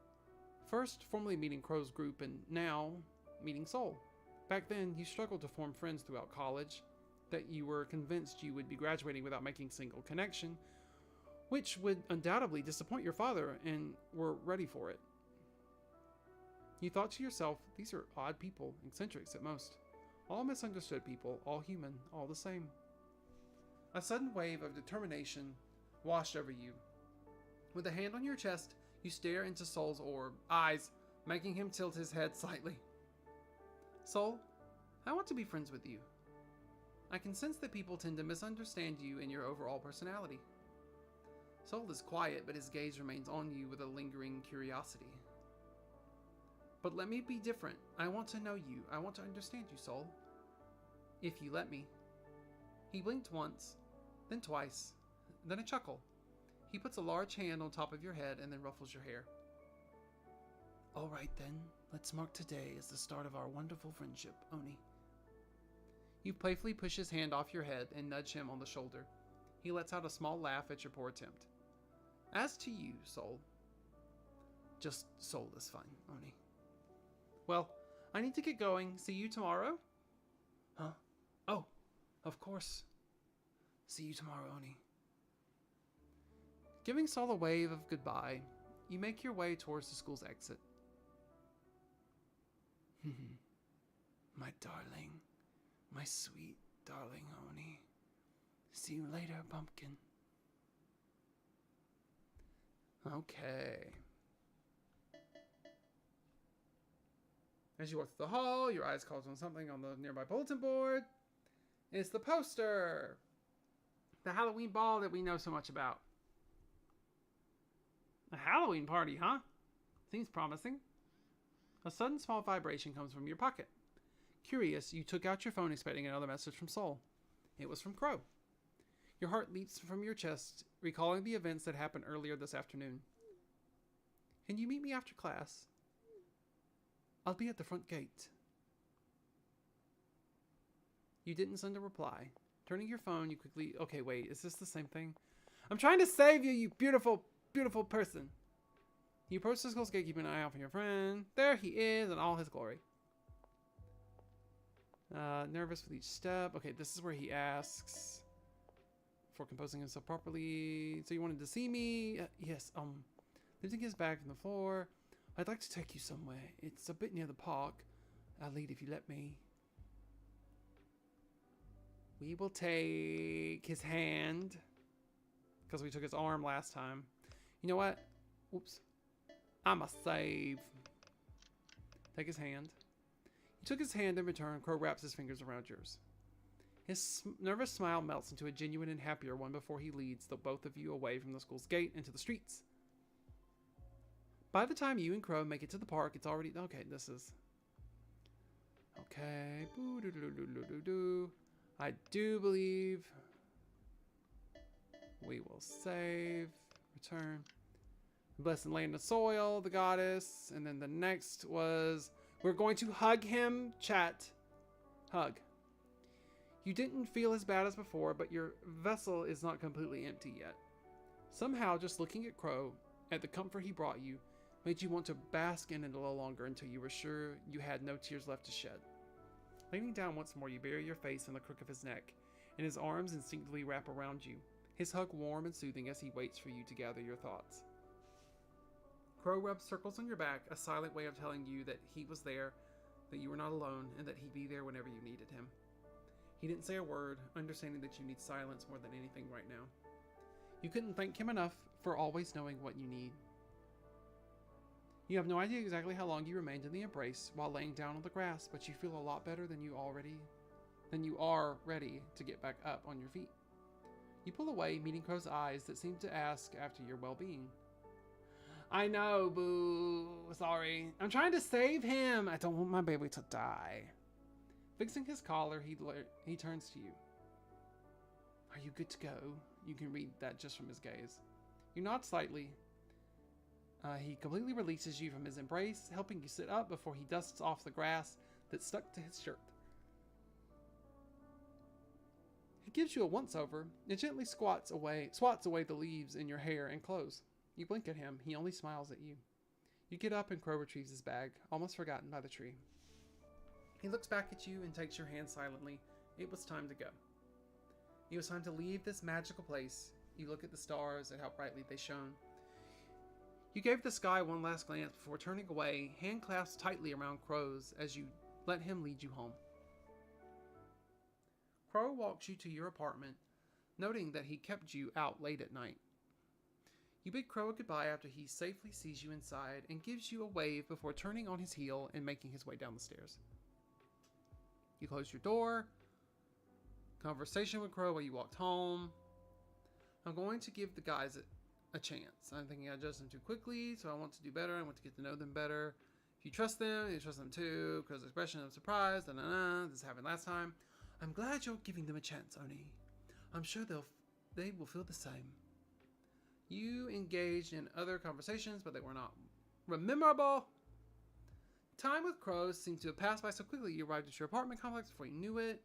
First, formally meeting Crow's group, and now meeting Soul. Back then, you struggled to form friends throughout college, that you were convinced you would be graduating without making a single connection, which would undoubtedly disappoint your father, and were ready for it. You thought to yourself, these are odd people, eccentrics at most. All misunderstood people, all human, all the same. A sudden wave of determination washed over you. With a hand on your chest, you stare into Soul's eyes, making him tilt his head slightly. Soul, I want to be friends with you. I can sense that people tend to misunderstand you and your overall personality. Soul is quiet, but his gaze remains on you with a lingering curiosity. But let me be different. I want to know you. I want to understand you, Soul. If you let me. He blinked once, then twice, then a chuckle. He puts a large hand on top of your head and then ruffles your hair. All right then, let's mark today as the start of our wonderful friendship, Oni. You playfully push his hand off your head and nudge him on the shoulder. He lets out a small laugh at your poor attempt. As to you, Soul. Just Soul is fine, Oni. Well, I need to get going. See you tomorrow? Huh? Oh, of course. See you tomorrow, Oni. Giving Saul a wave of goodbye, you make your way towards the school's exit. My darling. My sweet darling Oni. See you later, pumpkin. Okay. As you walk through the hall, your eyes call on something on the nearby bulletin board. It's the poster. The Halloween ball that we know so much about. A Halloween party, huh? Seems promising. A sudden small vibration comes from your pocket. Curious, you took out your phone expecting another message from Soul. It was from Crow. Your heart leaps from your chest, recalling the events that happened earlier this afternoon. Can you meet me after class? I'll be at the front gate. You didn't send a reply. Turning your phone, you quickly... Okay, wait, is this the same thing? I'm trying to save you, you beautiful, beautiful person. You approach the school's gate, keeping an eye out for your friend. There he is in all his glory. Nervous with each step. Okay, this is where he asks for composing himself properly. So you wanted to see me? Yes, lifting his bag from the floor. I'd like to take you somewhere. It's a bit near the park. I'll lead if you let me. We will take his hand, because we took his arm last time. You know what? Oops. I'm a save. Take his hand. You took his hand in return. Crow wraps his fingers around yours. His nervous smile melts into a genuine and happier one before he leads the both of you away from the school's gate into the streets. By the time you and Crow make it to the park, it's already... Okay, this is... Okay. Boo-doo-doo-doo-doo-doo. I do believe we will save, return, bless and lay in the soil, the goddess, and then the next was we're going to hug him, chat, hug. You didn't feel as bad as before, but your vessel is not completely empty yet. Somehow, just looking at Crow, at the comfort he brought you, made you want to bask in it a little longer until you were sure you had no tears left to shed. Leaning down once more, you bury your face in the crook of his neck, and his arms instinctively wrap around you, his hug warm and soothing as he waits for you to gather your thoughts. Crow rubs circles on your back, a silent way of telling you that he was there, that you were not alone, and that he'd be there whenever you needed him. He didn't say a word, understanding that you need silence more than anything right now. You couldn't thank him enough for always knowing what you need. You have no idea exactly how long you remained in the embrace while laying down on the grass, but you feel a lot better than you are ready to get back up on your feet. You pull away, meeting Crow's eyes that seem to ask after your well-being. I know, boo. Sorry. I'm trying to save him. I don't want my baby to die. Fixing his collar, he turns to you. Are you good to go? You can read that just from his gaze. You nod slightly. He completely releases you from his embrace, helping you sit up before he dusts off the grass that stuck to his shirt. He gives you a once-over and gently swats away the leaves in your hair and clothes. You blink at him. He only smiles at you. You get up and Crow retrieves his bag, almost forgotten by the tree. He looks back at you and takes your hand silently. It was time to go. It was time to leave this magical place. You look at the stars and how brightly they shone. You gave the sky one last glance before turning away, hand clasped tightly around Crow's as you let him lead you home. Crow walks you to your apartment, noting that he kept you out late at night. You bid Crow a goodbye after he safely sees you inside and gives you a wave before turning on his heel and making his way down the stairs. You close your door. Conversation with Crow while you walked home. I'm going to give the guys a chance. I'm thinking I judged them too quickly, so I want to do better. I want to get to know them better. If you trust them, you trust them too. Crow's expression of surprise. This happened last time. I'm glad you're giving them a chance, Oni. I'm sure they will feel the same. You engaged in other conversations, but they were not memorable. Time with crows seemed to have passed by so quickly. You arrived at your apartment complex before you knew it.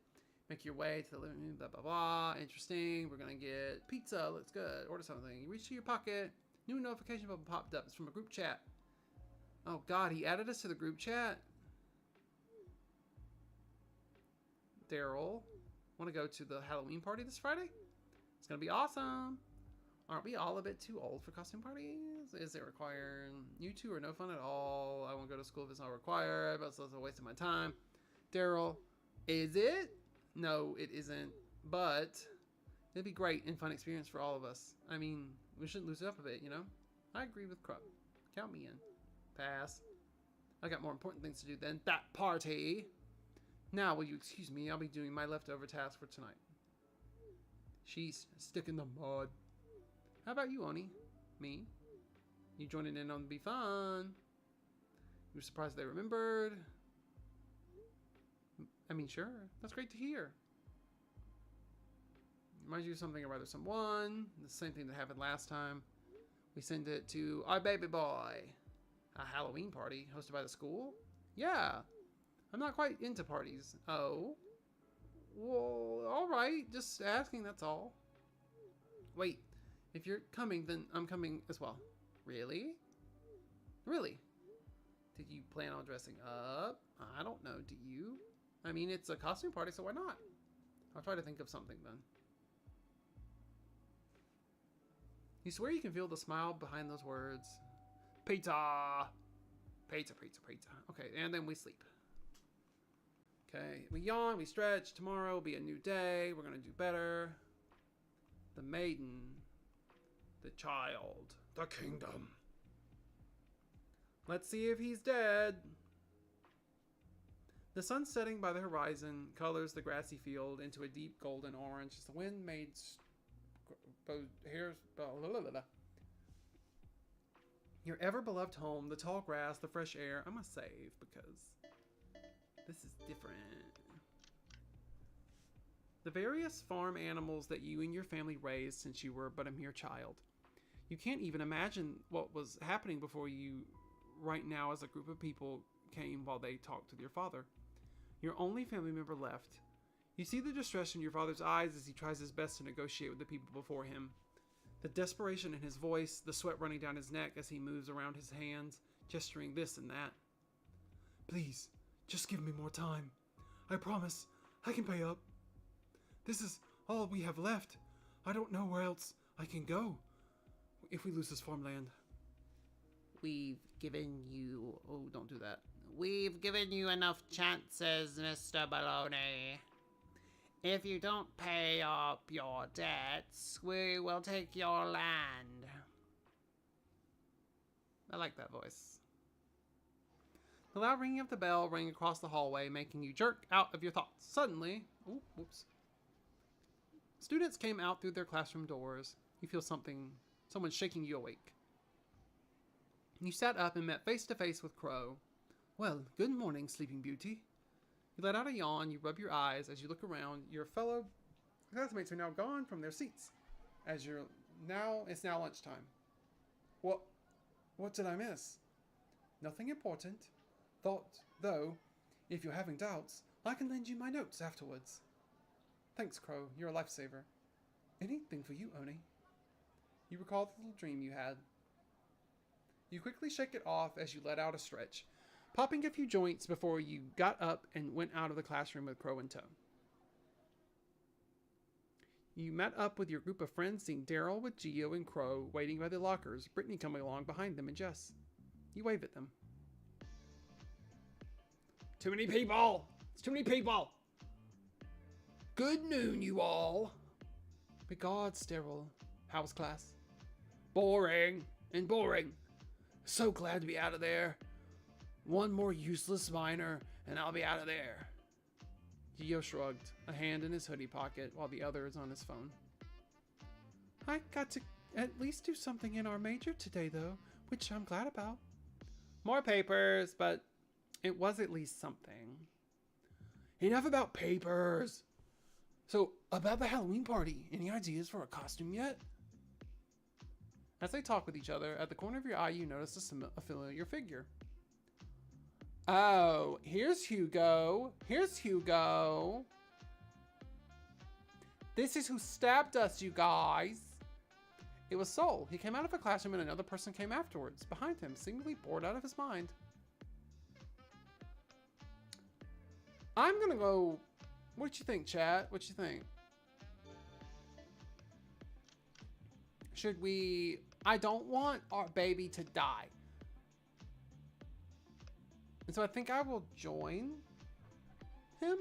Make your way to the living room, blah, blah, blah. Interesting. We're going to get pizza. Looks good. Order something. You reach to your pocket. New notification bubble popped up. It's from a group chat. Oh, God. He added us to the group chat. Daryl. Want to go to the Halloween party this Friday? It's going to be awesome. Aren't we all a bit too old for costume parties? Is it required? You two are no fun at all. I won't go to school if it's not required, but it's also a waste of my time. Daryl, is it? No, it isn't. But it'd be great and fun experience for all of us. I mean, we shouldn't lose it up a bit, you know? I agree with Crow. Count me in. Pass. I got more important things to do than that party. Now, will you excuse me? I'll be doing my leftover task for tonight. She's sticking the mud. How about you, Oni? Me? You joining in on the be fun? You were surprised they remembered? I mean, sure. That's great to hear. Reminds you of something or rather someone. The same thing that happened last time. We send it to our baby boy. A Halloween party hosted by the school? Yeah. I'm not quite into parties. Oh. Well, alright. Just asking, that's all. Wait. If you're coming, then I'm coming as well. Really? Really? Did you plan on dressing up? I don't know. Do you? I mean, it's a costume party, so why not? I'll try to think of something then. You swear you can feel the smile behind those words. Pizza! Pizza, pizza, pizza. Okay, and then we sleep. Okay, we yawn, we stretch. Tomorrow will be a new day. We're gonna do better. The maiden. The child. The kingdom. Let's see if he's dead. The sun setting by the horizon colors the grassy field into a deep golden orange as the wind made hairs. Your ever-beloved home, the tall grass, the fresh air. I'm gonna save because this is different. The various farm animals that you and your family raised since you were but a mere child. You can't even imagine what was happening before you right now as a group of people came while they talked with your father. Your only family member left. You see the distress in your father's eyes as he tries his best to negotiate with the people before him. The desperation in his voice, the sweat running down his neck as he moves around his hands, gesturing this and that. Please, just give me more time. I promise, I can pay up. This is all we have left. I don't know where else I can go if we lose this farmland. We've given you... Oh, don't do that. We've given you enough chances, Mr. Baloney. If you don't pay up your debts, we will take your land. I like that voice. The loud ringing of the bell rang across the hallway, making you jerk out of your thoughts. Suddenly... Ooh, whoops. Students came out through their classroom doors. You feel someone shaking you awake. You sat up and met face to face with Crow. Well, good morning, Sleeping Beauty. You let out a yawn, you rub your eyes as you look around. Your fellow classmates are now gone from their seats. It's now lunchtime. What did I miss? Nothing important. Thought, though, if you're having doubts, I can lend you my notes afterwards. Thanks, Crow. You're a lifesaver. Anything for you, Oni. You recall the little dream you had. You quickly shake it off as you let out a stretch, popping a few joints before you got up and went out of the classroom with Crow in tow. You met up with your group of friends, seeing Daryl with Geo and Crow waiting by the lockers, Brittany coming along behind them and Jess. You wave at them. Too many people! It's too many people! Good noon, you all! Regards, Daryl. How's class? Boring and boring. So glad to be out of there. One more useless minor, and I'll be out of there. Gio shrugged, a hand in his hoodie pocket while the other is on his phone. I got to at least do something in our major today, though, which I'm glad about. More papers, but it was at least something. Enough about papers. So, about the Halloween party, any ideas for a costume yet? As they talk with each other, at the corner of your eye, you notice a familiar figure. Oh, here's Hugo. Here's Hugo. This is who stabbed us, you guys. It was Sol. He came out of a classroom and another person came afterwards, behind him, seemingly bored out of his mind. I'm gonna go... What you think, chat? What you think? Should we... I don't want our baby to die. And so I think I will join him.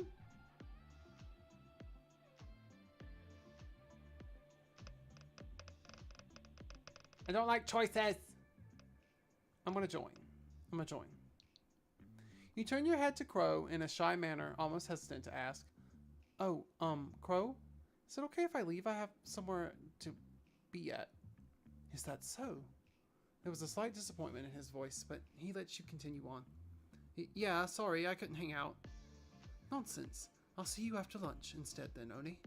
I don't like choices. I'm gonna join. I'm gonna join. You turn your head to Crow in a shy manner, almost hesitant to ask, "Oh, Crow, is it okay if I leave? I have somewhere to be at." "Is that so?" There was a slight disappointment in his voice, but he lets you continue on. "Yeah, sorry, I couldn't hang out." "Nonsense. I'll see you after lunch instead then, Oni."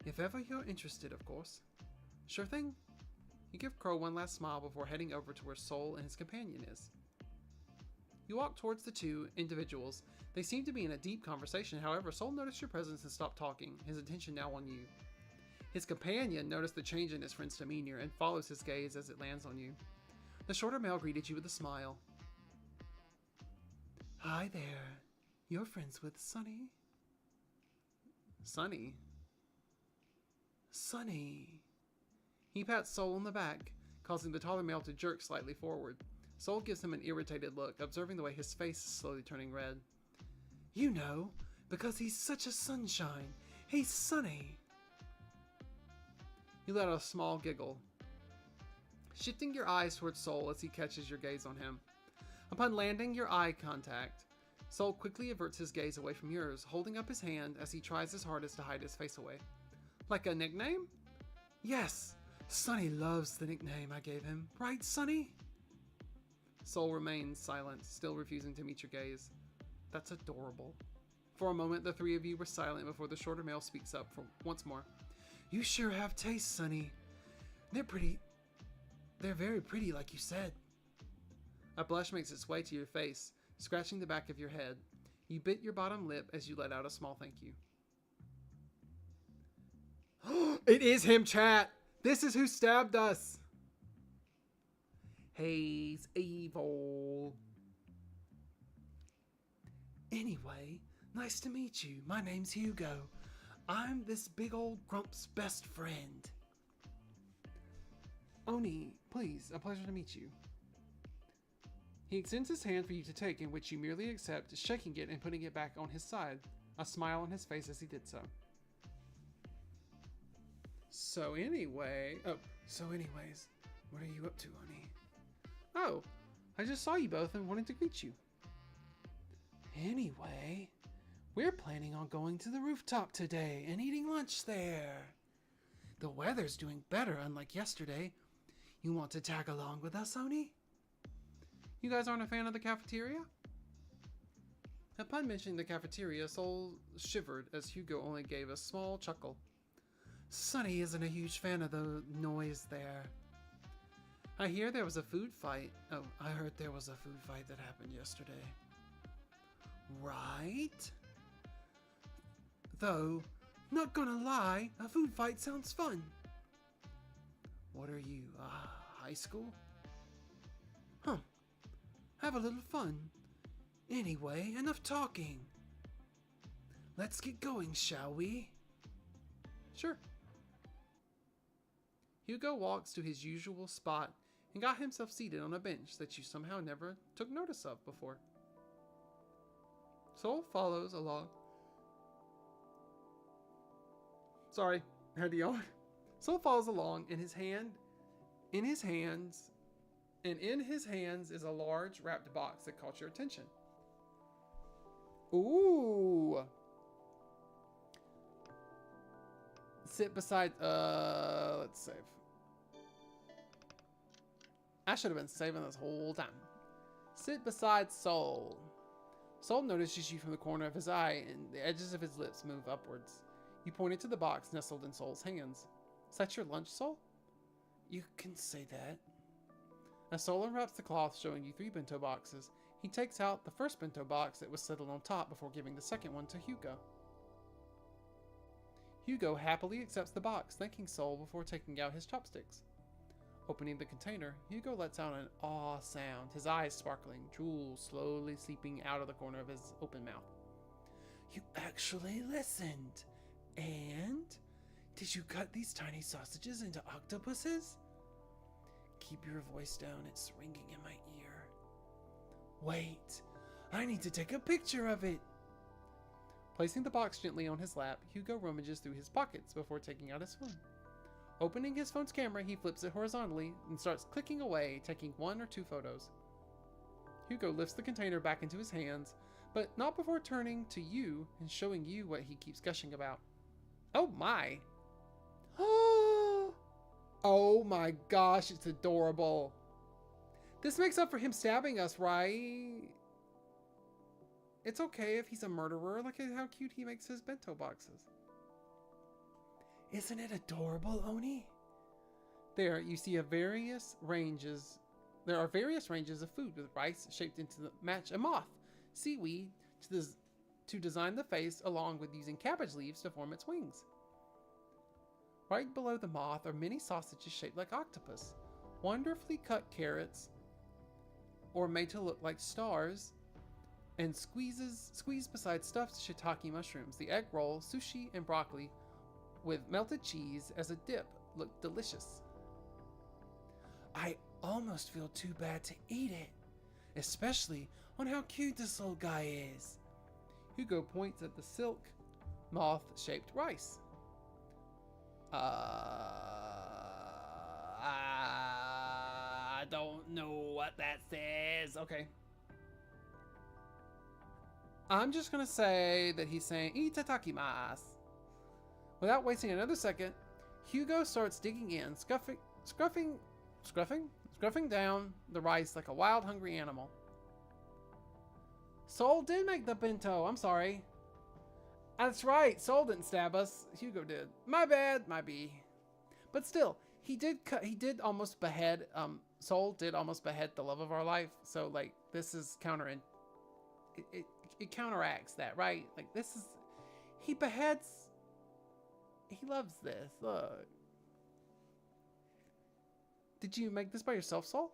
"If ever you're interested, of course." "Sure thing." You give Crow one last smile before heading over to where Sol and his companion is. You walk towards the two individuals. They seem to be in a deep conversation. However, Sol noticed your presence and stopped talking, his attention now on you. His companion noticed the change in his friend's demeanor and follows his gaze as it lands on you. The shorter male greeted you with a smile. "Hi there. You're friends with Sunny?" "Sunny?" "Sunny." He pats Sol on the back, causing the taller male to jerk slightly forward. Sol gives him an irritated look, observing the way his face is slowly turning red. "You know, because he's such a sunshine. He's Sunny." You let out a small giggle, shifting your eyes towards Sol as he catches your gaze on him. Upon landing your eye contact, Sol quickly averts his gaze away from yours, holding up his hand as he tries his hardest to hide his face away. "Like a nickname?" "Yes. Sunny loves the nickname I gave him. Right, Sunny?" Sol remains silent, still refusing to meet your gaze. "That's adorable." For a moment, the three of you were silent before the shorter male speaks up once more. "You sure have taste, Sunny. They're pretty. They're very pretty, like you said." A blush makes its way to your face, scratching the back of your head. You bit your bottom lip as you let out a small thank you. It is him, chat! This is who stabbed us! He's evil. "Anyway, nice to meet you. My name's Hugo. I'm this big old grump's best friend." "Oni, please, a pleasure to meet you." He extends his hand for you to take, in which you merely accept, shaking it and putting it back on his side, a smile on his face as he did so. So anyways, what are you up to, Oni?" "Oh, I just saw you both and wanted to greet you." "Anyway, we're planning on going to the rooftop today and eating lunch there. The weather's doing better, unlike yesterday. You want to tag along with us, Oni?" "You guys aren't a fan of the cafeteria?" Upon mentioning the cafeteria, Sol shivered as Hugo only gave a small chuckle. "Sunny isn't a huge fan of the noise there. I hear there was a food fight. Oh, I heard there was a food fight that happened yesterday." "Right? Though, not gonna lie, a food fight sounds fun." "What are you, high school?" "Huh. Have a little fun. Anyway, enough talking. Let's get going, shall we?" "Sure." Hugo walks to his usual spot and got himself seated on a bench that you somehow never took notice of before. Sol follows along. Sorry, I had to yawn. Sol follows along, and in his hands is a large wrapped box that caught your attention. Ooh. Sit beside, let's save. I should have been saving this whole time. Sit beside Sol. Sol notices you from the corner of his eye, and the edges of his lips move upwards. You pointed to the box nestled in Soul's hands. Is that your lunch, Soul? You can say that. As Soul unwraps the cloth showing you 3 bento boxes, he takes out the first bento box that was settled on top before giving the second one to Hugo. Hugo happily accepts the box, thanking Soul before taking out his chopsticks. Opening the container, Hugo lets out an awe sound, his eyes sparkling, drool slowly seeping out of the corner of his open mouth. You actually listened. And? Did you cut these tiny sausages into octopuses? Keep your voice down, it's ringing in my ear. Wait, I need to take a picture of it. Placing the box gently on his lap, Hugo rummages through his pockets before taking out his phone. Opening his phone's camera, he flips it horizontally and starts clicking away, taking 1 or 2 photos. Hugo lifts the container back into his hands, but not before turning to you and showing you what he keeps gushing about. Oh my! Oh my gosh, it's adorable. This makes up for him stabbing us, right? It's okay if he's a murderer. Look at how cute he makes his bento boxes. Isn't it adorable, Oni? There, you see various ranges. There are various ranges of food with rice shaped into the match a moth, seaweed to design the face, along with using cabbage leaves to form its wings. Right below the moth are many sausages shaped like octopus, wonderfully cut carrots, or made to look like stars, and squeezed beside stuffed shiitake mushrooms. The egg roll, sushi, and broccoli with melted cheese as a dip look delicious. I almost feel too bad to eat it, especially on how cute this little guy is. Hugo points at the silk moth-shaped rice. I don't know what that says. Okay. I'm just gonna say that he's saying itadakimasu. Without wasting another second, Hugo starts digging in, scruffing down the rice like a wild, hungry animal. Soul did make the bento. I'm sorry. That's right. Soul didn't stab us. Hugo did. My bad. My B. But still, he did almost behead. Soul did almost behead the love of our life. So like, this is it counteracts that, right? Like this is, he beheads. He loves this. Look. Did you make this by yourself, Soul?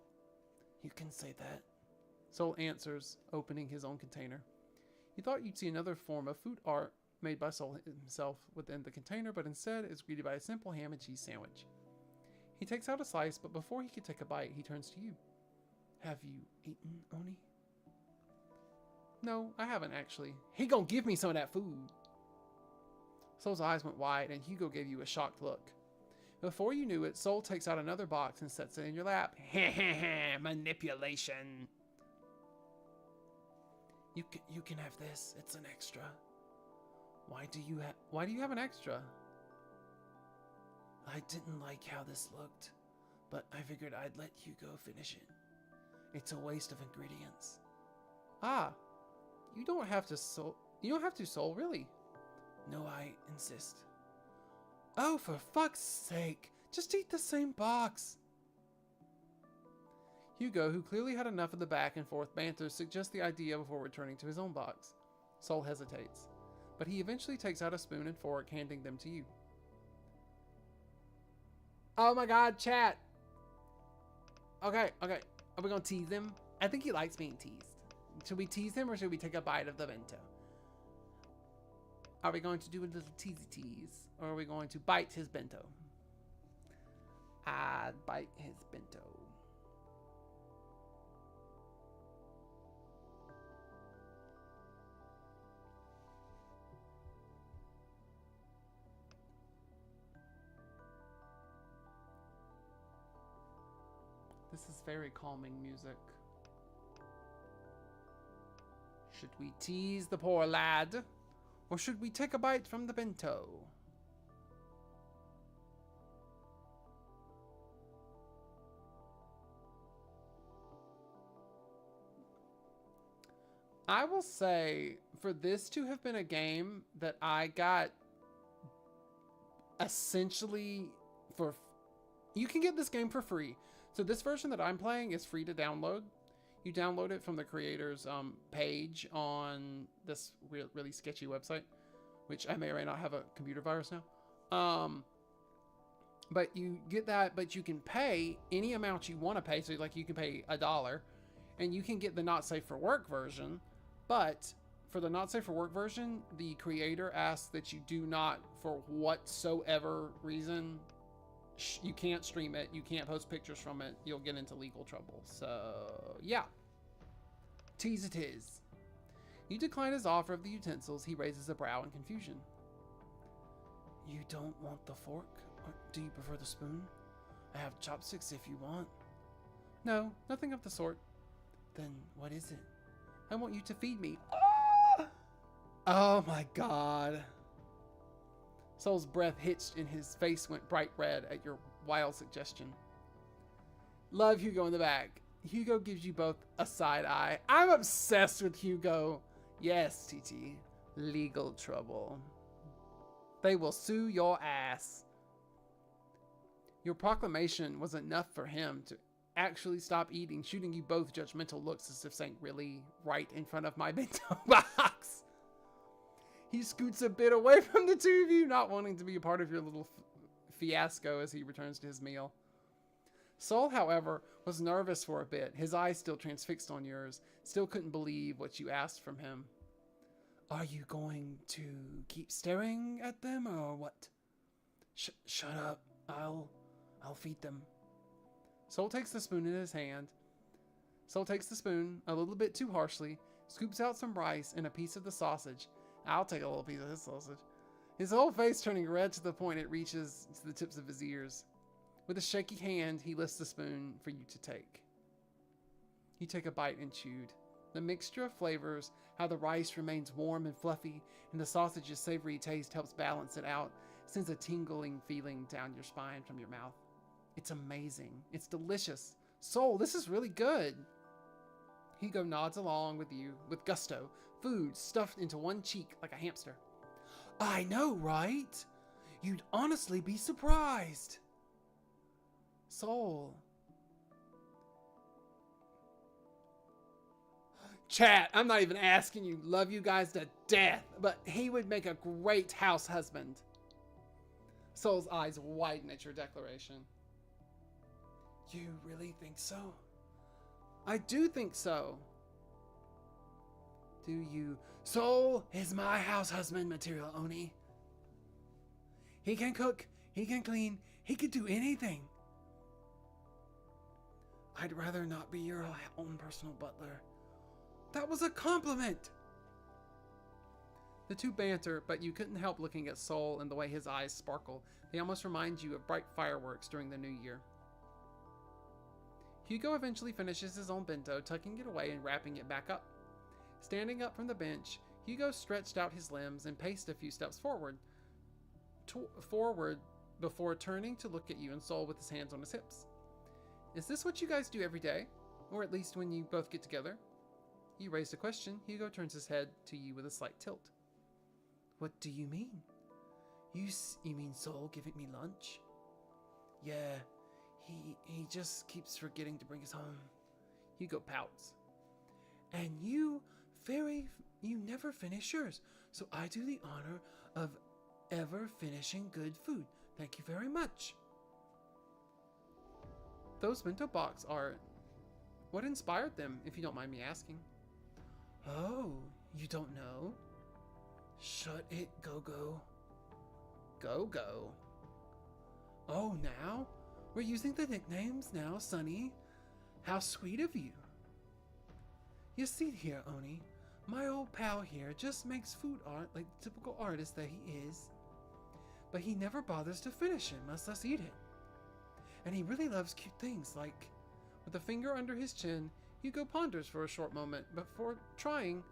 You can say that. Soul answers, opening his own container. You thought you'd see another form of food art made by Soul himself within the container, but instead is greeted by a simple ham and cheese sandwich. He takes out a slice, but before he can take a bite, he turns to you. Have you eaten, Oni? No, I haven't actually. He gonna give me some of that food. Soul's eyes went wide, and Hugo gave you a shocked look. Before you knew it, Soul takes out another box and sets it in your lap. Manipulation. You can have this. It's an extra. Why do you have an extra? I didn't like how this looked, but I figured I'd let Hugo finish it. It's a waste of ingredients. Ah, you don't have to, Soul, really. No, I insist. Oh, for fuck's sake, just eat the same box. Hugo, who clearly had enough of the back and forth banter, suggests the idea before returning to his own box. Soul hesitates, but he eventually takes out a spoon and fork, handing them to you. Oh my god, chat! Okay, are we gonna tease him? I think he likes being teased. Should we tease him or should we take a bite of the bento? Are we going to do a little teasy tease? Or are we going to bite his bento? I'd bite his bento. This is very calming music. Should we tease the poor lad? Or should we take a bite from the bento? I will say, for this to have been a game that I got essentially you can get this game for free. So this version that I'm playing is free to download. You download it from the creator's page on this really sketchy website, which I may or may not have a computer virus now. But you get that, but you can pay any amount you want to pay. So like you can pay $1 and you can get the not safe for work version. But for the not safe for work version, the creator asks that you do not, for whatsoever reason, you can't stream it. You can't post pictures from it. You'll get into legal trouble. So yeah, tease it is. You decline his offer of the utensils. He raises a brow in confusion. You don't want the fork? Or do you prefer the spoon? I have chopsticks if you want. No, nothing of the sort. Then what is it? I want you to feed me. Oh my god. Soul's breath hitched and his face went bright red at your wild suggestion. Love Hugo in the back. Hugo gives you both a side eye. I'm obsessed with Hugo. Yes, TT. Legal trouble. They will sue your ass. Your proclamation was enough for him to actually stop eating, shooting you both judgmental looks as if saying, really, right in front of my bento box. He scoots a bit away from the two of you, not wanting to be a part of your little fiasco as he returns to his meal. Soul, however, was nervous for a bit, his eyes still transfixed on yours, still couldn't believe what you asked from him. Are you going to keep staring at them or what? Shut up. I'll feed them. Soul takes the spoon in his hand. Soul takes the spoon a little bit too harshly, scoops out some rice and a piece of the sausage. I'll take a little piece of this sausage. His whole face turning red to the point it reaches to the tips of his ears. With a shaky hand, he lifts the spoon for you to take. You take a bite and chewed. The mixture of flavors, how the rice remains warm and fluffy, and the sausage's savory taste helps balance it out, sends a tingling feeling down your spine from your mouth. It's amazing. It's delicious. Soul, this is really good. Hugo nods along with you with gusto, food stuffed into one cheek like a hamster. I know, right? You'd honestly be surprised. Soul. Chat, I'm not even asking you. Love you guys to death, but he would make a great house husband. Soul's eyes widen at your declaration. You really think so? I do think so. Do you? Soul is my house husband material, Oni. He can cook, he can clean, he can do anything. I'd rather not be your own personal butler. That was a compliment! The two banter, but you couldn't help looking at Soul and the way his eyes sparkle. They almost remind you of bright fireworks during the new year. Hugo eventually finishes his own bento, tucking it away and wrapping it back up. Standing up from the bench, Hugo stretched out his limbs and paced a few steps forward before turning to look at you and Soul with his hands on his hips. Is this what you guys do every day? Or at least when you both get together? You raised a question. Hugo turns his head to you with a slight tilt. What do you mean? You mean Soul giving me lunch? Yeah, he just keeps forgetting to bring us home. Hugo pouts. And you never finish yours, so I do the honor of ever finishing good food. Thank you very much. Those bento box art. What inspired them, if you don't mind me asking? Oh, you don't know? Shut it, Go-Go. Go-Go? Oh, now? We're using the nicknames now, Sonny. How sweet of you. You see here, Oni, my old pal here just makes food art like the typical artist that he is. But he never bothers to finish it, must us eat it. And he really loves cute things like... With a finger under his chin, Hugo ponders for a short moment before trying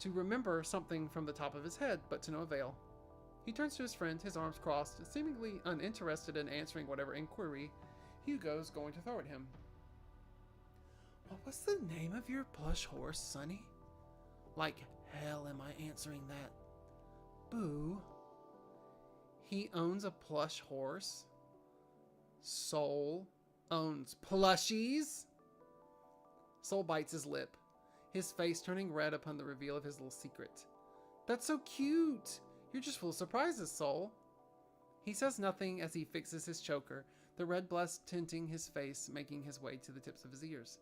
to remember something from the top of his head, but to no avail. He turns to his friend, his arms crossed, seemingly uninterested in answering whatever inquiry Hugo's going to throw at him. What was the name of your plush horse, Sonny? Like hell am I answering that. Boo. He owns a plush horse. Soul owns plushies. Soul bites his lip, his face turning red upon the reveal of his little secret. That's so cute. You're just full of surprises, Soul. He says nothing as he fixes his choker, the red blood tinting his face, making his way to the tips of his ears.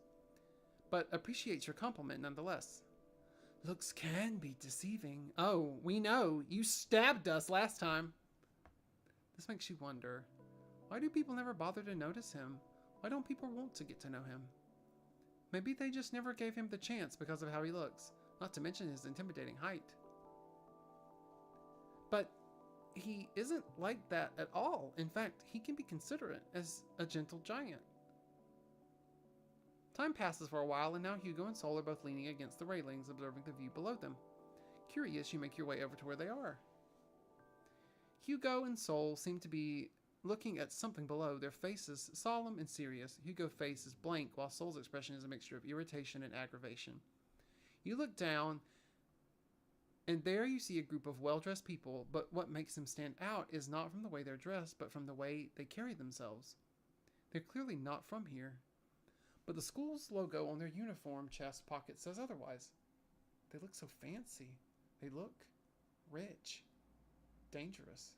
But appreciates your compliment nonetheless. Looks can be deceiving. Oh, we know. You stabbed us last time. This makes you wonder, why do people never bother to notice him? Why don't people want to get to know him? Maybe they just never gave him the chance because of how he looks, not to mention his intimidating height. But he isn't like that at all. In fact, he can be considerate as a gentle giant. Time passes for a while, and now Hugo and Soul are both leaning against the railings, observing the view below them. Curious, you make your way over to where they are. Hugo and Soul seem to be looking at something below, their faces solemn and serious. Hugo's face is blank, while Soul's expression is a mixture of irritation and aggravation. You look down, and there you see a group of well-dressed people, but what makes them stand out is not from the way they're dressed, but from the way they carry themselves. They're clearly not from here. But the school's logo on their uniform chest pocket says otherwise. They look so fancy. They look rich. Dangerous.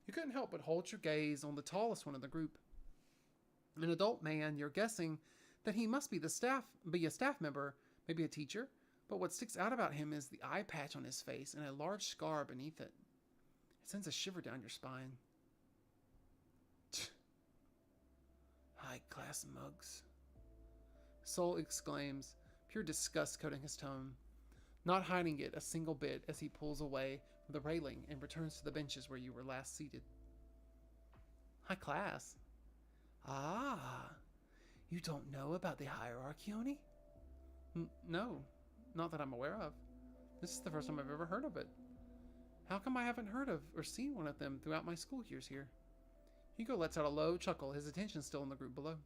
You couldn't help but hold your gaze on the tallest one of the group. An adult man, you're guessing that he must be a staff member, maybe a teacher, but what sticks out about him is the eye patch on his face and a large scar beneath it. It sends a shiver down your spine. High-class mugs. Soul exclaims, pure disgust coating his tone, not hiding it a single bit as he pulls away from the railing and returns to the benches where you were last seated. High class? Ah, you don't know about the hierarchy, Oni? No, not that I'm aware of. This is the first time I've ever heard of it. How come I haven't heard of or seen one of them throughout my school years here? Hugo lets out a low chuckle, his attention still on the group below.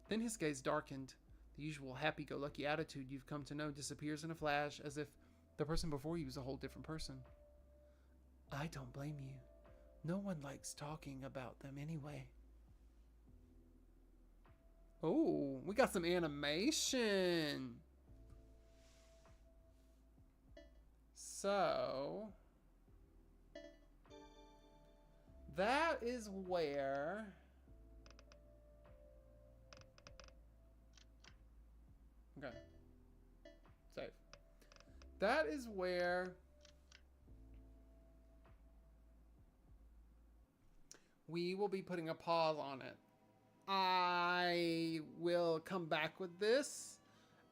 Then his gaze darkened. The usual happy-go-lucky attitude you've come to know disappears in a flash, as if the person before you was a whole different person. I don't blame you. No one likes talking about them anyway. Oh, we got some animation. So that is where okay. Save. That is where we will be putting a pause on it. I will come back with this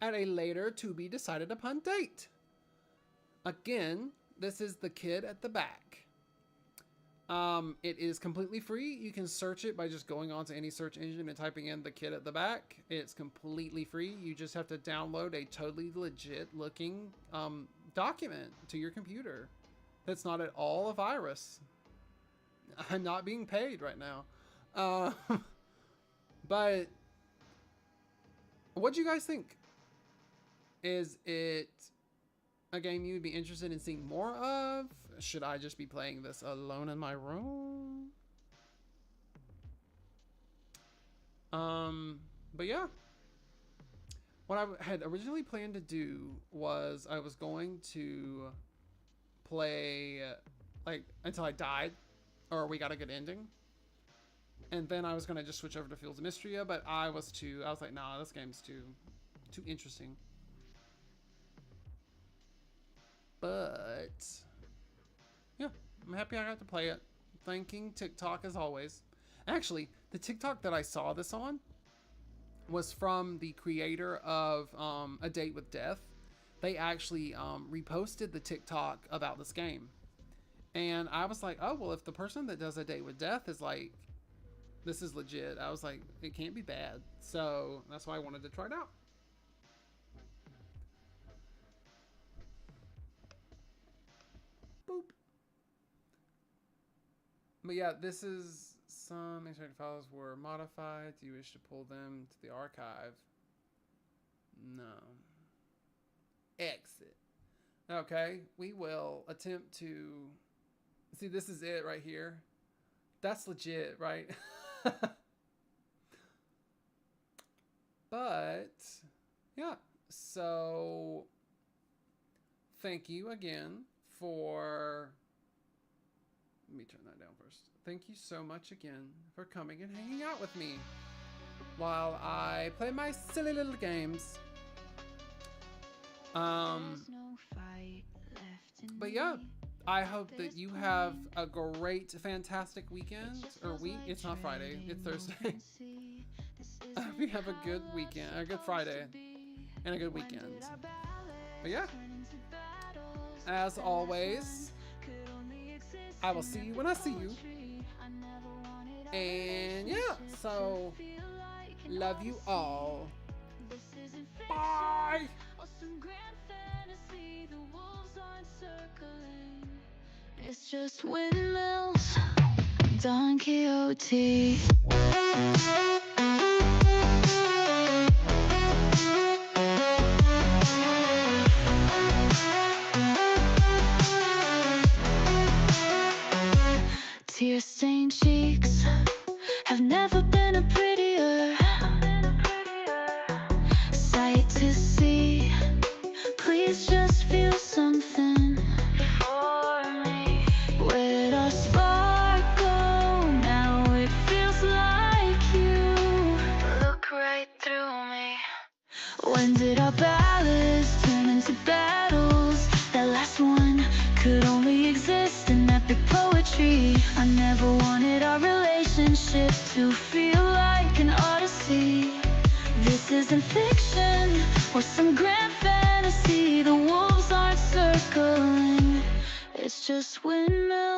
at a later to be decided upon date. Again, this is the kid at the back. It is completely free. You can search it by just going onto any search engine and typing in the kid at the back. It's completely free. You just have to download a totally legit looking document to your computer. That's not at all a virus. I'm not being paid right now. But what do you guys think? Is it a game you would be interested in seeing more of? Should I just be playing this alone in my room? But yeah. What I had originally planned to do was I was going to play like until I died or we got a good ending. And then I was going to just switch over to Fields of Mystria, but I was like, nah, this game's too interesting. But yeah, I'm happy I got to play it. Thanking TikTok as always. Actually, the TikTok that I saw this on was from the creator of A Date with Death. They actually reposted the TikTok about this game. And I was like, oh, well, if the person that does A Date with Death is like, this is legit. I was like, it can't be bad. So that's why I wanted to try it out. Boop. But yeah, this is some extracted files were modified. Do you wish to pull them to the archive? No. Exit. Okay, we will attempt to See, this is it right here. That's legit, right? But yeah, so thank you again for. Let me turn that down first. Thank you so much again for coming and hanging out with me while I play my silly little games. There's no fight left in But yeah, me. I hope that you have a great, fantastic weekend or week. It's not Friday, it's Thursday. I hope you have a good weekend, a good Friday, and a good weekend. But yeah, as always, I will see you when I see you. And yeah, so love you all. Bye. It's just windmills, Don Quixote. Tear-stained cheeks have never been a prettier sight to see. Please just feel something for me. Where'd our spark go? Now it feels like you look right through me. When did our ballads turn into battles? That last one could only exist in epic poetry. I never wanted our relationship to feel like an odyssey. This isn't fiction or some grand fantasy. The wolves aren't circling, it's just windmills.